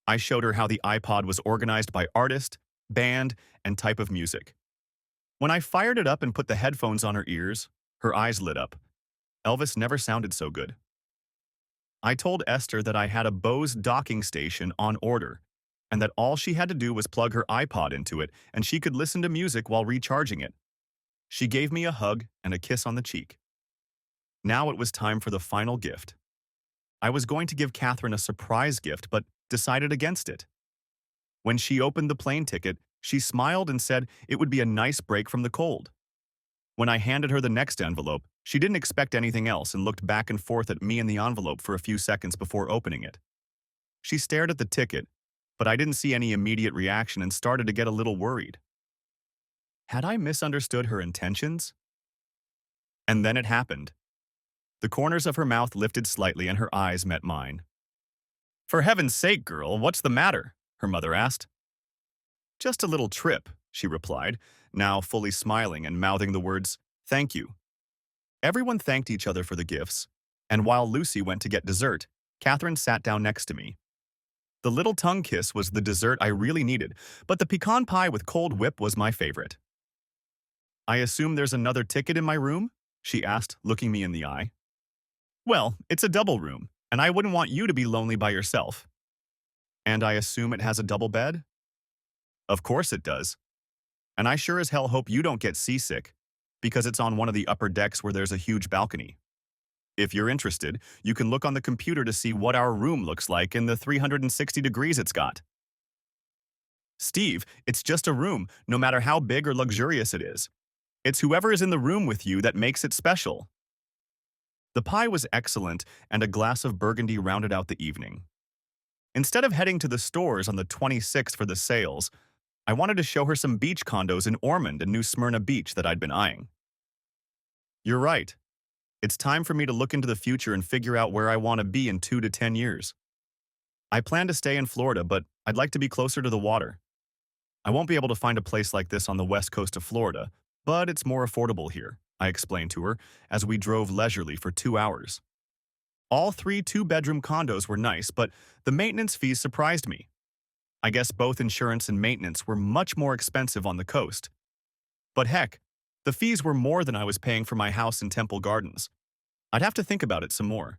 I showed her how the iPod was organized by artist, band, and type of music. When I fired it up and put the headphones on her ears, her eyes lit up. Elvis never sounded so good. I told Esther that I had a Bose docking station on order, and that all she had to do was plug her iPod into it and she could listen to music while recharging it. She gave me a hug and a kiss on the cheek. Now it was time for the final gift. I was going to give Catherine a surprise gift, but decided against it. When she opened the plane ticket, she smiled and said it would be a nice break from the cold. When I handed her the next envelope, she didn't expect anything else and looked back and forth at me and the envelope for a few seconds before opening it. She stared at the ticket, but I didn't see any immediate reaction and started to get a little worried. Had I misunderstood her intentions? And then it happened. The corners of her mouth lifted slightly and her eyes met mine. "For heaven's sake, girl, what's the matter?" her mother asked. "Just a little trip," she replied, now fully smiling and mouthing the words, "Thank you." Everyone thanked each other for the gifts, and while Lucy went to get dessert, Catherine sat down next to me. The little tongue kiss was the dessert I really needed, but the pecan pie with cold whip was my favorite. "I assume there's another ticket in my room?" she asked, looking me in the eye. "Well, it's a double room, and I wouldn't want you to be lonely by yourself." "And I assume it has a double bed?" "Of course it does. And I sure as hell hope you don't get seasick, because it's on one of the upper decks where there's a huge balcony. If you're interested, you can look on the computer to see what our room looks like in the 360 degrees it's got." "Steve, it's just a room, no matter how big or luxurious it is. It's whoever is in the room with you that makes it special." The pie was excellent, and a glass of Burgundy rounded out the evening. Instead of heading to the stores on the 26th for the sales, I wanted to show her some beach condos in Ormond and New Smyrna Beach that I'd been eyeing. "You're right. It's time for me to look into the future and figure out where I want to be in 2 to 10 years. I plan to stay in Florida, but I'd like to be closer to the water. I won't be able to find a place like this on the west coast of Florida, but it's more affordable here," I explained to her as we drove leisurely for 2 hours. All 3 two-bedroom condos were nice, but the maintenance fees surprised me. I guess both insurance and maintenance were much more expensive on the coast. But heck, the fees were more than I was paying for my house in Temple Gardens. I'd have to think about it some more.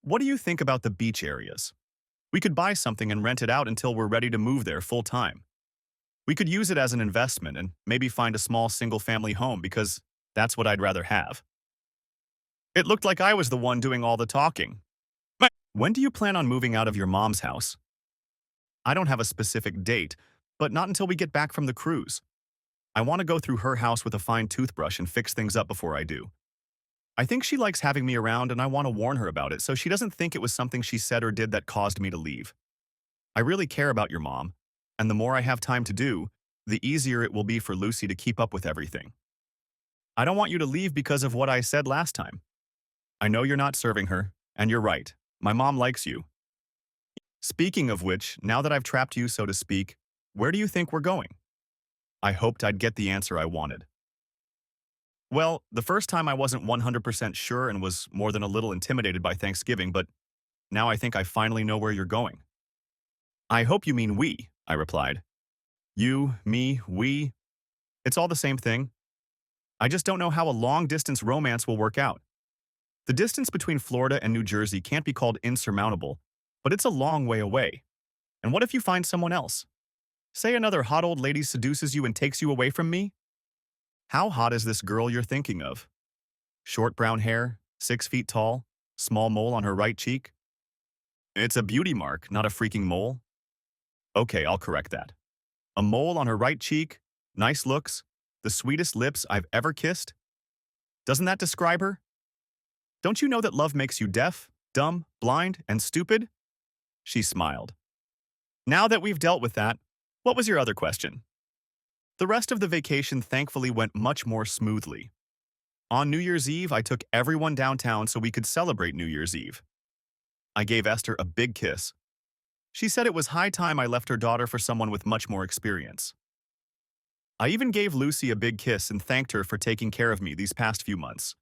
"What do you think about the beach areas? We could buy something and rent it out until we're ready to move there full-time. We could use it as an investment and maybe find a small single-family home because that's what I'd rather have." It looked like I was the one doing all the talking. "When do you plan on moving out of your mom's house?" "I don't have a specific date, but not until we get back from the cruise. I want to go through her house with a fine toothbrush and fix things up before I do. I think she likes having me around and I want to warn her about it so she doesn't think it was something she said or did that caused me to leave. I really care about your mom, and the more I have time to do, the easier it will be for Lucy to keep up with everything. I don't want you to leave because of what I said last time. I know you're not serving her, and you're right. My mom likes you. Speaking of which, now that I've trapped you, so to speak, where do you think we're going? I hoped I'd get the answer I wanted. Well, the first time I wasn't 100% sure and was more than a little intimidated by Thanksgiving, but now I think I finally know where you're going. I hope you mean we, I replied. You, me, we. It's all the same thing. I just don't know how a long-distance romance will work out. The distance between Florida and New Jersey can't be called insurmountable, but it's a long way away. And what if you find someone else? Say another hot old lady seduces you and takes you away from me? How hot is this girl you're thinking of? Short brown hair, 6 feet tall, small mole on her right cheek? It's a beauty mark, not a freaking mole. Okay, I'll correct that. A mole on her right cheek, nice looks, the sweetest lips I've ever kissed? Doesn't that describe her? Don't you know that love makes you deaf, dumb, blind, and stupid? She smiled. Now that we've dealt with that, what was your other question? The rest of the vacation thankfully went much more smoothly. On New Year's Eve, I took everyone downtown so we could celebrate New Year's Eve. I gave Esther a big kiss. She said it was high time I left her daughter for someone with much more experience. I even gave Lucy a big kiss and thanked her for taking care of me these past few months.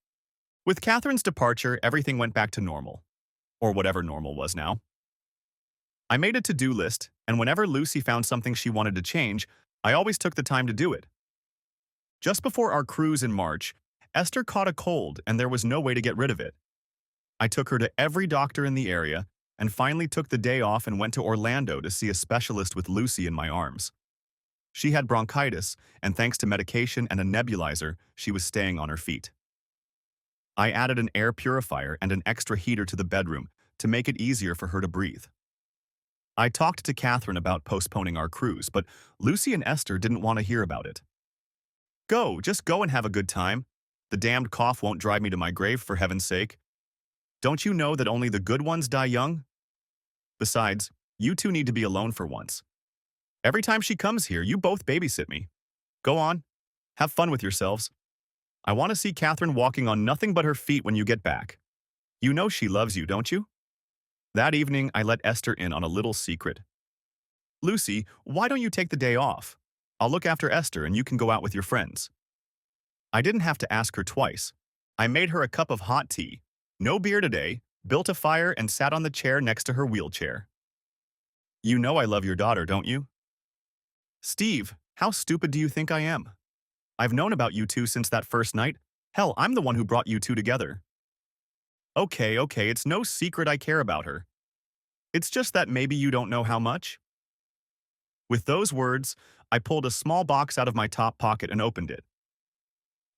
With Catherine's departure, everything went back to normal. Or whatever normal was now. I made a to-do list, and whenever Lucy found something she wanted to change, I always took the time to do it. Just before our cruise in March, Esther caught a cold and there was no way to get rid of it. I took her to every doctor in the area and finally took the day off and went to Orlando to see a specialist with Lucy in my arms. She had bronchitis, and thanks to medication and a nebulizer, she was staying on her feet. I added an air purifier and an extra heater to the bedroom to make it easier for her to breathe. I talked to Catherine about postponing our cruise, but Lucy and Esther didn't want to hear about it. Just go and have a good time. The damned cough won't drive me to my grave, for heaven's sake. Don't you know that only the good ones die young? Besides, you two need to be alone for once. Every time she comes here, you both babysit me. Go on. Have fun with yourselves. I want to see Catherine walking on nothing but her feet when you get back. You know she loves you, don't you? That evening, I let Esther in on a little secret. Lucy, why don't you take the day off? I'll look after Esther and you can go out with your friends. I didn't have to ask her twice. I made her a cup of hot tea, no beer today, built a fire and sat on the chair next to her wheelchair. You know I love your daughter, don't you? Steve, how stupid do you think I am? I've known about you two since that first night. Hell, I'm the one who brought you two together. Okay, it's no secret I care about her. It's just that maybe you don't know how much. With those words, I pulled a small box out of my top pocket and opened it.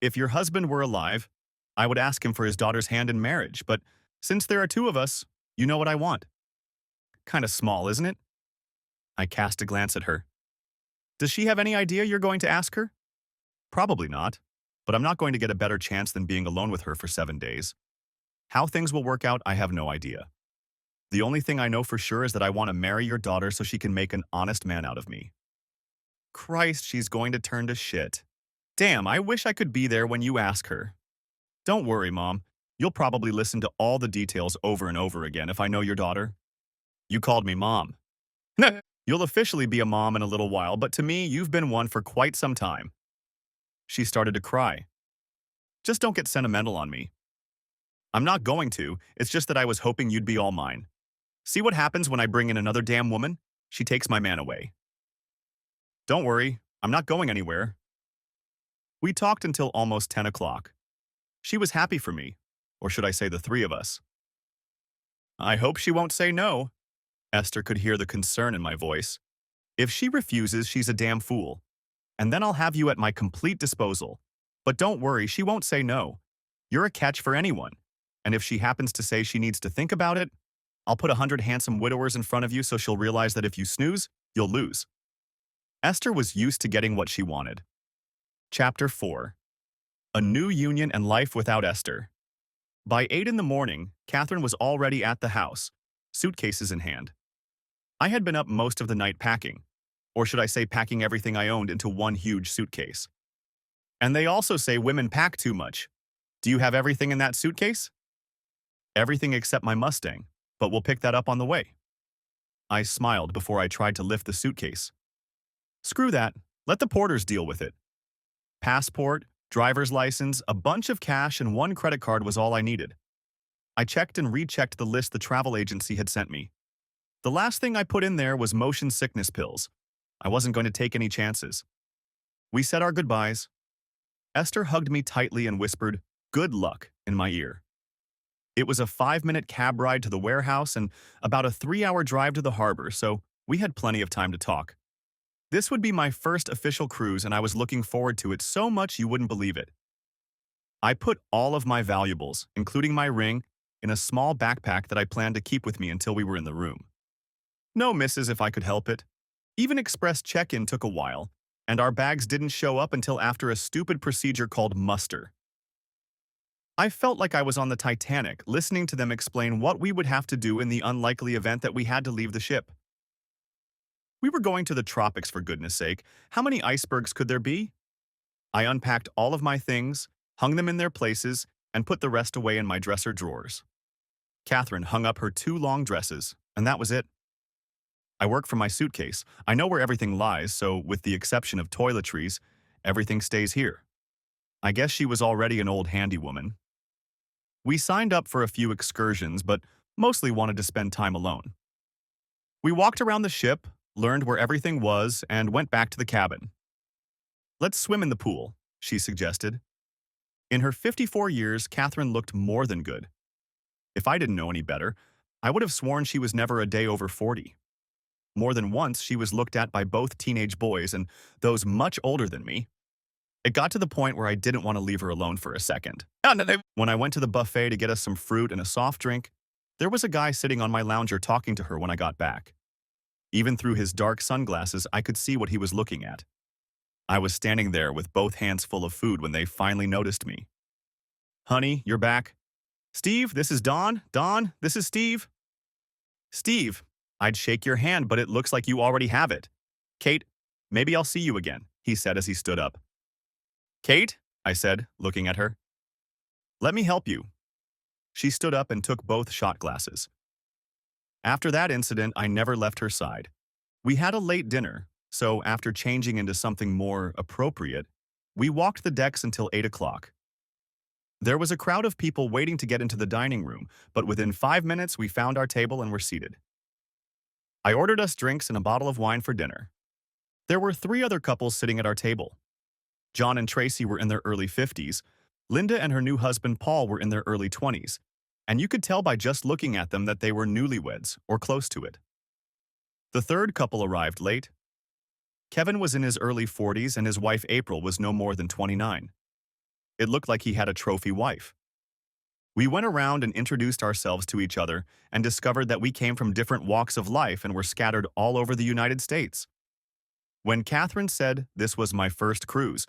If your husband were alive, I would ask him for his daughter's hand in marriage, but since there are two of us, you know what I want. Kinda small, isn't it? I cast a glance at her. Does she have any idea you're going to ask her? Probably not, but I'm not going to get a better chance than being alone with her for 7 days. How things will work out, I have no idea. The only thing I know for sure is that I want to marry your daughter so she can make an honest man out of me. Christ, she's going to turn to shit. Damn, I wish I could be there when you ask her. Don't worry, Mom. You'll probably listen to all the details over and over again if I know your daughter. You called me Mom. You'll officially be a mom in a little while, but to me, you've been one for quite some time. She started to cry. Just don't get sentimental on me. I'm not going to, it's just that I was hoping you'd be all mine. See what happens when I bring in another damn woman? She takes my man away. Don't worry, I'm not going anywhere. We talked until almost 10 o'clock. She was happy for me, or should I say the three of us. I hope she won't say no. Esther could hear the concern in my voice. If she refuses, she's a damn fool. And then I'll have you at my complete disposal. But don't worry, she won't say no. You're a catch for anyone. And if she happens to say she needs to think about it, I'll put 100 handsome widowers in front of you so she'll realize that if you snooze, you'll lose. Esther was used to getting what she wanted. Chapter 4. A New Union and Life Without Esther. By 8 in the morning, Catherine was already at the house, suitcases in hand. I had been up most of the night packing, or should I say packing everything I owned into one huge suitcase. And they also say women pack too much. Do you have everything in that suitcase? Everything except my Mustang, but we'll pick that up on the way. I smiled before I tried to lift the suitcase. Screw that, let the porters deal with it. Passport, driver's license, a bunch of cash, and one credit card was all I needed. I checked and rechecked the list the travel agency had sent me. The last thing I put in there was motion sickness pills. I wasn't going to take any chances. We said our goodbyes. Esther hugged me tightly and whispered, "Good luck," in my ear. It was a 5-minute cab ride to the warehouse and about a 3-hour drive to the harbor, so we had plenty of time to talk. This would be my first official cruise, and I was looking forward to it so much you wouldn't believe it. I put all of my valuables, including my ring, in a small backpack that I planned to keep with me until we were in the room. No misses if I could help it. Even express check-in took a while, and our bags didn't show up until after a stupid procedure called muster. I felt like I was on the Titanic, listening to them explain what we would have to do in the unlikely event that we had to leave the ship. We were going to the tropics, for goodness sake. How many icebergs could there be? I unpacked all of my things, hung them in their places, and put the rest away in my dresser drawers. Catherine hung up her 2 long dresses, and that was it. I work from my suitcase. I know where everything lies, so with the exception of toiletries, everything stays here. I guess she was already an old handywoman. We signed up for a few excursions, but mostly wanted to spend time alone. We walked around the ship, learned where everything was, and went back to the cabin. "Let's swim in the pool," she suggested. In her 54 years, Catherine looked more than good. If I didn't know any better, I would have sworn she was never a day over 40. More than once, she was looked at by both teenage boys and those much older than me. It got to the point where I didn't want to leave her alone for a second. When I went to the buffet to get us some fruit and a soft drink, there was a guy sitting on my lounger talking to her when I got back. Even through his dark sunglasses, I could see what he was looking at. I was standing there with both hands full of food when they finally noticed me. "Honey, you're back." "Steve, this is Dawn. Dawn, this is Steve." "Steve, I'd shake your hand, but it looks like you already have it." "Kate, maybe I'll see you again," he said as he stood up. "Kate," I said, looking at her. "Let me help you." She stood up and took both shot glasses. After that incident, I never left her side. We had a late dinner, so after changing into something more appropriate, we walked the decks until 8 o'clock. There was a crowd of people waiting to get into the dining room, but within 5 minutes we found our table and were seated. I ordered us drinks and a bottle of wine for dinner. There were 3 other couples sitting at our table. John and Tracy were in their early 50s, Linda and her new husband Paul were in their early 20s, and you could tell by just looking at them that they were newlyweds or close to it. The third couple arrived late. Kevin was in his early 40s and his wife April was no more than 29. It looked like he had a trophy wife. We went around and introduced ourselves to each other and discovered that we came from different walks of life and were scattered all over the United States. When Catherine said this was my first cruise,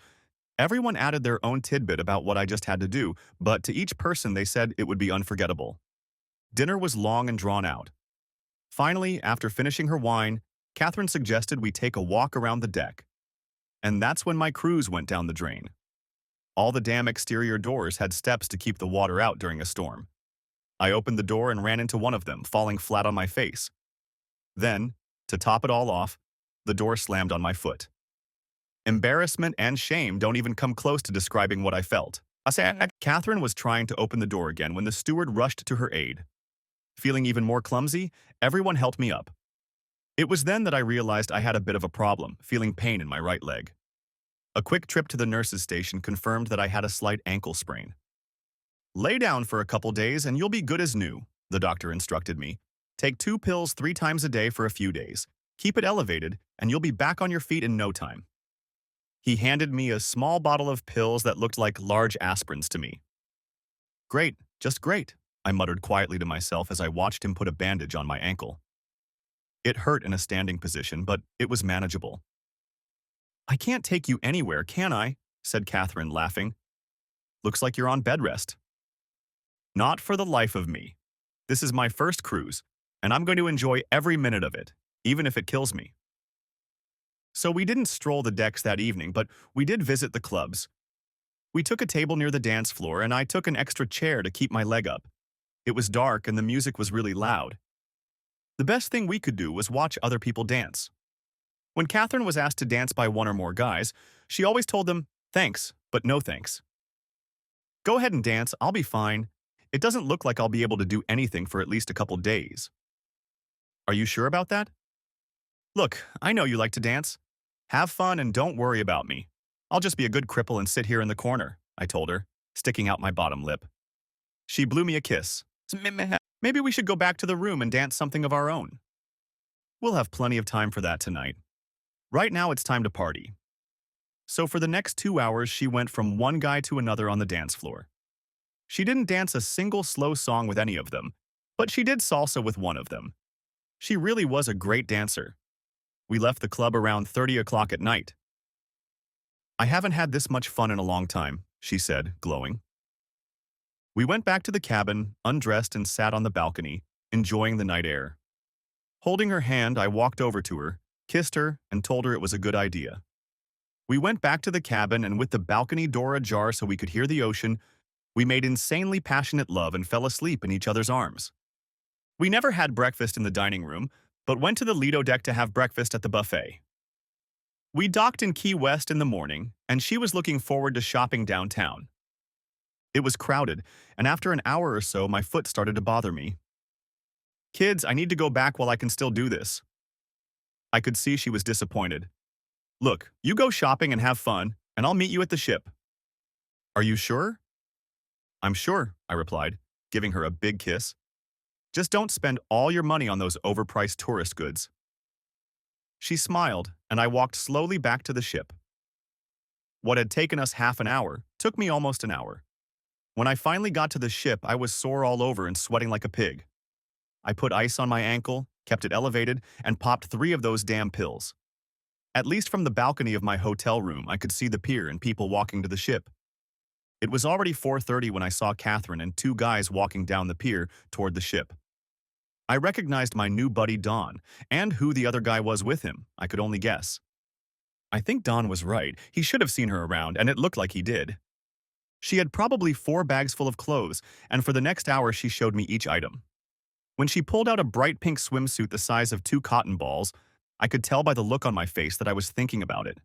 everyone added their own tidbit about what I just had to do, but to each person they said it would be unforgettable. Dinner was long and drawn out. Finally, after finishing her wine, Catherine suggested we take a walk around the deck. And that's when my cruise went down the drain. All the damn exterior doors had steps to keep the water out during a storm. I opened the door and ran into one of them, falling flat on my face. Then, to top it all off, the door slammed on my foot. Embarrassment and shame don't even come close to describing what I felt. Catherine was trying to open the door again when the steward rushed to her aid. Feeling even more clumsy, everyone helped me up. It was then that I realized I had a bit of a problem, feeling pain in my right leg. A quick trip to the nurse's station confirmed that I had a slight ankle sprain. "Lay down for a couple days and you'll be good as new," the doctor instructed me. "Take 2 pills 3 times a day for a few days. Keep it elevated, and you'll be back on your feet in no time." He handed me a small bottle of pills that looked like large aspirins to me. "Great, just great," I muttered quietly to myself as I watched him put a bandage on my ankle. It hurt in a standing position, but it was manageable. "I can't take you anywhere, can I?" said Catherine, laughing. Looks like you're on bed rest. Not for the life of me. This is my first cruise, and I'm going to enjoy every minute of it, even if it kills me. So we didn't stroll the decks that evening, but we did visit the clubs. We took a table near the dance floor, and I took an extra chair to keep my leg up. It was dark, and the music was really loud. The best thing we could do was watch other people dance. When Catherine was asked to dance by one or more guys, she always told them, thanks, but no thanks. Go ahead and dance, I'll be fine. It doesn't look like I'll be able to do anything for at least a couple days. Are you sure about that? Look, I know you like to dance. Have fun and don't worry about me. I'll just be a good cripple and sit here in the corner, I told her, sticking out my bottom lip. She blew me a kiss. Maybe we should go back to the room and dance something of our own. We'll have plenty of time for that tonight. Right now it's time to party. So for the next 2 hours, she went from one guy to another on the dance floor. She didn't dance a single slow song with any of them, but she did salsa with one of them. She really was a great dancer. We left the club around 30 o'clock at night. I haven't had this much fun in a long time, she said, glowing. We went back to the cabin, undressed and sat on the balcony, enjoying the night air. Holding her hand, I walked over to her, kissed her, and told her it was a good idea. We went back to the cabin, and with the balcony door ajar so we could hear the ocean, we made insanely passionate love and fell asleep in each other's arms. We never had breakfast in the dining room, but went to the Lido deck to have breakfast at the buffet. We docked in Key West in the morning, and she was looking forward to shopping downtown. It was crowded, and after an hour or so, my foot started to bother me. Kids, I need to go back while I can still do this. I could see she was disappointed. Look, you go shopping and have fun, and I'll meet you at the ship. Are you sure? I'm sure, I replied, giving her a big kiss. Just don't spend all your money on those overpriced tourist goods. She smiled, and I walked slowly back to the ship. What had taken us half an hour took me almost an hour. When I finally got to the ship, I was sore all over and sweating like a pig. I put ice on my ankle, kept it elevated, and popped 3 of those damn pills. At least from the balcony of my hotel room, I could see the pier and people walking to the ship. It was already 4:30 when I saw Catherine and 2 guys walking down the pier toward the ship. I recognized my new buddy Don, and who the other guy was with him, I could only guess. I think Don was right. He should have seen her around, and it looked like he did. She had probably 4 bags full of clothes, and for the next hour she showed me each item. When she pulled out a bright pink swimsuit the size of 2 cotton balls, I could tell by the look on my face that I was thinking about it.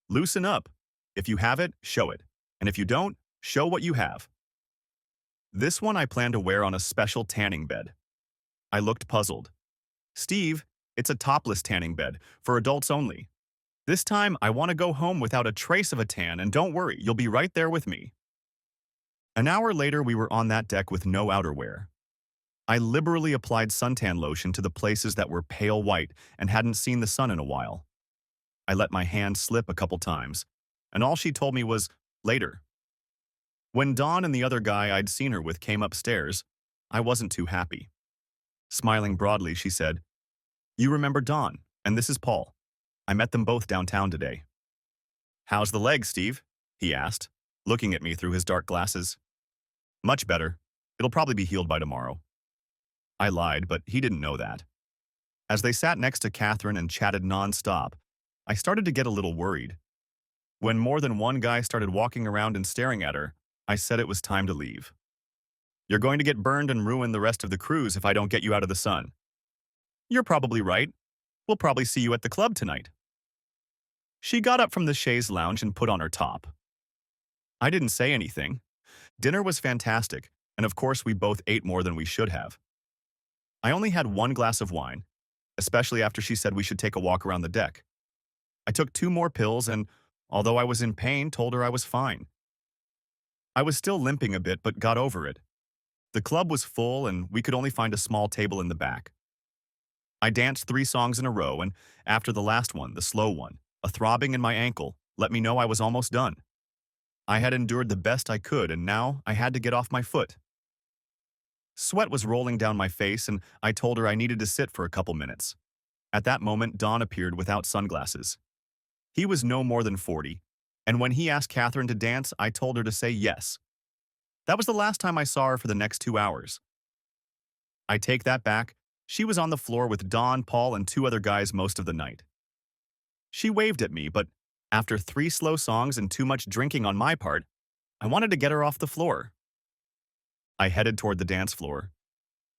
Loosen up. If you have it, show it. And if you don't, show what you have. This one I plan to wear on a special tanning bed. I looked puzzled. Steve, it's a topless tanning bed, for adults only. This time, I want to go home without a trace of a tan, and don't worry, you'll be right there with me. An hour later, we were on that deck with no outerwear. I liberally applied suntan lotion to the places that were pale white and hadn't seen the sun in a while. I let my hand slip a couple times, and all she told me was, later. When Dawn and the other guy I'd seen her with came upstairs, I wasn't too happy. Smiling broadly, she said, You remember Dawn, and this is Paul. I met them both downtown today. How's the leg, Steve? He asked, looking at me through his dark glasses. Much better. It'll probably be healed by tomorrow. I lied, but he didn't know that. As they sat next to Catherine and chatted nonstop, I started to get a little worried. When more than one guy started walking around and staring at her, I said it was time to leave. You're going to get burned and ruin the rest of the cruise if I don't get you out of the sun. You're probably right. We'll probably see you at the club tonight. She got up from the chaise lounge and put on her top. I didn't say anything. Dinner was fantastic, and of course we both ate more than we should have. I only had 1 glass of wine, especially after she said we should take a walk around the deck. I took 2 more pills and, although I was in pain, told her I was fine. I was still limping a bit, but got over it. The club was full, and we could only find a small table in the back. I danced 3 songs in a row, and after the last one, the slow one, a throbbing in my ankle let me know I was almost done. I had endured the best I could, and now I had to get off my foot. Sweat was rolling down my face, and I told her I needed to sit for a couple minutes. At that moment, Don appeared without sunglasses. He was no more than 40, And when he asked Catherine to dance, I told her to say yes. That was the last time I saw her for the next 2 hours. I take that back. She was on the floor with Don, Paul, and two other guys most of the night. She waved at me, but after 3 slow songs and too much drinking on my part, I wanted to get her off the floor. I headed toward the dance floor.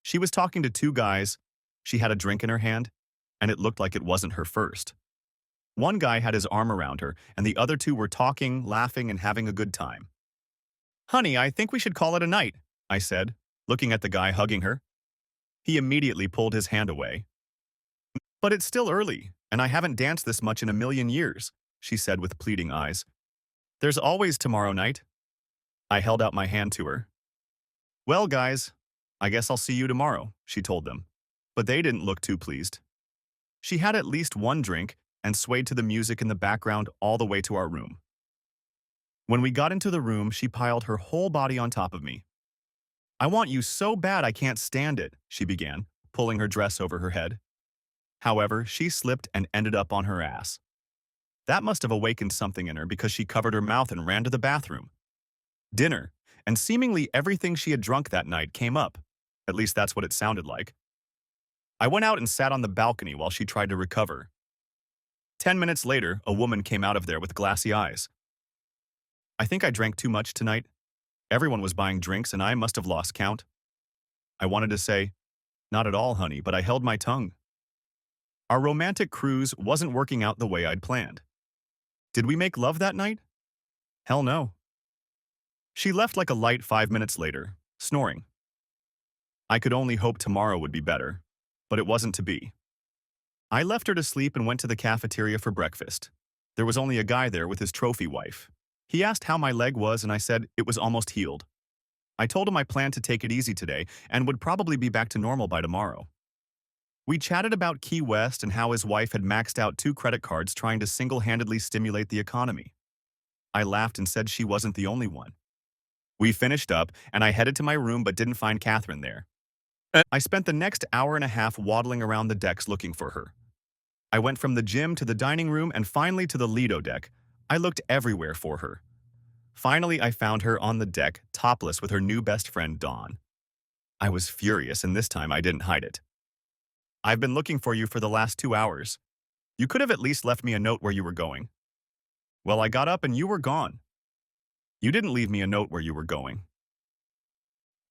She was talking to 2 guys. She had a drink in her hand, and it looked like it wasn't her first. One guy had his arm around her, and the other 2 were talking, laughing, and having a good time. "Honey, I think we should call it a night," I said, looking at the guy hugging her. He immediately pulled his hand away. "But it's still early, and I haven't danced this much in a million years," she said with pleading eyes. "There's always tomorrow night." I held out my hand to her. "Well, guys, I guess I'll see you tomorrow," she told them. But they didn't look too pleased. She had at least 1 drink and swayed to the music in the background all the way to our room. When we got into the room, she piled her whole body on top of me. "I want you so bad I can't stand it," she began, pulling her dress over her head. However, she slipped and ended up on her ass. That must have awakened something in her because she covered her mouth and ran to the bathroom. Dinner, and seemingly everything she had drunk that night came up. At least that's what it sounded like. I went out and sat on the balcony while she tried to recover. 10 minutes later, a woman came out of there with glassy eyes. "I think I drank too much tonight. Everyone was buying drinks and I must have lost count." I wanted to say, "Not at all, honey," but I held my tongue. Our romantic cruise wasn't working out the way I'd planned. Did we make love that night? Hell no. She left like a light 5 minutes later, snoring. I could only hope tomorrow would be better, but it wasn't to be. I left her to sleep and went to the cafeteria for breakfast. There was only a guy there with his trophy wife. He asked how my leg was and I said it was almost healed. I told him I planned to take it easy today and would probably be back to normal by tomorrow. We chatted about Key West and how his wife had maxed out 2 credit cards trying to single-handedly stimulate the economy. I laughed and said she wasn't the only one. We finished up and I headed to my room but didn't find Catherine there. I spent the next hour and a half waddling around the decks looking for her. I went from the gym to the dining room and finally to the Lido deck. I looked everywhere for her. Finally, I found her on the deck, topless with her new best friend, Dawn. I was furious, and this time I didn't hide it. "I've been looking for you for the last 2 hours. You could have at least left me a note where you were going." "Well, I got up and you were gone." "You didn't leave me a note where you were going."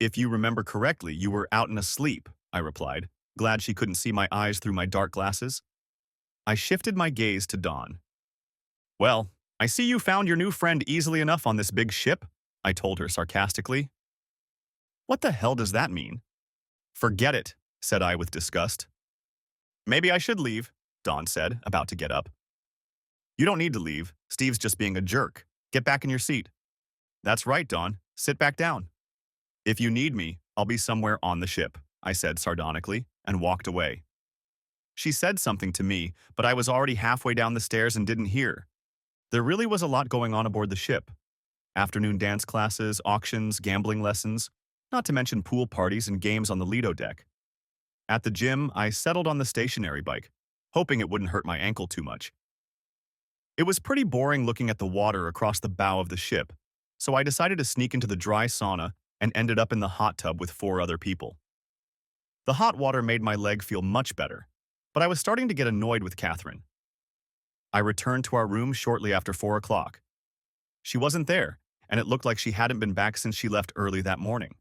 "If you remember correctly, you were out and asleep," I replied, glad she couldn't see my eyes through my dark glasses. I shifted my gaze to Dawn. "Well, I see you found your new friend easily enough on this big ship," I told her sarcastically. "What the hell does that mean?" "Forget it," said I with disgust. "Maybe I should leave," Dawn said, about to get up. "You don't need to leave. Steve's just being a jerk. Get back in your seat." "That's right, Dawn. Sit back down." "If you need me, I'll be somewhere on the ship," I said sardonically, and walked away. She said something to me, but I was already halfway down the stairs and didn't hear. There really was a lot going on aboard the ship. Afternoon dance classes, auctions, gambling lessons, not to mention pool parties and games on the Lido deck. At the gym, I settled on the stationary bike, hoping it wouldn't hurt my ankle too much. It was pretty boring looking at the water across the bow of the ship, so I decided to sneak into the dry sauna and ended up in the hot tub with 4 other people. The hot water made my leg feel much better, but I was starting to get annoyed with Catherine. I returned to our room shortly after 4 o'clock. She wasn't there, and it looked like she hadn't been back since she left early that morning.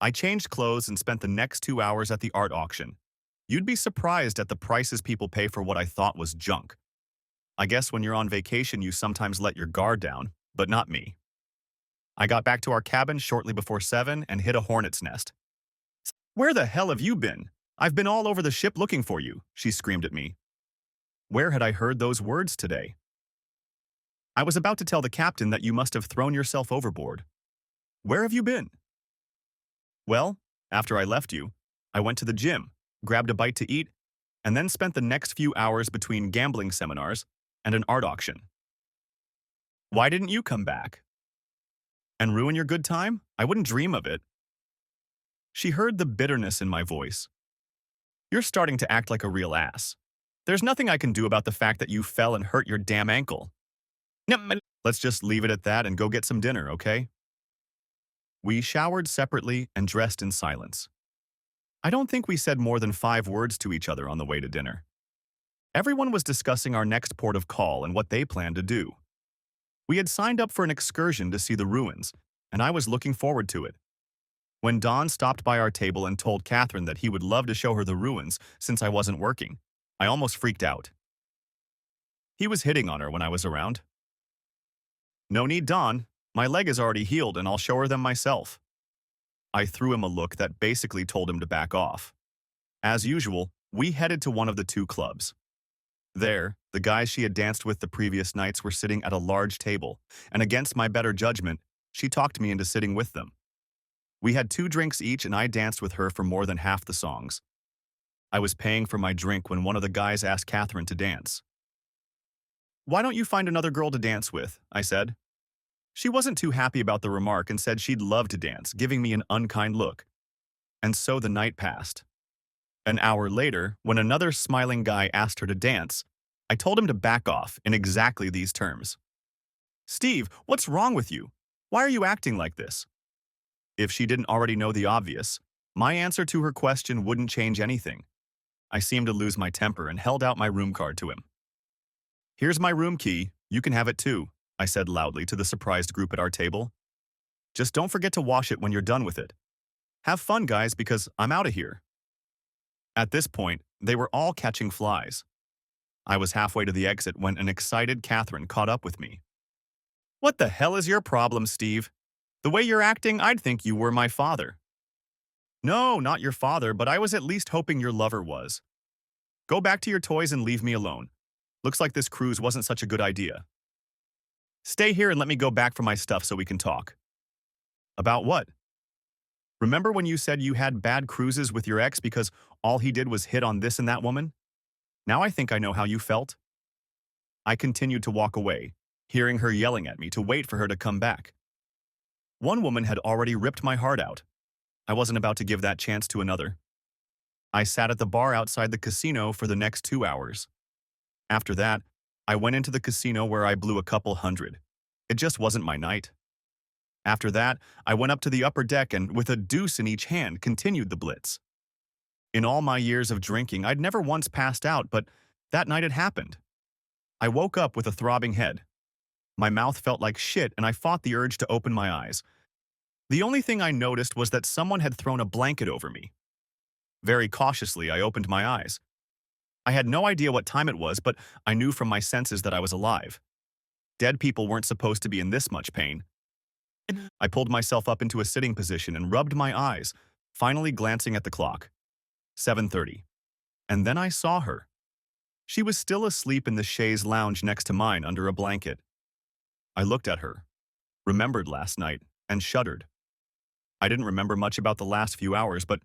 I changed clothes and spent the next 2 hours at the art auction. You'd be surprised at the prices people pay for what I thought was junk. I guess when you're on vacation, you sometimes let your guard down, but not me. I got back to our cabin shortly before 7 and hit a hornet's nest. "Where the hell have you been? I've been all over the ship looking for you," she screamed at me. Where had I heard those words today? "I was about to tell the captain that you must have thrown yourself overboard." "Where have you been?" "Well, after I left you, I went to the gym, grabbed a bite to eat, and then spent the next few hours between gambling seminars and an art auction." "Why didn't you come back?" "And ruin your good time? I wouldn't dream of it." She heard the bitterness in my voice. "You're starting to act like a real ass. There's nothing I can do about the fact that you fell and hurt your damn ankle." Let's just leave it at that and go get some dinner, okay? We showered separately and dressed in silence. I don't think we said more than 5 words to each other on the way to dinner. Everyone was discussing our next port of call and what they planned to do. We had signed up for an excursion to see the ruins, and I was looking forward to it. When Don stopped by our table and told Catherine that he would love to show her the ruins since I wasn't working, I almost freaked out. He was hitting on her when I was around. No need, Don. My leg is already healed and I'll show her them myself. I threw him a look that basically told him to back off. As usual, we headed to one of the 2 clubs. There, the guys she had danced with the previous nights were sitting at a large table, and against my better judgment, she talked me into sitting with them. We had 2 drinks each and I danced with her for more than half the songs. I was paying for my drink when one of the guys asked Catherine to dance. "Why don't you find another girl to dance with?" I said. She wasn't too happy about the remark and said she'd love to dance, giving me an unkind look. And so the night passed. An hour later, when another smiling guy asked her to dance, I told him to back off in exactly these terms. "Steve, what's wrong with you? Why are you acting like this?" If she didn't already know the obvious, my answer to her question wouldn't change anything. I seemed to lose my temper and held out my room card to him. "Here's my room key. You can have it too," I said loudly to the surprised group at our table. "Just don't forget to wash it when you're done with it. Have fun, guys, because I'm out of here." At this point, they were all catching flies. I was halfway to the exit when an excited Catherine caught up with me. "What the hell is your problem, Steve? The way you're acting, I'd think you were my father." "No, not your father, but I was at least hoping your lover was. Go back to your toys and leave me alone. Looks like this cruise wasn't such a good idea. Stay here and let me go back for my stuff so we can talk." "About what?" "Remember when you said you had bad cruises with your ex because all he did was hit on this and that woman? Now I think I know how you felt." I continued to walk away, hearing her yelling at me to wait for her to come back. One woman had already ripped my heart out. I wasn't about to give that chance to another. I sat at the bar outside the casino for the next 2 hours. After that, I went into the casino where I blew a couple hundred. It just wasn't my night. After that, I went up to the upper deck and, with a deuce in each hand, continued the blitz. In all my years of drinking, I'd never once passed out, but that night it happened. I woke up with a throbbing head. My mouth felt like shit and I fought the urge to open my eyes. The only thing I noticed was that someone had thrown a blanket over me. Very cautiously, I opened my eyes. I had no idea what time it was, but I knew from my senses that I was alive. Dead people weren't supposed to be in this much pain. I pulled myself up into a sitting position and rubbed my eyes, finally glancing at the clock. 7:30. And then I saw her. She was still asleep in the chaise lounge next to mine under a blanket. I looked at her, remembered last night, and shuddered. I didn't remember much about the last few hours, but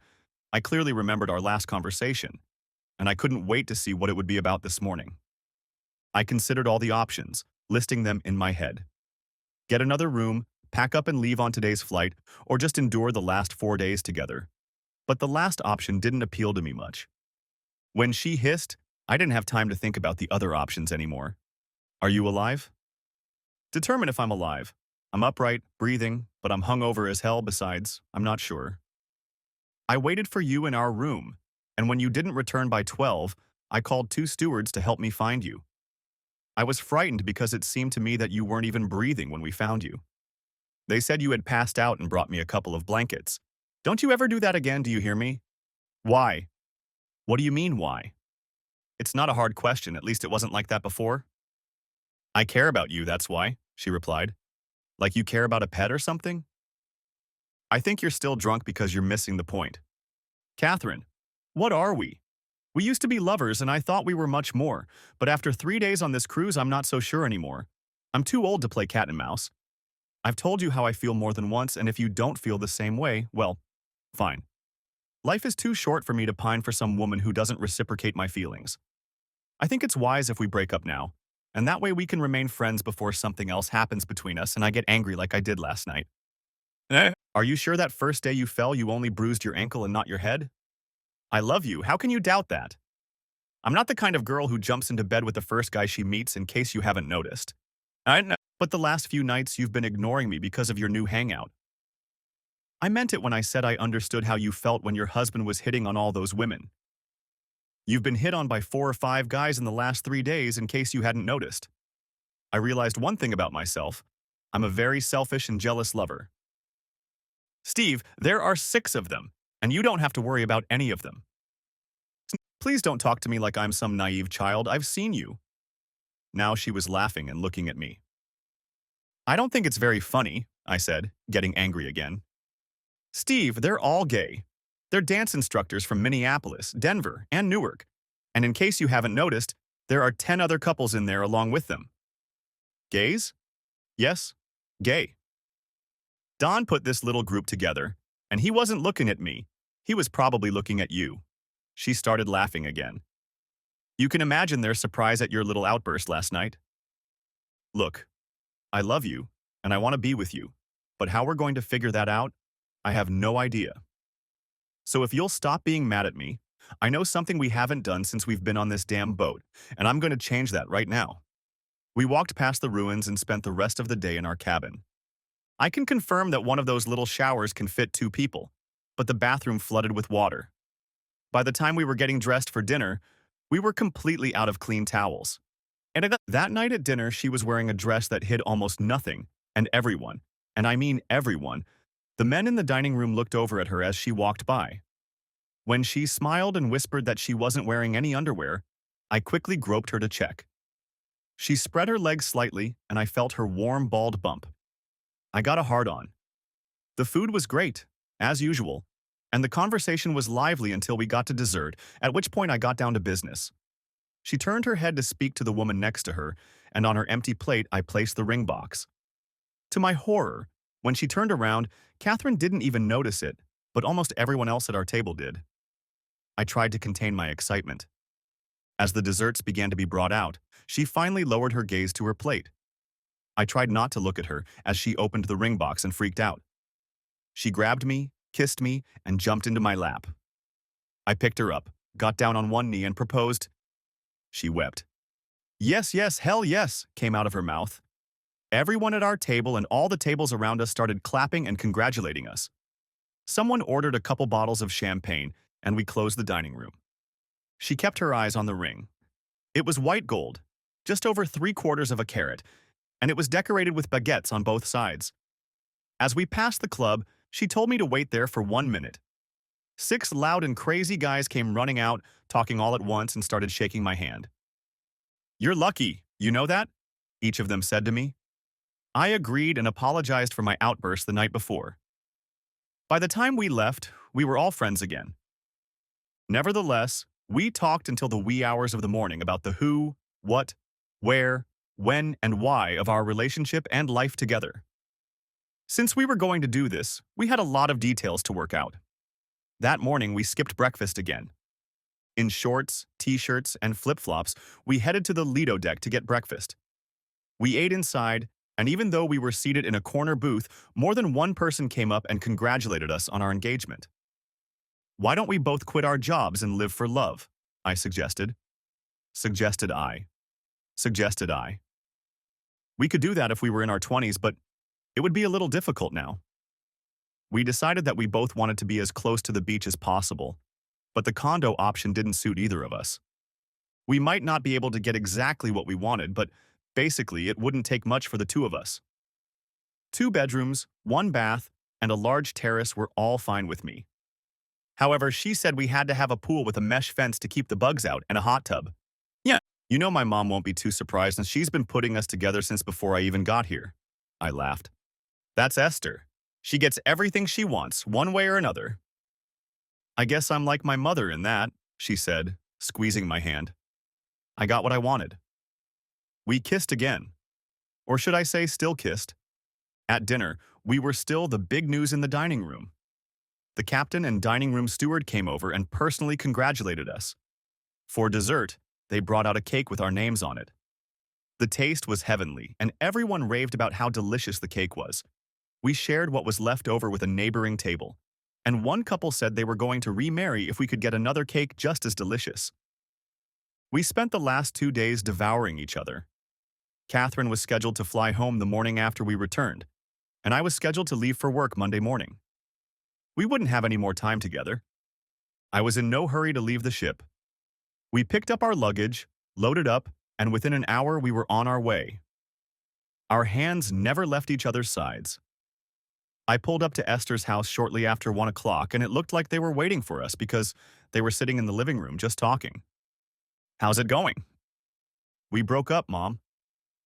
I clearly remembered our last conversation, and I couldn't wait to see what it would be about this morning. I considered all the options, listing them in my head. Get another room, pack up and leave on today's flight, or just endure the last 4 days together. But the last option didn't appeal to me much. When she hissed, I didn't have time to think about the other options anymore. "Are you alive?" "Determine if I'm alive. I'm upright, breathing, but I'm hungover as hell besides, I'm not sure." "I waited for you in our room, and when you didn't return by 12, I called 2 stewards to help me find you. I was frightened because it seemed to me that you weren't even breathing when we found you. They said you had passed out and brought me a couple of blankets. Don't you ever do that again, do you hear me?" "Why?" "What do you mean, why?" "It's not a hard question, at least it wasn't like that before." "I care about you, that's why," she replied. "Like you care about a pet or something?" "I think you're still drunk because you're missing the point. Catherine, what are we? We used to be lovers and I thought we were much more, but after 3 days on this cruise I'm not so sure anymore. I'm too old to play cat and mouse. I've told you how I feel more than once, and if you don't feel the same way, well, fine. Life is too short for me to pine for some woman who doesn't reciprocate my feelings. I think it's wise if we break up now, and that way we can remain friends before something else happens between us and I get angry like I did last night." "Are you sure that first day you fell you only bruised your ankle and not your head? I love you, how can you doubt that? I'm not the kind of girl who jumps into bed with the first guy she meets in case you haven't noticed. I know. But the last few nights you've been ignoring me because of your new hangout. I meant it when I said I understood how you felt when your husband was hitting on all those women. You've been hit on by 4 or 5 guys in the last 3 days in case you hadn't noticed. I realized one thing about myself. I'm a very selfish and jealous lover. Steve, there are 6 of them, and you don't have to worry about any of them. Please don't talk to me like I'm some naive child. I've seen you. Now she was laughing and looking at me. I don't think it's very funny, I said, getting angry again. Steve, they're all gay. They're dance instructors from Minneapolis, Denver, and Newark. And in case you haven't noticed, there are 10 other couples in there along with them. Gays? Yes, gay. Don put this little group together, and he wasn't looking at me. He was probably looking at you. She started laughing again. You can imagine their surprise at your little outburst last night. Look, I love you, and I want to be with you, but how we're going to figure that out, I have no idea. So if you'll stop being mad at me, I know something we haven't done since we've been on this damn boat, and I'm going to change that right now. We walked past the ruins and spent the rest of the day in our cabin. I can confirm that one of those little showers can fit 2 people, but the bathroom flooded with water. By the time we were getting dressed for dinner, we were completely out of clean towels. And that night at dinner, she was wearing a dress that hid almost nothing, and everyone, and I mean everyone, the men in the dining room looked over at her as she walked by. When she smiled and whispered that she wasn't wearing any underwear, I quickly groped her to check. She spread her legs slightly, and I felt her warm, bald bump. I got a hard-on. The food was great, as usual, and the conversation was lively until we got to dessert, at which point I got down to business. She turned her head to speak to the woman next to her, and on her empty plate I placed the ring box. To my horror, when she turned around, Catherine didn't even notice it, but almost everyone else at our table did. I tried to contain my excitement. As the desserts began to be brought out, she finally lowered her gaze to her plate. I tried not to look at her as she opened the ring box and freaked out. She grabbed me, kissed me, and jumped into my lap. I picked her up, got down on one knee, and proposed. She wept. Yes, yes, hell yes, came out of her mouth. Everyone at our table and all the tables around us started clapping and congratulating us. Someone ordered a couple bottles of champagne, and we closed the dining room. She kept her eyes on the ring. It was white gold, just over 3/4 of a carat, and it was decorated with baguettes on both sides. As we passed the club, she told me to wait there for 1 minute. 6 loud and crazy guys came running out, talking all at once, and started shaking my hand. You're lucky, you know that? Each of them said to me. I agreed and apologized for my outburst the night before. By the time we left, we were all friends again. Nevertheless, we talked until the wee hours of the morning about the who, what, where, when, and why of our relationship and life together. Since we were going to do this, we had a lot of details to work out. That morning, we skipped breakfast again. In shorts, t-shirts, and flip-flops, we headed to the Lido deck to get breakfast. We ate inside, and even though we were seated in a corner booth, more than one person came up and congratulated us on our engagement. Why don't we both quit our jobs and live for love? I suggested. Suggested I. We could do that if we were in our 20s, but it would be a little difficult now. We decided that we both wanted to be as close to the beach as possible, but the condo option didn't suit either of us. We might not be able to get exactly what we wanted, but basically it wouldn't take much for the 2 of us. 2 bedrooms, 1 bath, and a large terrace were all fine with me. However, she said we had to have a pool with a mesh fence to keep the bugs out and a hot tub. Yeah, you know my mom won't be too surprised, and she's been putting us together since before I even got here. I laughed. That's Esther. She gets everything she wants, one way or another. I guess I'm like my mother in that, she said, squeezing my hand. I got what I wanted. We kissed again. Or should I say still kissed? At dinner, we were still the big news in the dining room. The captain and dining room steward came over and personally congratulated us. For dessert, they brought out a cake with our names on it. The taste was heavenly, and everyone raved about how delicious the cake was. We shared what was left over with a neighboring table, and one couple said they were going to remarry if we could get another cake just as delicious. We spent the last 2 days devouring each other. Catherine was scheduled to fly home the morning after we returned, and I was scheduled to leave for work Monday morning. We wouldn't have any more time together. I was in no hurry to leave the ship. We picked up our luggage, loaded up, and within an hour we were on our way. Our hands never left each other's sides. I pulled up to Esther's house shortly after 1 o'clock, and it looked like they were waiting for us because they were sitting in the living room just talking. "How's it going?" "We broke up, Mom.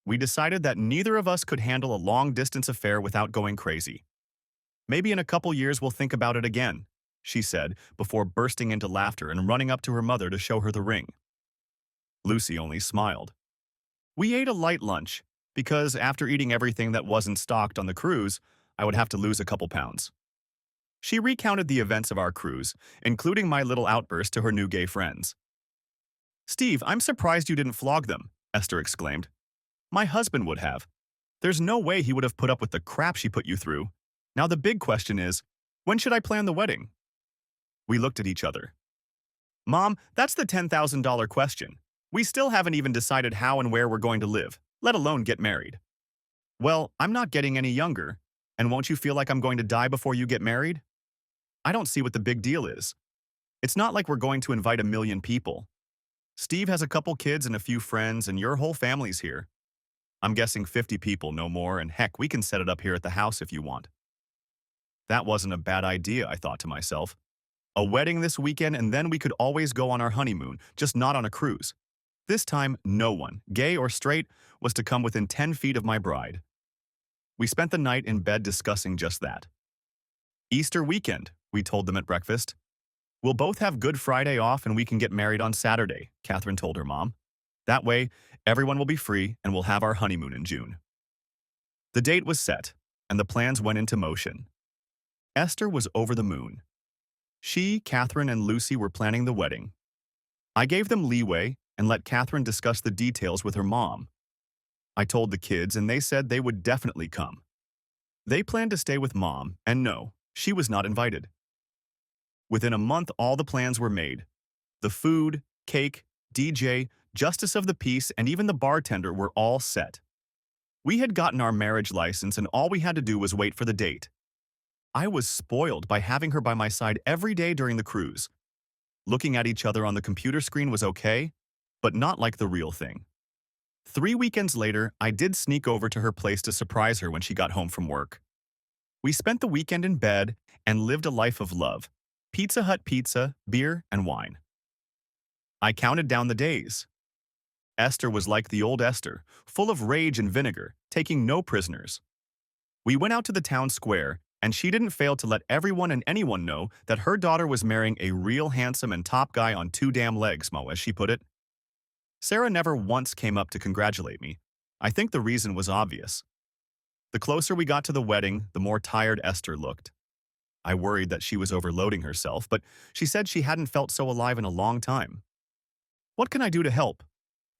We decided that neither of us could handle a long-distance affair without going crazy. Maybe in a couple years we'll think about it again," she said before bursting into laughter and running up to her mother to show her the ring. Lucy only smiled. We ate a light lunch because after eating everything that wasn't stocked on the cruise, I would have to lose a couple pounds. She recounted the events of our cruise, including my little outburst to her new gay friends. "Steve, I'm surprised you didn't flog them," Esther exclaimed. "My husband would have. There's no way he would have put up with the crap she put you through. Now the big question is, when should I plan the wedding?" We looked at each other. "Mom, that's the $10,000 question. We still haven't even decided how and where we're going to live, let alone get married." "Well, I'm not getting any younger, and won't you feel like I'm going to die before you get married? I don't see what the big deal is. It's not like we're going to invite 1,000,000 people. Steve has a couple kids and a few friends, and your whole family's here. I'm guessing 50 people, no more, and heck, we can set it up here at the house if you want." That wasn't a bad idea, I thought to myself. A wedding this weekend, and then we could always go on our honeymoon, just not on a cruise. This time, no one, gay or straight, was to come within 10 feet of my bride. We spent the night in bed discussing just that. "Easter weekend," we told them at breakfast. "We'll both have Good Friday off and we can get married on Saturday," Catherine told her mom. "That way, everyone will be free and we'll have our honeymoon in June." The date was set, and the plans went into motion. Esther was over the moon. She, Catherine, and Lucy were planning the wedding. I gave them leeway and let Catherine discuss the details with her mom. I told the kids, and they said they would definitely come. They planned to stay with Mom, and no, she was not invited. Within a month, all the plans were made. The food, cake, DJ, justice of the peace, and even the bartender were all set. We had gotten our marriage license, and all we had to do was wait for the date. I was spoiled by having her by my side every day during the cruise. Looking at each other on the computer screen was okay, but not like the real thing. 3 weekends later, I did sneak over to her place to surprise her when she got home from work. We spent the weekend in bed and lived a life of love. Pizza Hut pizza, beer, and wine. I counted down the days. Esther was like the old Esther, full of rage and vinegar, taking no prisoners. We went out to the town square, and she didn't fail to let everyone and anyone know that her daughter was marrying a real handsome and top guy on 2 damn legs, Mo, as she put it. Sarah never once came up to congratulate me. I think the reason was obvious. The closer we got to the wedding, the more tired Esther looked. I worried that she was overloading herself, but she said she hadn't felt so alive in a long time. "What can I do to help?"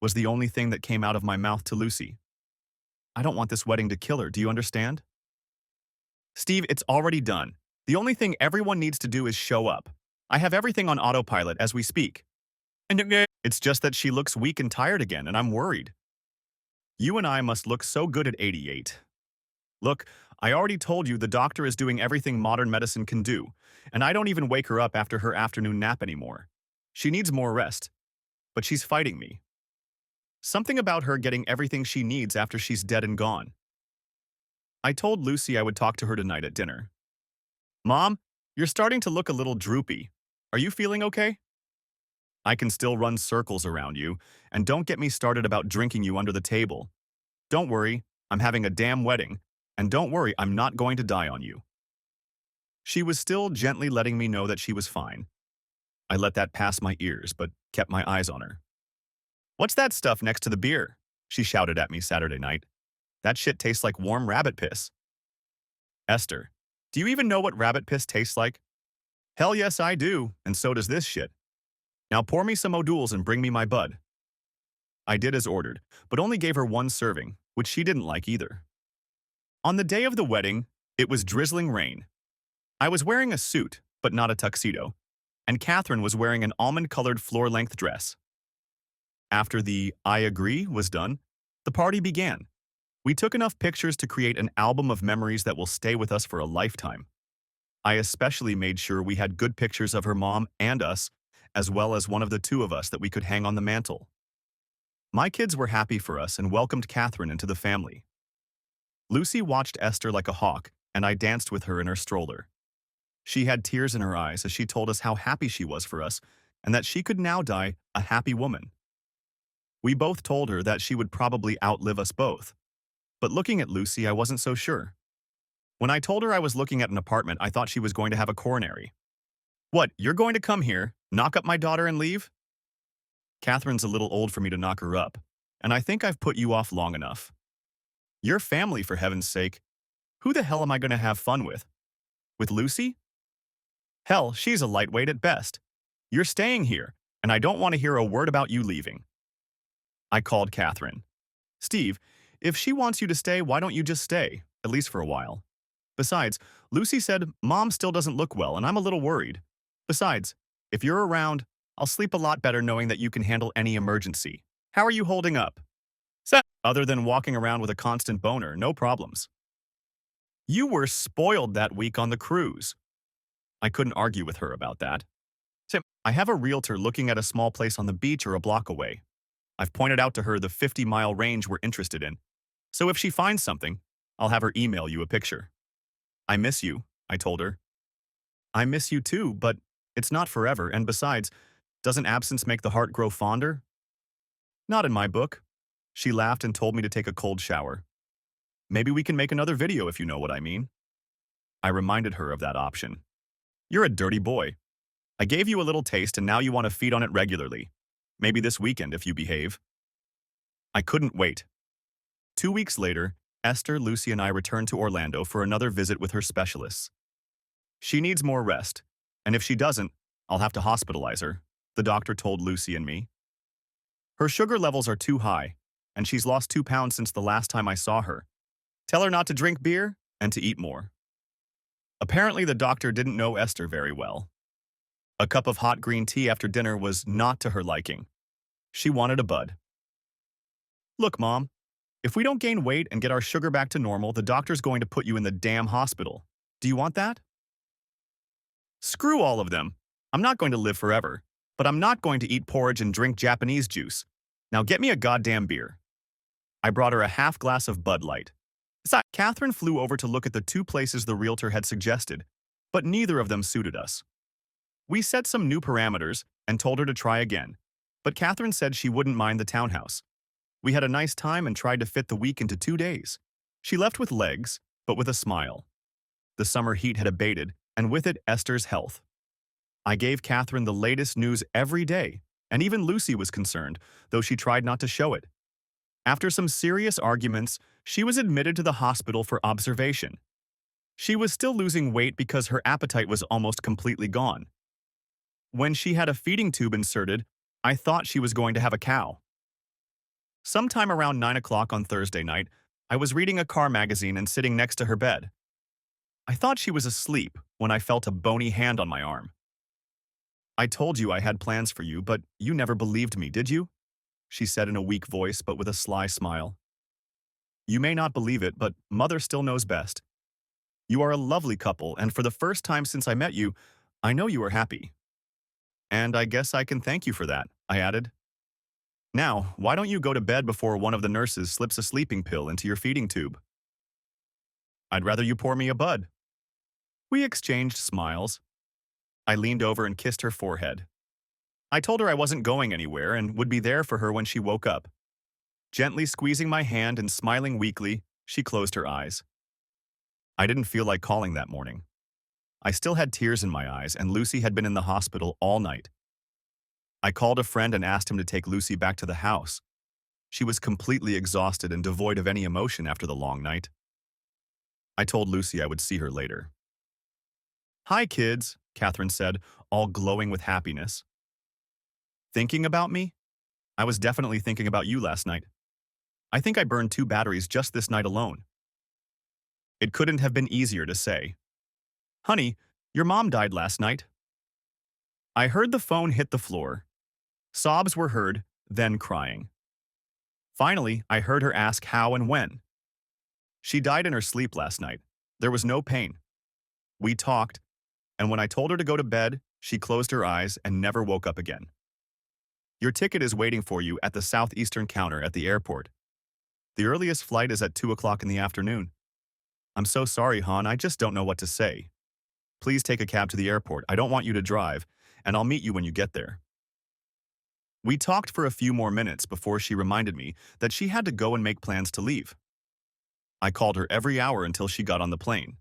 was the only thing that came out of my mouth to Lucy. "I don't want this wedding to kill her, do you understand?" "Steve, it's already done. The only thing everyone needs to do is show up. I have everything on autopilot as we speak. And it's just that she looks weak and tired again, and I'm worried. You and I must look so good at 88. Look, I already told you the doctor is doing everything modern medicine can do, and I don't even wake her up after her afternoon nap anymore. She needs more rest, but she's fighting me. Something about her getting everything she needs after she's dead and gone." I told Lucy I would talk to her tonight at dinner. "Mom, you're starting to look a little droopy. Are you feeling okay? I can still run circles around you, and don't get me started about drinking you under the table. Don't worry, I'm having a damn wedding, and don't worry, I'm not going to die on you." She was still gently letting me know that she was fine. I let that pass my ears, but kept my eyes on her. "What's that stuff next to the beer?" she shouted at me Saturday night. "That shit tastes like warm rabbit piss." "Esther, do you even know what rabbit piss tastes like?" "Hell yes, I do, and so does this shit. Now pour me some O'Doul's and bring me my bud." I did as ordered, but only gave her 1 serving, which she didn't like either. On the day of the wedding, it was drizzling rain. I was wearing a suit, but not a tuxedo, and Catherine was wearing an almond-colored floor-length dress. After the "I agree" was done, The party began. We took enough pictures to create an album of memories that will stay with us for a lifetime. I especially made sure we had good pictures of her mom and us, as well as one of the two of us that we could hang on the mantle. My kids were happy for us and welcomed Catherine into the family. Lucy watched Esther like a hawk, and I danced with her in her stroller. She had tears in her eyes as she told us how happy she was for us and that she could now die a happy woman. We both told her that she would probably outlive us both. But looking at Lucy, I wasn't so sure. When I told her I was looking at an apartment, I thought she was going to have a coronary. What, you're going to come here, knock up my daughter and leave? Catherine's a little old for me to knock her up, and I think I've put you off long enough. Your family, for heaven's sake. Who the hell am I going to have fun with? With Lucy? Hell, she's a lightweight at best. You're staying here, and I don't want to hear a word about you leaving. I called Catherine. Steve, if she wants you to stay, why don't you just stay, at least for a while? Besides, Lucy said Mom still doesn't look well, and I'm a little worried. Besides, if you're around, I'll sleep a lot better knowing that you can handle any emergency. How are you holding up? Other than walking around with a constant boner, no problems. You were spoiled that week on the cruise. I couldn't argue with her about that. I have a realtor looking at a small place on the beach or a block away. I've pointed out to her the 50-mile range we're interested in. So if she finds something, I'll have her email you a picture. I miss you, I told her. I miss you too, but it's not forever, and besides, doesn't absence make the heart grow fonder? Not in my book. She laughed and told me to take a cold shower. Maybe we can make another video if you know what I mean. I reminded her of that option. You're a dirty boy. I gave you a little taste and now you want to feed on it regularly. Maybe this weekend if you behave. I couldn't wait. 2 weeks later, Esther, Lucy, and I returned to Orlando for another visit with her specialists. She needs more rest, and if she doesn't, I'll have to hospitalize her, the doctor told Lucy and me. Her sugar levels are too high, and she's lost 2 pounds since the last time I saw her. Tell her not to drink beer and to eat more. Apparently, the doctor didn't know Esther very well. A cup of hot green tea after dinner was not to her liking. She wanted a bud. Look, Mom, if we don't gain weight and get our sugar back to normal, the doctor's going to put you in the damn hospital. Do you want that? Screw all of them. I'm not going to live forever, but I'm not going to eat porridge and drink Japanese juice. Now get me a goddamn beer. I brought her a half glass of Bud Light. Catherine flew over to look at the 2 places the realtor had suggested, but neither of them suited us. We set some new parameters and told her to try again, but Catherine said she wouldn't mind the townhouse. We had a nice time and tried to fit the week into 2 days. She left with legs, but with a smile. The summer heat had abated, and with it Esther's health. I gave Catherine the latest news every day, and even Lucy was concerned, though she tried not to show it. After some serious arguments, she was admitted to the hospital for observation. She was still losing weight because her appetite was almost completely gone. When she had a feeding tube inserted, I thought she was going to have a cow. Sometime around 9 o'clock on Thursday night, I was reading a car magazine and sitting next to her bed. I thought she was asleep when I felt a bony hand on my arm. I told you I had plans for you, but you never believed me, did you? She said in a weak voice, but with a sly smile. You may not believe it, but Mother still knows best. You are a lovely couple, and for the first time since I met you, I know you are happy. And I guess I can thank you for that, I added. Now, why don't you go to bed before one of the nurses slips a sleeping pill into your feeding tube? I'd rather you pour me a bud. We exchanged smiles. I leaned over and kissed her forehead. I told her I wasn't going anywhere and would be there for her when she woke up. Gently squeezing my hand and smiling weakly, she closed her eyes. I didn't feel like calling that morning. I still had tears in my eyes, and Lucy had been in the hospital all night. I called a friend and asked him to take Lucy back to the house. She was completely exhausted and devoid of any emotion after the long night. I told Lucy I would see her later. Hi, kids, Catherine said, all glowing with happiness. Thinking about me? I was definitely thinking about you last night. I think I burned 2 batteries just this night alone. It couldn't have been easier to say. Honey, your mom died last night. I heard the phone hit the floor. Sobs were heard, then crying. Finally, I heard her ask how and when. She died in her sleep last night. There was no pain. We talked, and when I told her to go to bed, she closed her eyes and never woke up again. Your ticket is waiting for you at the southeastern counter at the airport. The earliest flight is at 2 o'clock in the afternoon. I'm so sorry, hon, I just don't know what to say. Please take a cab to the airport. I don't want you to drive, and I'll meet you when you get there. We talked for a few more minutes before she reminded me that she had to go and make plans to leave. I called her every hour until she got on the plane.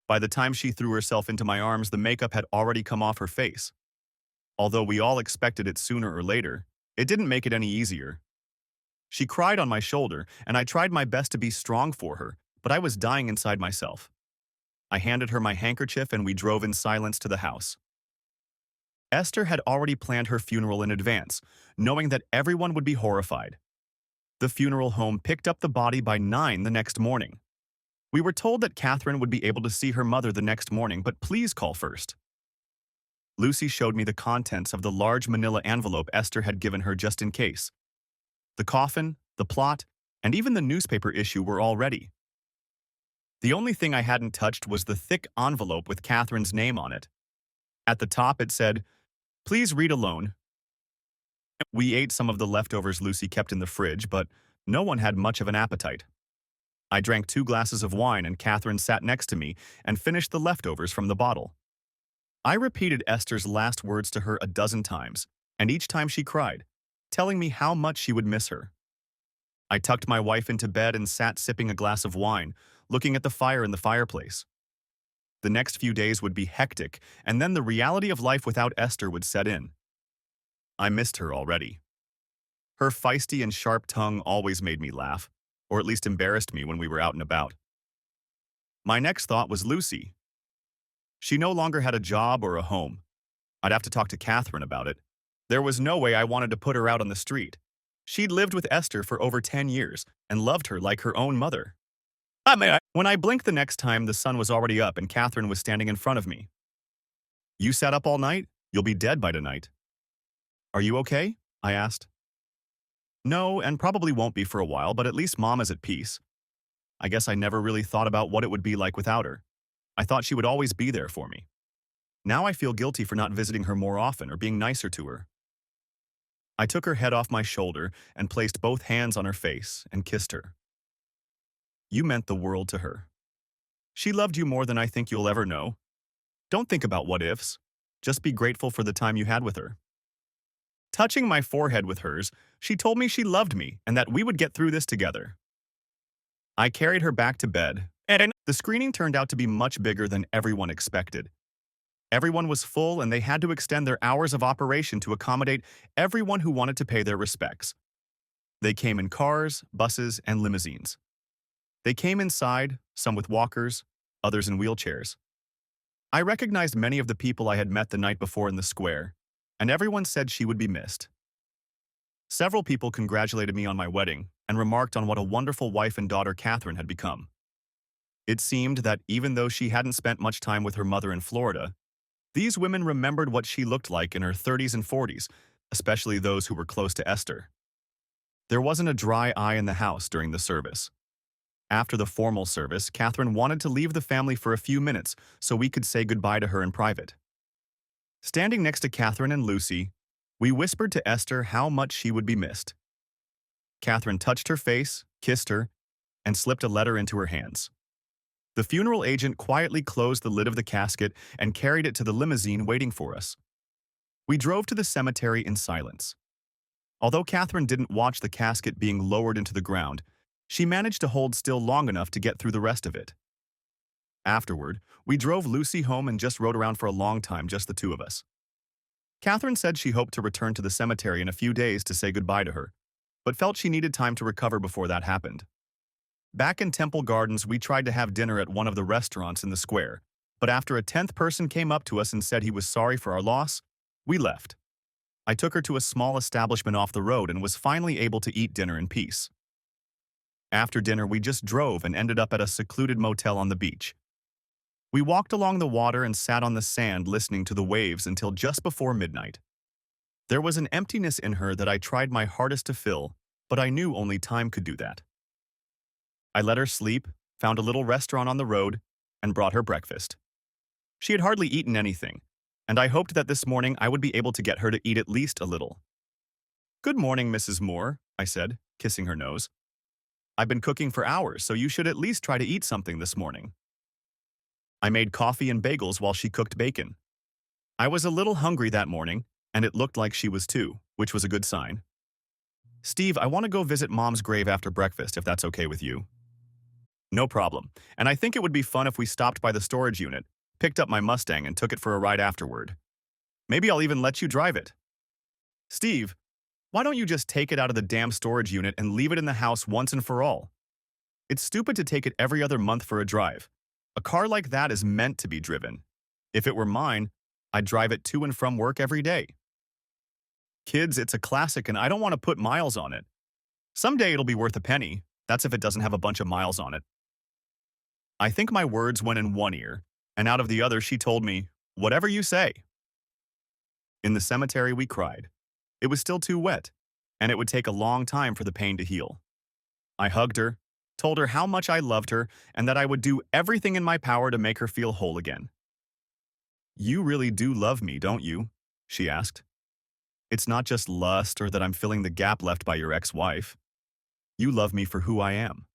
By the time she threw herself into my arms, the makeup had already come off her face. Although we all expected it sooner or later, it didn't make it any easier. She cried on my shoulder, and I tried my best to be strong for her, but I was dying inside myself. I handed her my handkerchief and we drove in silence to the house. Esther had already planned her funeral in advance, knowing that everyone would be horrified. The funeral home picked up the body by 9 the next morning. We were told that Catherine would be able to see her mother the next morning, but please call first. Lucy showed me the contents of the large manila envelope Esther had given her just in case. The coffin, the plot, and even the newspaper issue were all ready. The only thing I hadn't touched was the thick envelope with Catherine's name on it. At the top it said, "Please read alone." We ate some of the leftovers Lucy kept in the fridge, but no one had much of an appetite. I drank 2 glasses of wine and Catherine sat next to me and finished the leftovers from the bottle. I repeated Esther's last words to her a dozen times, and each time she cried, telling me how much she would miss her. I tucked my wife into bed and sat sipping a glass of wine, looking at the fire in the fireplace. The next few days would be hectic, and then the reality of life without Esther would set in. I missed her already. Her feisty and sharp tongue always made me laugh, or at least embarrassed me when we were out and about. My next thought was Lucy. She no longer had a job or a home. I'd have to talk to Catherine about it. There was no way I wanted to put her out on the street. She'd lived with Esther for over 10 years and loved her like her own mother. When I blinked the next time, the sun was already up and Catherine was standing in front of me. "You sat up all night? You'll be dead by tonight." "Are you okay?" I asked. "No, and probably won't be for a while, but at least Mom is at peace. I guess I never really thought about what it would be like without her. I thought she would always be there for me. Now I feel guilty for not visiting her more often or being nicer to her." I took her head off my shoulder and placed both hands on her face and kissed her. "You meant the world to her. She loved you more than I think you'll ever know. Don't think about what ifs. Just be grateful for the time you had with her." Touching my forehead with hers, she told me she loved me and that we would get through this together. I carried her back to bed, and the screening turned out to be much bigger than everyone expected. Everyone was full and they had to extend their hours of operation to accommodate everyone who wanted to pay their respects. They came in cars, buses, and limousines. They came inside, some with walkers, others in wheelchairs. I recognized many of the people I had met the night before in the square, and everyone said she would be missed. Several people congratulated me on my wedding and remarked on what a wonderful wife and daughter Catherine had become. It seemed that even though she hadn't spent much time with her mother in Florida, these women remembered what she looked like in her 30s and 40s, especially those who were close to Esther. There wasn't a dry eye in the house during the service. After the formal service, Catherine wanted to leave the family for a few minutes so we could say goodbye to her in private. Standing next to Catherine and Lucy, we whispered to Esther how much she would be missed. Catherine touched her face, kissed her, and slipped a letter into her hands. The funeral agent quietly closed the lid of the casket and carried it to the limousine waiting for us. We drove to the cemetery in silence. Although Catherine didn't watch the casket being lowered into the ground, she managed to hold still long enough to get through the rest of it. Afterward, we drove Lucy home and just rode around for a long time, just the two of us. Catherine said she hoped to return to the cemetery in a few days to say goodbye to her, but felt she needed time to recover before that happened. Back in Temple Gardens, we tried to have dinner at one of the restaurants in the square, but after a 10th person came up to us and said he was sorry for our loss, we left. I took her to a small establishment off the road and was finally able to eat dinner in peace. After dinner, we just drove and ended up at a secluded motel on the beach. We walked along the water and sat on the sand listening to the waves until just before midnight. There was an emptiness in her that I tried my hardest to fill, but I knew only time could do that. I let her sleep, found a little restaurant on the road, and brought her breakfast. She had hardly eaten anything, and I hoped that this morning I would be able to get her to eat at least a little. "Good morning, Mrs. Moore," I said, kissing her nose. "I've been cooking for hours, so you should at least try to eat something this morning." I made coffee and bagels while she cooked bacon. I was a little hungry that morning, and it looked like she was too, which was a good sign. "Steve, I want to go visit Mom's grave after breakfast, if that's okay with you." "No problem, and I think it would be fun if we stopped by the storage unit, picked up my Mustang, and took it for a ride afterward. Maybe I'll even let you drive it." "Steve, why don't you just take it out of the damn storage unit and leave it in the house once and for all? It's stupid to take it every other month for a drive. A car like that is meant to be driven. If it were mine, I'd drive it to and from work every day." "Kids, it's a classic and I don't want to put miles on it. Someday it'll be worth a penny. That's if it doesn't have a bunch of miles on it." I think my words went in one ear, and out of the other she told me, "Whatever you say." In the cemetery we cried. It was still too wet, and it would take a long time for the pain to heal. I hugged her, told her how much I loved her, and that I would do everything in my power to make her feel whole again. "You really do love me, don't you?" she asked. "It's not just lust or that I'm filling the gap left by your ex-wife. You love me for who I am."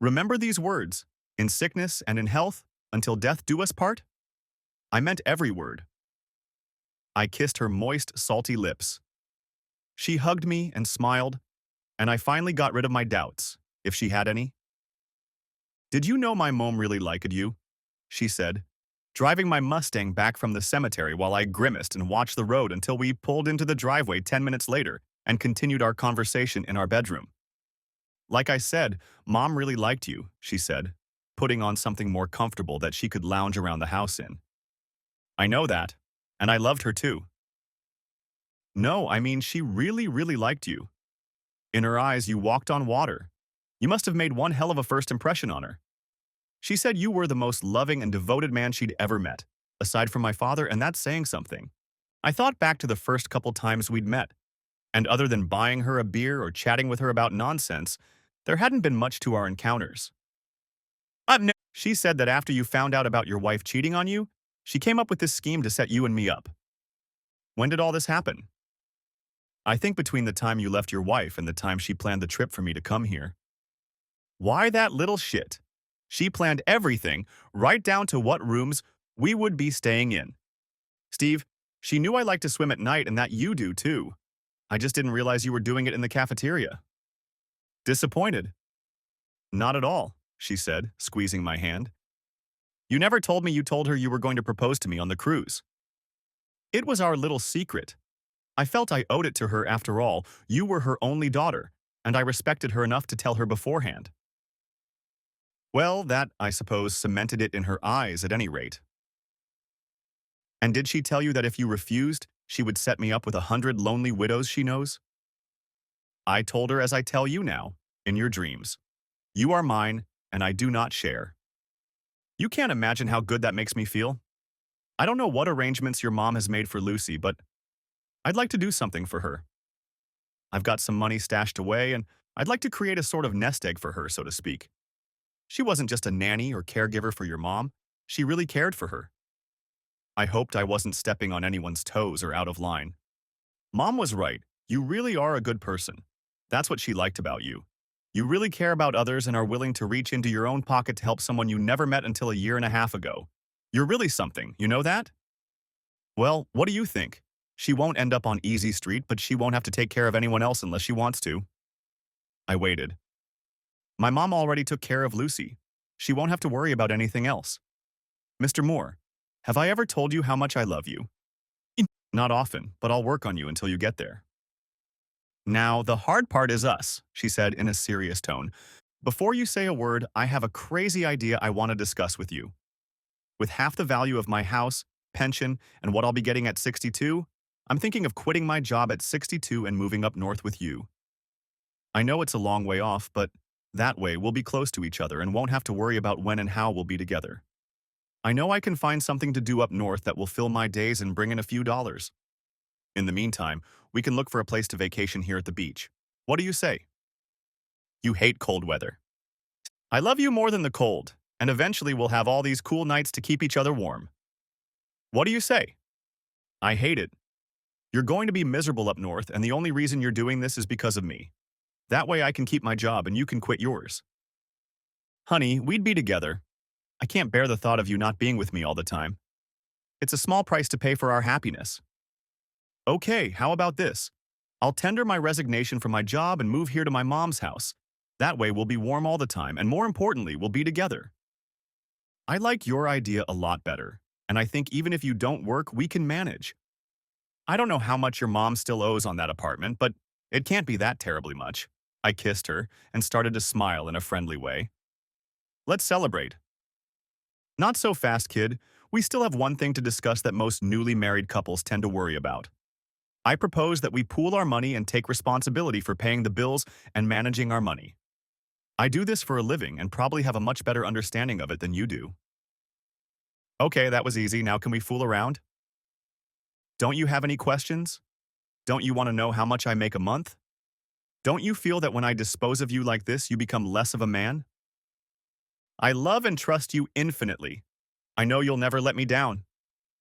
Remember these words, "in sickness and in health, until death do us part"? I meant every word. I kissed her moist, salty lips. She hugged me and smiled, and I finally got rid of my doubts, if she had any. "Did you know my mom really liked you?" she said, driving my Mustang back from the cemetery while I grimaced and watched the road until we pulled into the driveway 10 minutes later and continued our conversation in our bedroom. "Like I said, Mom really liked you," she said, putting on something more comfortable that she could lounge around the house in. "I know that, and I loved her too." "No, I mean she really, really liked you. In her eyes, you walked on water. You must have made one hell of a first impression on her. She said you were the most loving and devoted man she'd ever met, aside from my father, and that's saying something." I thought back to the first couple times we'd met, and other than buying her a beer or chatting with her about nonsense, there hadn't been much to our encounters. She said that after you found out about your wife cheating on you, she came up with this scheme to set you and me up. When did all this happen?" "I think between the time you left your wife and the time she planned the trip for me to come here." "Why, that little shit. She planned everything, right down to what rooms we would be staying in. Steve, she knew I like to swim at night and that you do too. I just didn't realize you were doing it in the cafeteria." Disappointed? "Not at all," she said, squeezing my hand. "You never told me you told her you were going to propose to me on the cruise." "It was our little secret. I felt I owed it to her after all. You were her only daughter, and I respected her enough to tell her beforehand." "Well, that, I suppose, cemented it in her eyes at any rate." "And did she tell you that if you refused, she would set me up with 100 lonely widows she knows?" "I told her as I tell you now, in your dreams. You are mine, and I do not share." You can't imagine how good that makes me feel. I don't know what arrangements your mom has made for Lucy, but I'd like to do something for her. I've got some money stashed away, and I'd like to create a sort of nest egg for her, so to speak. She wasn't just a nanny or caregiver for your mom. She really cared for her. I hoped I wasn't stepping on anyone's toes or out of line. Mom was right. You really are a good person. That's what she liked about you. You really care about others and are willing to reach into your own pocket to help someone you never met until a year and a half ago. You're really something, you know that? Well, what do you think? She won't end up on Easy Street, but she won't have to take care of anyone else unless she wants to. I waited. My mom already took care of Lucy. She won't have to worry about anything else. Mr. Moore, have I ever told you how much I love you? Not often, but I'll work on you until you get there. Now, the hard part is us, she said in a serious tone. Before you say a word, I have a crazy idea I want to discuss with you. With half the value of my house, pension, and what I'll be getting at 62, I'm thinking of quitting my job at 62 and moving up north with you. I know it's a long way off, but that way we'll be close to each other and won't have to worry about when and how we'll be together. I know I can find something to do up north that will fill my days and bring in a few dollars. In the meantime, we can look for a place to vacation here at the beach. What do you say? You hate cold weather. I love you more than the cold, and eventually we'll have all these cool nights to keep each other warm. What do you say? I hate it. You're going to be miserable up north, and the only reason you're doing this is because of me. That way I can keep my job and you can quit yours. Honey, we'd be together. I can't bear the thought of you not being with me all the time. It's a small price to pay for our happiness. Okay, how about this? I'll tender my resignation from my job and move here to my mom's house. That way we'll be warm all the time, and more importantly, we'll be together. I like your idea a lot better, and I think even if you don't work, we can manage. I don't know how much your mom still owes on that apartment, but it can't be that terribly much. I kissed her and started to smile in a friendly way. Let's celebrate. Not so fast, kid. We still have one thing to discuss that most newly married couples tend to worry about. I propose that we pool our money and take responsibility for paying the bills and managing our money. I do this for a living and probably have a much better understanding of it than you do. Okay, that was easy. Now can we fool around? Don't you have any questions? Don't you want to know how much I make a month? Don't you feel that when I dispose of you like this, you become less of a man? I love and trust you infinitely. I know you'll never let me down.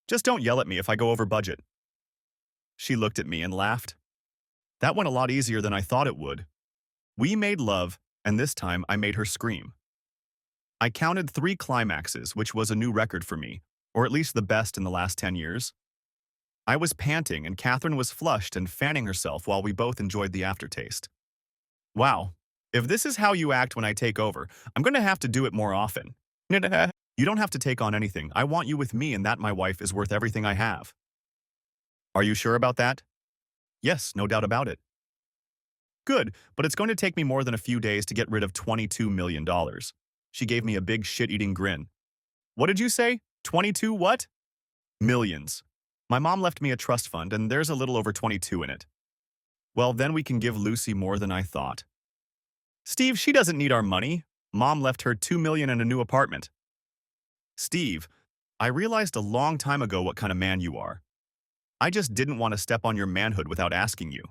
Just don't yell at me if I go over budget. She looked at me and laughed. That went a lot easier than I thought it would. We made love, and this time I made her scream. I counted 3 climaxes, which was a new record for me, or at least the best in the last 10 years. I was panting, and Catherine was flushed and fanning herself while we both enjoyed the aftertaste. Wow, if this is how you act when I take over, I'm going to have to do it more often. You don't have to take on anything. I want you with me, and that, my wife, is worth everything I have. Are you sure about that? Yes, no doubt about it. Good, but it's going to take me more than a few days to get rid of $22 million. She gave me a big shit-eating grin. What did you say? 22 what? Millions. My mom left me a trust fund, and there's a little over 22 in it. Well, then we can give Lucy more than I thought. Steve, she doesn't need our money. Mom left her $2 million in a new apartment. Steve, I realized a long time ago what kind of man you are. I just didn't want to step on your manhood without asking you.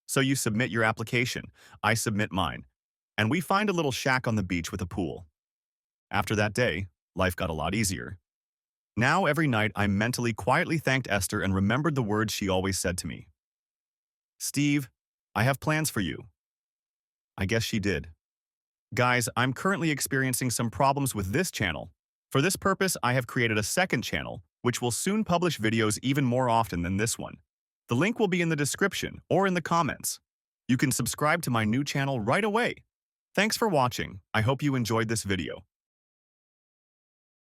So you submit your application, I submit mine, and we find a little shack on the beach with a pool. After that day, life got a lot easier. Now every night I mentally quietly thanked Esther and remembered the words she always said to me. Steve, I have plans for you. I guess she did. Guys, I'm currently experiencing some problems with this channel. For this purpose, I have created a second channel, which will soon publish videos even more often than this one. The link will be in the description or in the comments. You can subscribe to my new channel right away. Thanks for watching. I hope you enjoyed this video.